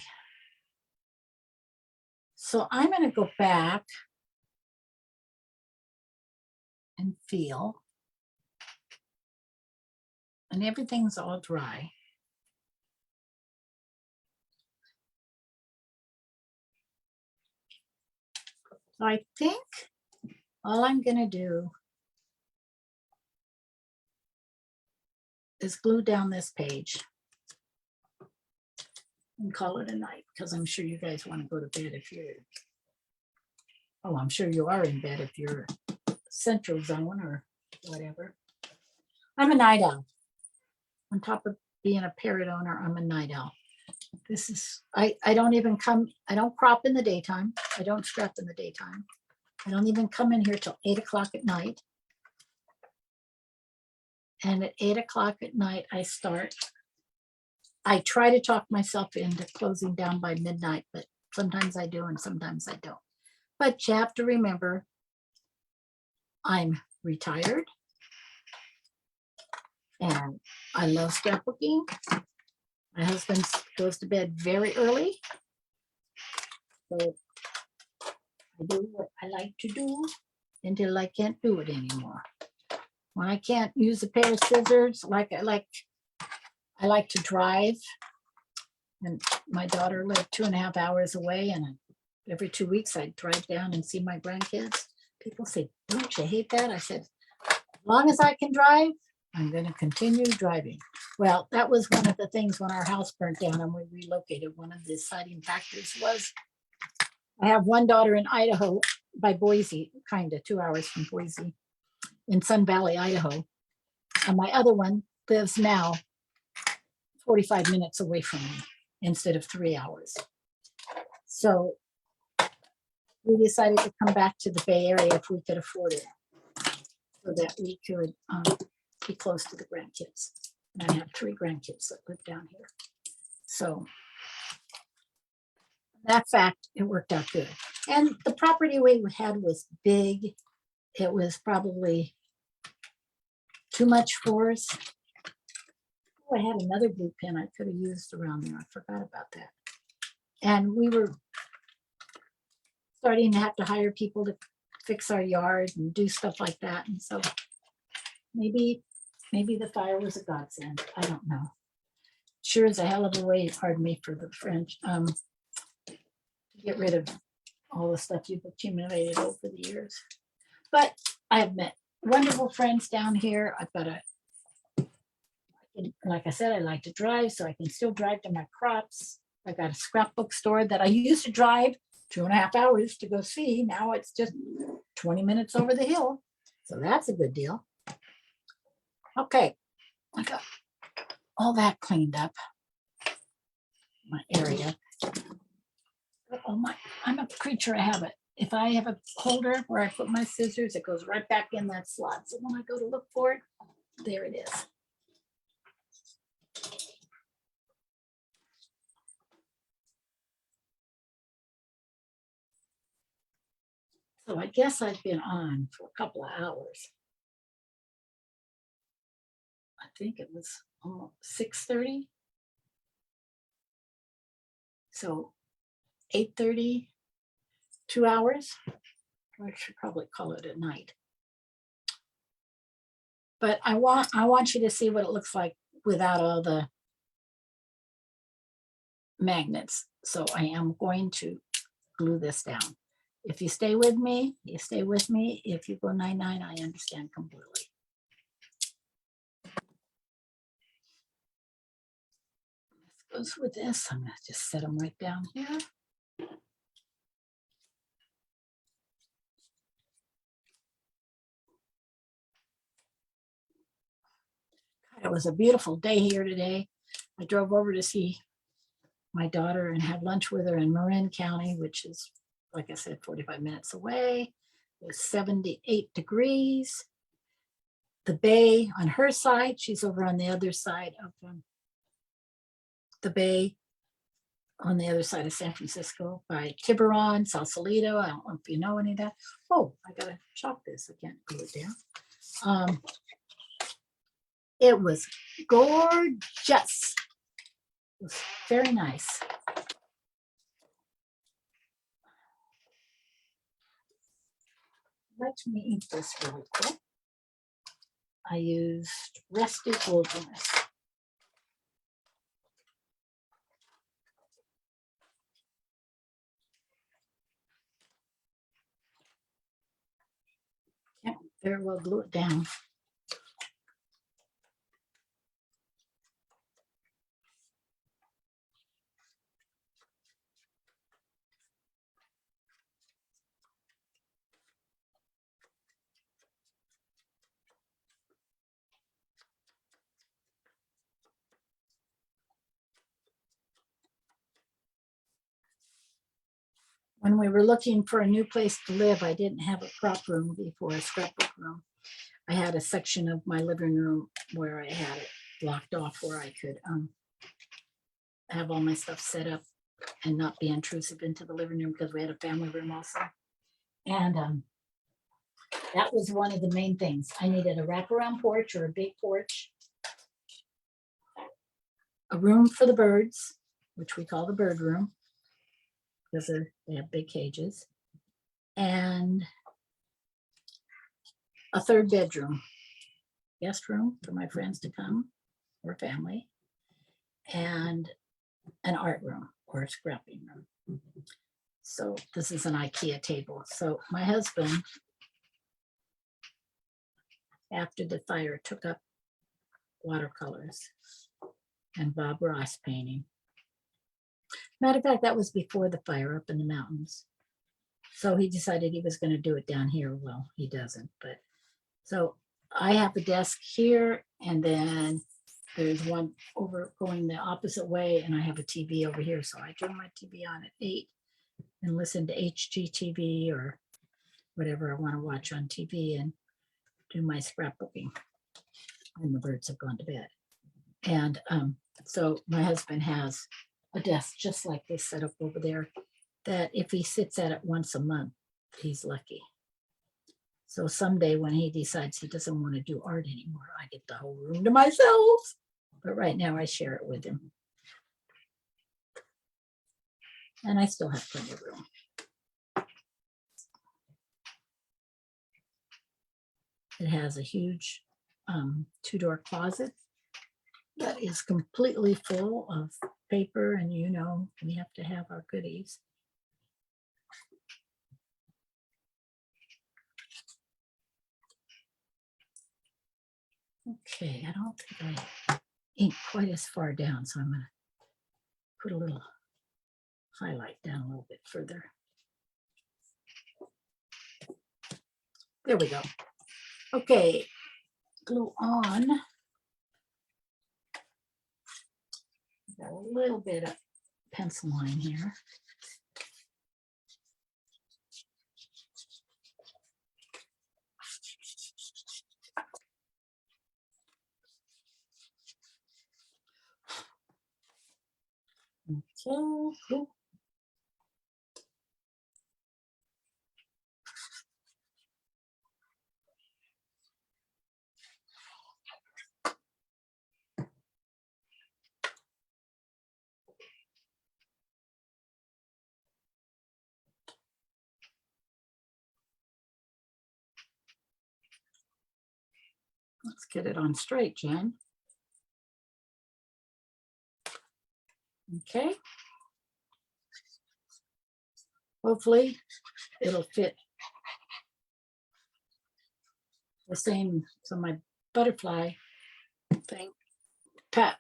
So I'm going to go back and feel, and everything's all dry. So I think all I'm going to do is glue down this page. and call it a night, because I'm sure you guys want to go to bed if you're, oh, I'm sure you are in bed if you're Central Zone or whatever. I'm a night owl. On top of being a parrot owner, I'm a night owl. This is, I don't even come, I don't crop in the daytime. I don't scrap in the daytime. I don't even come in here till 8 o'clock at night. And at 8 o'clock at night, I start. I try to talk myself into closing down by midnight, but sometimes I do and sometimes I don't. But you have to remember, I'm retired and I love scrapbooking. My husband goes to bed very early. So I do what I like to do until I can't do it anymore. When I can't use a pair of scissors, I like to drive. And my daughter lived 2.5 hours away, and every 2 weeks I'd drive down and see my grandkids. People say, don't you hate that? I said, as long as I can drive, I'm going to continue driving. Well, that was one of the things when our house burnt down and we relocated. One of the deciding factors was I have one daughter in Idaho by Boise, kind of 2 hours from Boise, in Sun Valley, Idaho. And my other one lives now 45 minutes away from me instead of 3 hours. So we decided to come back to the Bay Area if we could afford it, so that we could be close to the grandkids. And I have 3 grandkids that live down here. So that fact, it worked out good. And the property we had was big. It was probably too much for us. Oh, I had another blue pen I could have used around there. I forgot about that. And we were starting to have to hire people to fix our yard and do stuff like that. And so maybe the fire was a godsend. I don't know. Sure is a hell of a way, pardon me for the French, to get rid of all the stuff you've accumulated over the years. But I've met wonderful friends down here. I've got like I said, I like to drive, so I can still drive to my crops. I got a scrapbook store that I used to drive 2.5 hours to go see. Now it's just 20 minutes over the hill. So that's a good deal. Okay, I got all that cleaned up. My area. Oh my, I'm a creature of habit. If I have a holder where I put my scissors, it goes right back in that slot. So when I go to look for it, there it is. So I guess I've been on for a couple of hours. I think it was almost 6:30. So 8:30, 2 hours. I should probably call it a night. But I want you to see what it looks like without all the magnets. So I am going to glue this down. If you stay with me, you stay with me. If you go 9-9, I understand completely. This goes with this. I'm going to just set them right down here. God, it was a beautiful day here today. I drove over to see my daughter and had lunch with her in Marin County, which is, like I said, 45 minutes away. It was 78 degrees. The bay on her side, she's over on the other side of the bay, on the other side of San Francisco by Tiburon, Sausalito. I don't know if you know any of that. Oh, I gotta chop this. I can't glue it down. It was gorgeous. It was very nice. Let me ink this really quick. I used Rustic Wilderness. Can't very well glue it down. when we were looking for a new place to live, I didn't have a prop room before, a scrapbook room. I had a section of my living room where I had it blocked off where I could have all my stuff set up and not be intrusive into the living room because we had a family room also. And that was one of the main things. I needed a wraparound porch or a big porch, a room for the birds, which we call the bird room because they have big cages, and a third bedroom, guest room for my friends to come or family, and an art room or a scrapping room. So this is an IKEA table. So my husband, after the fire, took up watercolors and Bob Ross painting. Matter of fact, that was before the fire up in the mountains. So he decided he was going to do it down here. Well, he doesn't, but so I have a desk here, and then there's one over going the opposite way, and I have a TV over here. So I turn my TV on at 8 and listen to HGTV or whatever I want to watch on TV and do my scrapbooking when the birds have gone to bed. And so my husband has a desk just like this set up over there that if he sits at it once a month, he's lucky. So someday when he decides he doesn't want to do art anymore, I get the whole room to myself. But right now I share it with him. And I still have plenty of room. It has a huge 2-door closet that is completely full of paper, and you know, we have to have our goodies. Okay, I don't think I ink quite as far down, so I'm going to put a little highlight down a little bit further. There we go. Okay, glue on. Got a little bit of pencil line here. Okay. Let's get it on straight, Jen. Okay. Hopefully it'll fit the same. So my butterfly thing path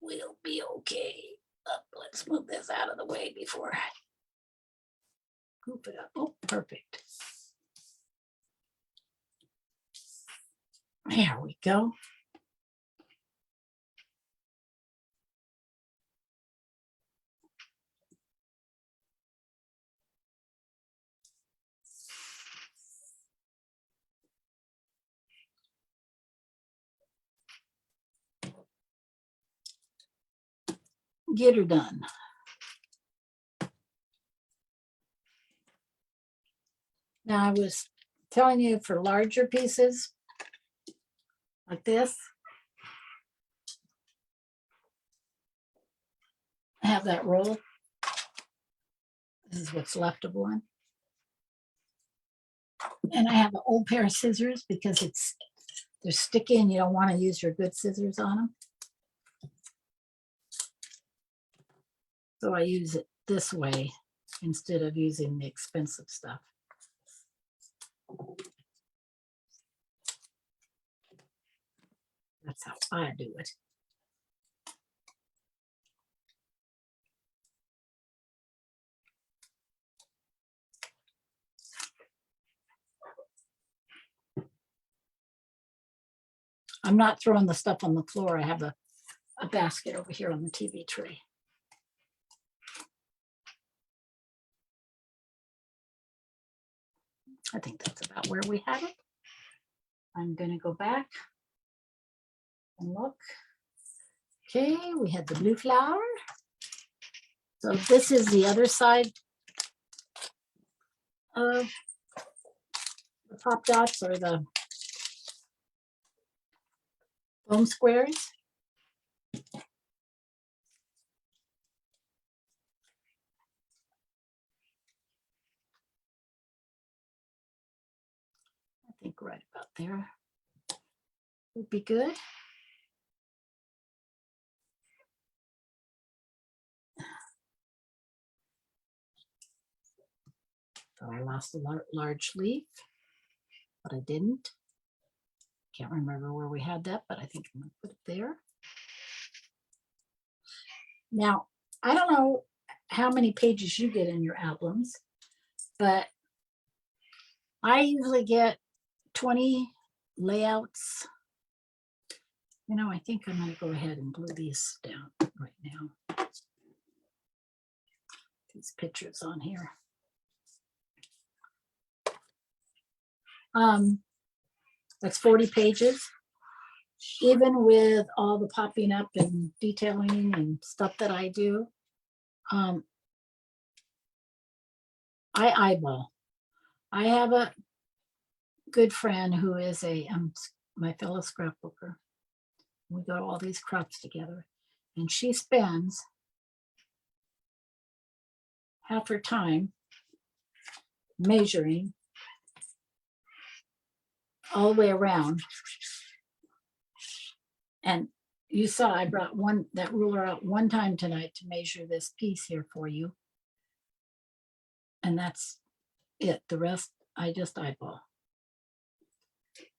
will be okay. Let's move this out of the way before I group it up. Oh, perfect. There we go. Get her done. Now I was telling you for larger pieces like this, I have that roll. This is what's left of one. And I have an old pair of scissors because they're sticky and you don't want to use your good scissors on them. So I use it this way instead of using the expensive stuff. That's how I do it. I'm not throwing the stuff on the floor. I have a a basket over here on the TV tray. I think that's about where we had it. I'm going to go back and look. Okay, we had the blue flower. So this is the other side of the pop dots or the foam squares. I think right about there would be good. So I lost a large leaf, but I didn't. Can't remember where we had that, but I think I'm going to put it there. Now, I don't know how many pages you get in your albums, but I usually get 20 layouts. You know, I think I'm going to go ahead and glue these down right now. These pictures on here. That's 40 pages. Even with all the popping up and detailing and stuff that I do, I eyeball. I have a good friend who is my fellow scrapbooker. We go to all these crops together, and she spends half her time measuring all the way around. And you saw I brought that ruler out one time tonight to measure this piece here for you. And that's it. The rest, I just eyeball.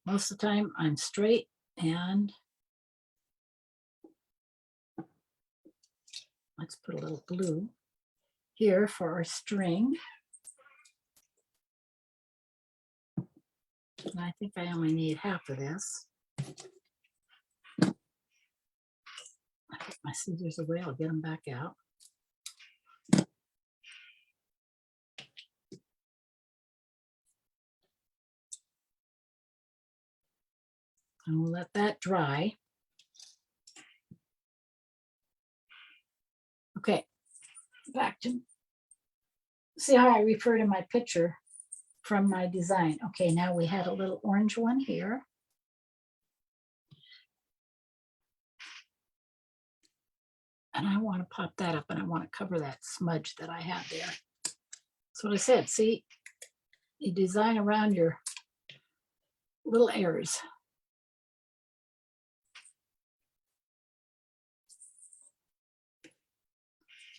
Most of the time I'm straight, and let's put a little blue here for our string. And I think I only need half of this. I put my scissors away, I'll get them back out. And we'll let that dry. Okay, back to, see how I refer to my picture from my design. Okay, now we had a little orange one here. And I want to pop that up, and I want to cover that smudge that I have there. That's what I said. See, you design around your little errors.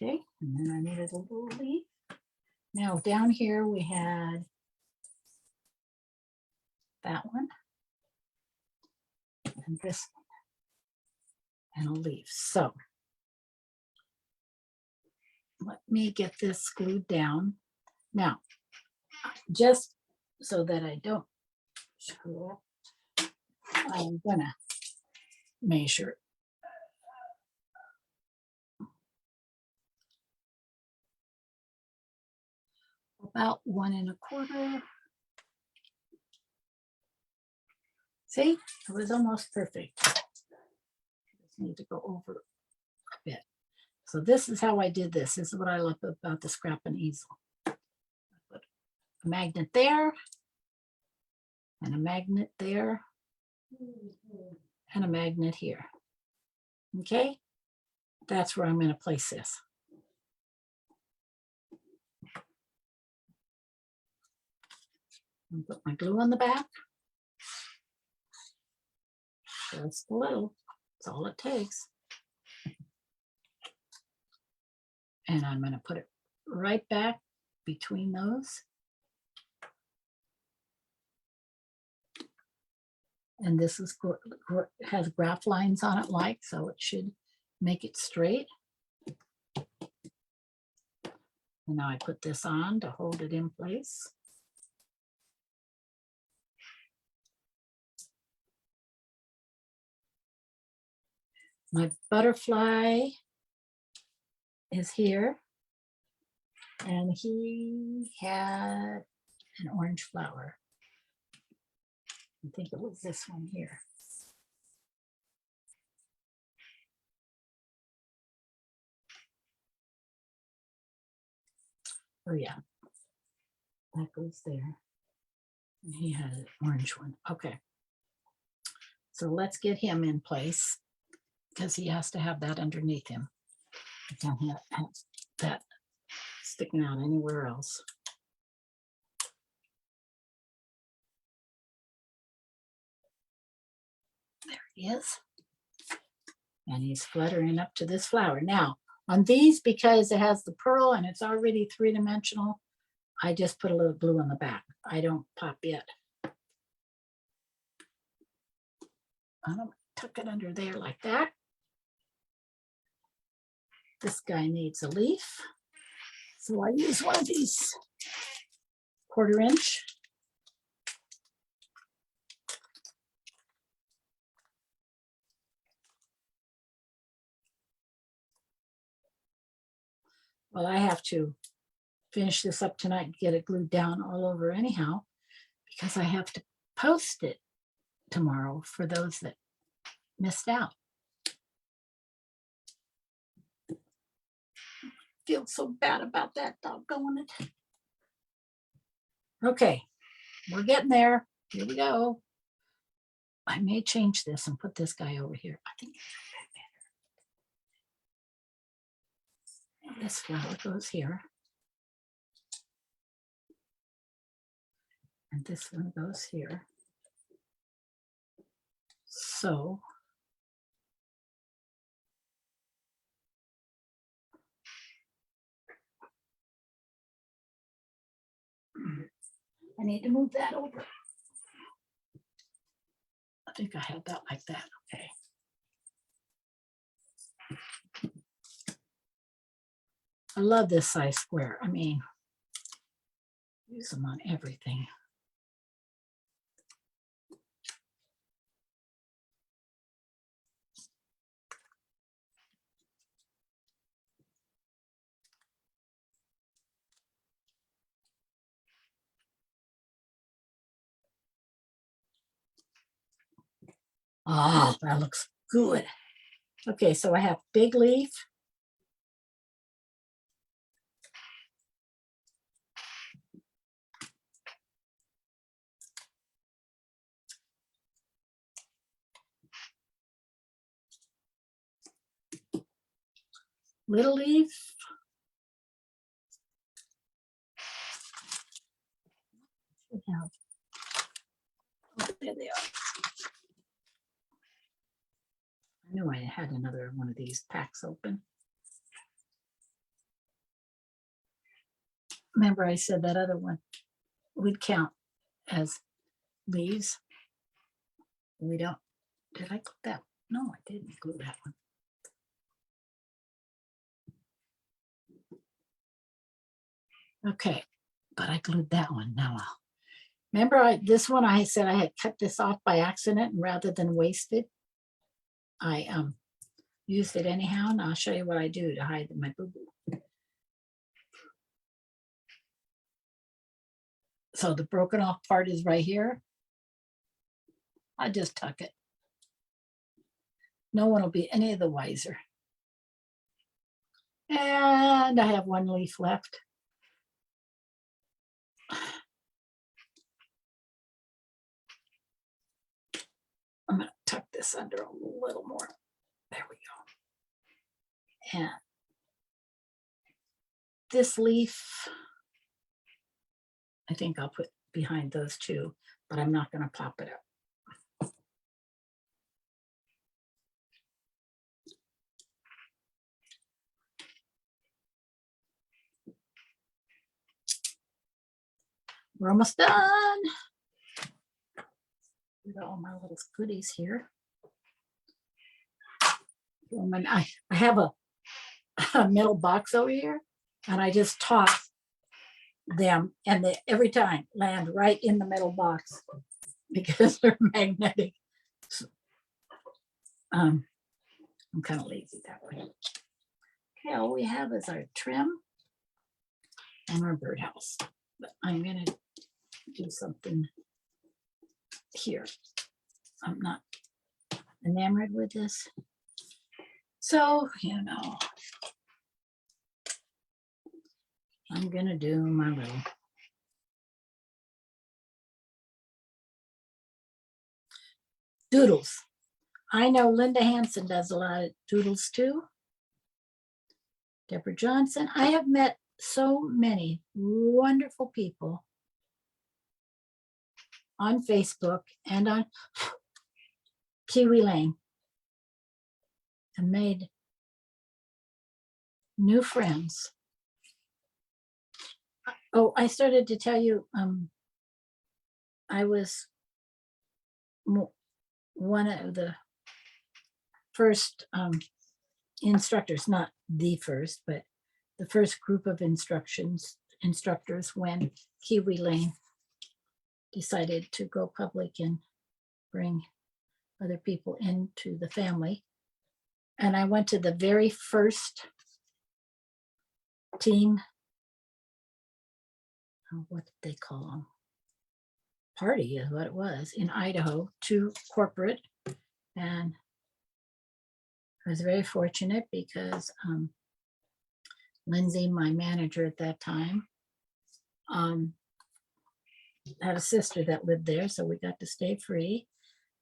Okay, and then I needed a little leaf. Now down here we had that one and this one and a leaf. So let me get this glued down. Now, just so that I don't screw up, I'm gonna measure about 1 1/4. See, it was almost perfect. Just need to go over a bit. So this is how I did this. This is what I love about the scrap and easel. I put a magnet there, and a magnet there, and a magnet here. Okay, that's where I'm going to place this. And put my glue on the back. Just a little. That's all it takes. And I'm going to put it right back between those. And this is has graph lines on it, like, so it should make it straight. And now I put this on to hold it in place. My butterfly is here. And he had an orange flower. I think it was this one here. Oh yeah, that goes there. And he had an orange one. Okay. So let's get him in place because he has to have that underneath him. I can't have that sticking out anywhere else. There he is. And he's fluttering up to this flower. Now, on these, because it has the pearl and it's already three-dimensional, I just put a little glue on the back. I don't pop yet. I'm gonna tuck it under there like that. This guy needs a leaf. So I use one of these 1/4 inch. Well, I have to finish this up tonight and get it glued down all over anyhow, because I have to post it tomorrow for those that missed out. Feel so bad about that, doggone it. Okay, we're getting there. Here we go. I may change this and put this guy over here. I think this flower goes here. And this one goes here. So I need to move that over. I think I have that like that. Okay. I love this size square. I mean, use them on everything. Oh, that looks good. Okay, so I have big leaf. Little leaf. Oh, there they are. I knew I had another one of these packs open. Remember I said that other one would count as leaves. We don't. Did I glue that? No, I didn't glue that one. Okay, but I glued that one. Now, remember this one I said I had cut this off by accident, and rather than waste it, I used it anyhow, and I'll show you what I do to hide my boo-boo. So the broken off part is right here. I just tuck it. No one will be any of the wiser. And I have one leaf left. I'm going to tuck this under a little more. There we go. And this leaf, I think I'll put behind those two, but I'm not going to pop it up. We're almost done. Got all my little goodies here. I have a metal box over here, and I just toss them, and they every time land right in the metal box because they're magnetic. I'm kind of lazy that way. Okay, all we have is our trim and our birdhouse. But I'm gonna do something here. I'm not enamored with this. So, you know, I'm gonna do my little doodles. I know Linda Hansen does a lot of doodles too. Deborah Johnson. I have met so many wonderful people on Facebook and on Kiwi Lane and made new friends. Oh, I started to tell you, I was one of the first instructors, not the first, but the first group of instructors when Kiwi Lane decided to go public and bring other people into the family. And I went to the very first team, what did they call them? Party is what it was, in Idaho, to corporate. And I was very fortunate because Lindsay, my manager at that time, had a sister that lived there, so we got to stay free.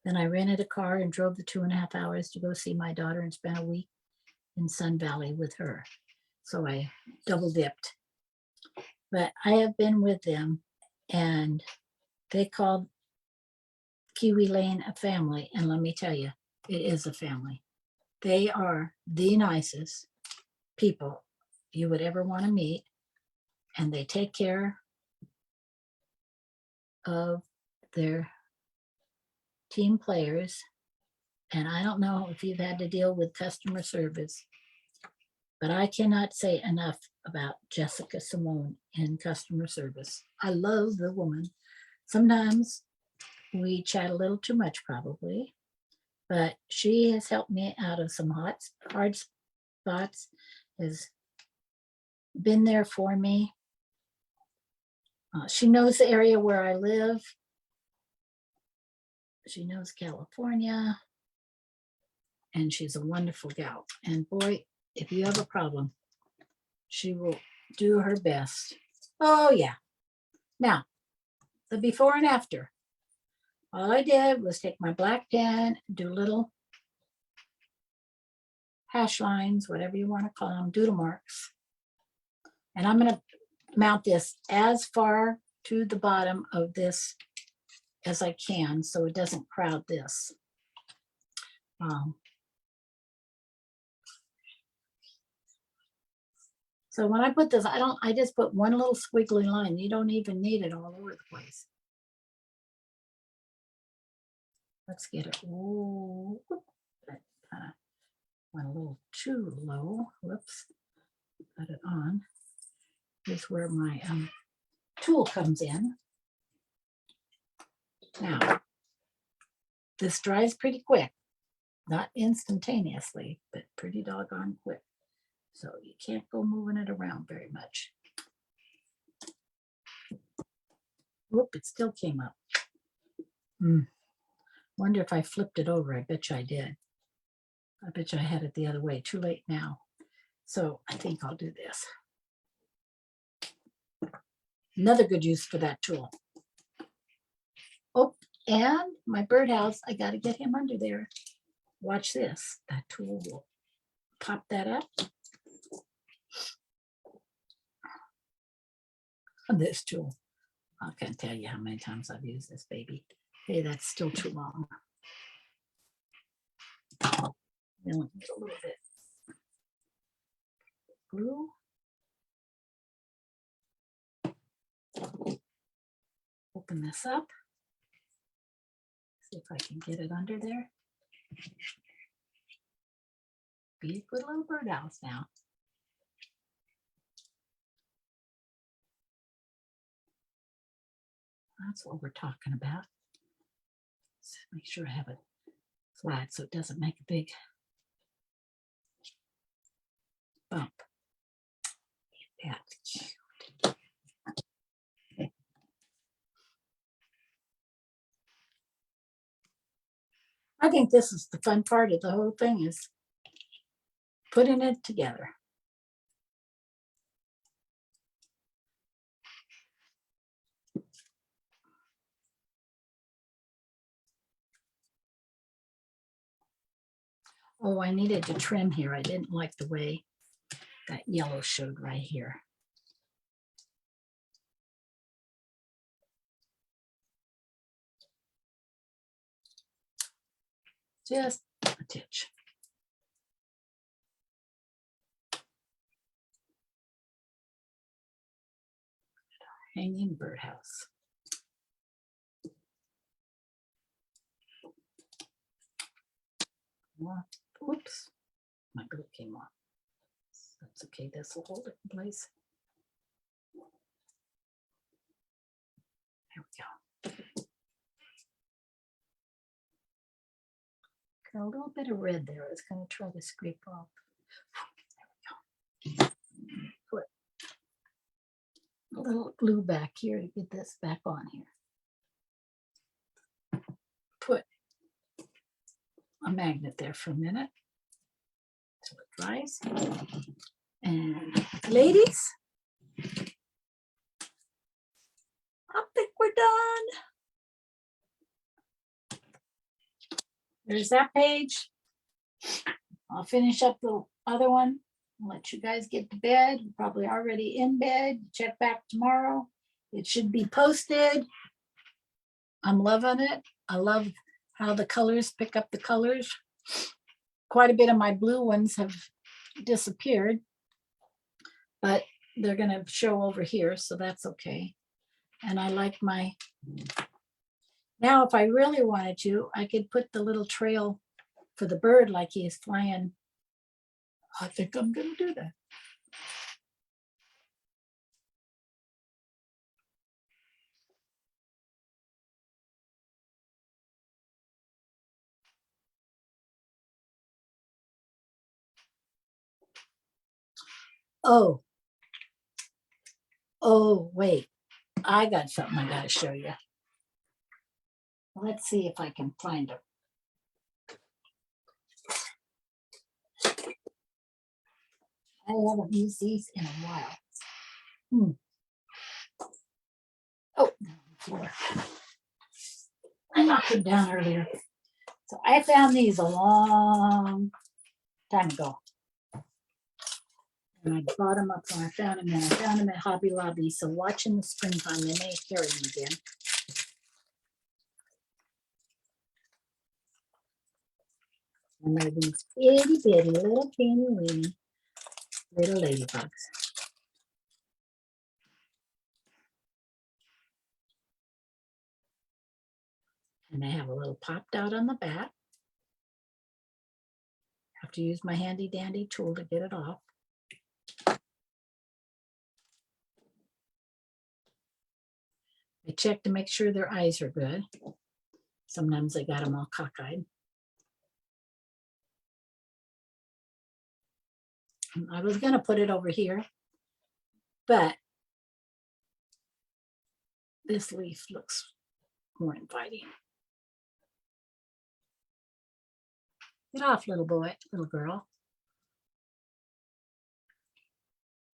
Then I rented a car and drove the 2.5 hours to go see my daughter and spent a week in Sun Valley with her. So I double dipped. But I have been with them, and they called Kiwi Lane a family. And let me tell you, it is a family. They are the nicest people you would ever want to meet. And they take care of their team players. And I don't know if you've had to deal with customer service, but I cannot say enough about Jessica Simone in customer service. I love the woman. Sometimes we chat a little too much probably, but she has helped me out of some hard spots, has been there for me. She knows the area where I live. She knows California, and she's a wonderful gal. And boy, if you have a problem, she will do her best. Oh yeah. Now, the before and after. All I did was take my black pen, do little hash lines, whatever you want to call them, doodle marks. And I'm going to mount this as far to the bottom of this as I can so it doesn't crowd this. So when I put this, I just put one little squiggly line. You don't even need it all over the place. Let's get it. Oh, that kind of went a little too low. Whoops. Put it on. Here's where my tool comes in. Now, this dries pretty quick. Not instantaneously, but pretty doggone quick. So you can't go moving it around very much. Whoop, it still came up. Wonder if I flipped it over. I bet you I did. I bet you I had it the other way. Too late now. So I think I'll do this. Another good use for that tool. Oh, and my birdhouse, I got to get him under there. Watch this. That tool will pop that up. This tool. I can't tell you how many times I've used this baby. Hey, that's still too long. We only need a little bit. Glue. Open this up. See if I can get it under there. Be a good little birdhouse now. That's what we're talking about. Let's make sure I have it flat so it doesn't make a big bump. Yeah. I think this is the fun part of the whole thing, is putting it together. Oh, I needed to trim here. I didn't like the way that yellow showed right here. Just a titch. Hanging birdhouse. Oops, my glue came off. That's okay, this will hold it in place. There we go. Got a little bit of red there. I was going to try to scrape off. There we go. Put a little glue back here to get this back on here. Put a magnet there for a minute so it dries. And ladies, I think we're done. There's that page. I'll finish up the other one. I'll let you guys get to bed. You're probably already in bed. Check back tomorrow. It should be posted. I'm loving it. I love how the colors pick up the colors. Quite a bit of my blue ones have disappeared, but they're going to show over here, so that's okay. And I like my, now if I really wanted to, I could put the little trail for the bird like he is flying. I think I'm going to do that. Oh, wait, I got something I got to show you. Let's see if I can find it. I haven't used these in a while. Oh, I knocked them down earlier. So I found these a long time ago. And I bought them up when I found them, and I found them at Hobby Lobby. So watching the springtime, they may carry them again. And they're these itty bitty little teeny weeny little ladybugs. And they have a little pop dot on the back. Have to use my handy dandy tool to get it off. I check to make sure their eyes are good. Sometimes I got them all cockeyed. I was going to put it over here, but this leaf looks more inviting. Get off, little boy, little girl.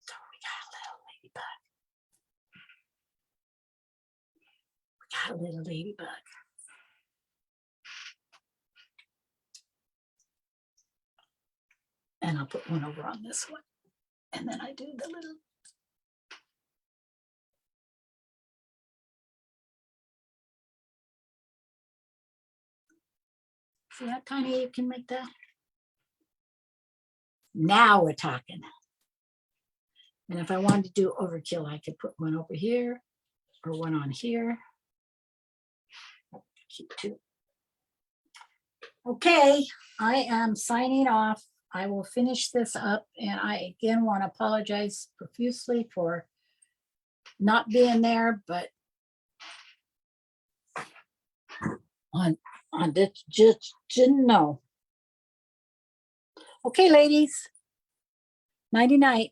So we got a little ladybug. We got a little ladybug. And I'll put one over on this one. And then I do the little. See how tiny you can make that? Now we're talking. And if I wanted to do overkill, I could put one over here or one on here. Keep two. Okay, I am signing off. I will finish this up, and I again want to apologize profusely for not being there, but on this just didn't know. Okay, ladies. Nighty night.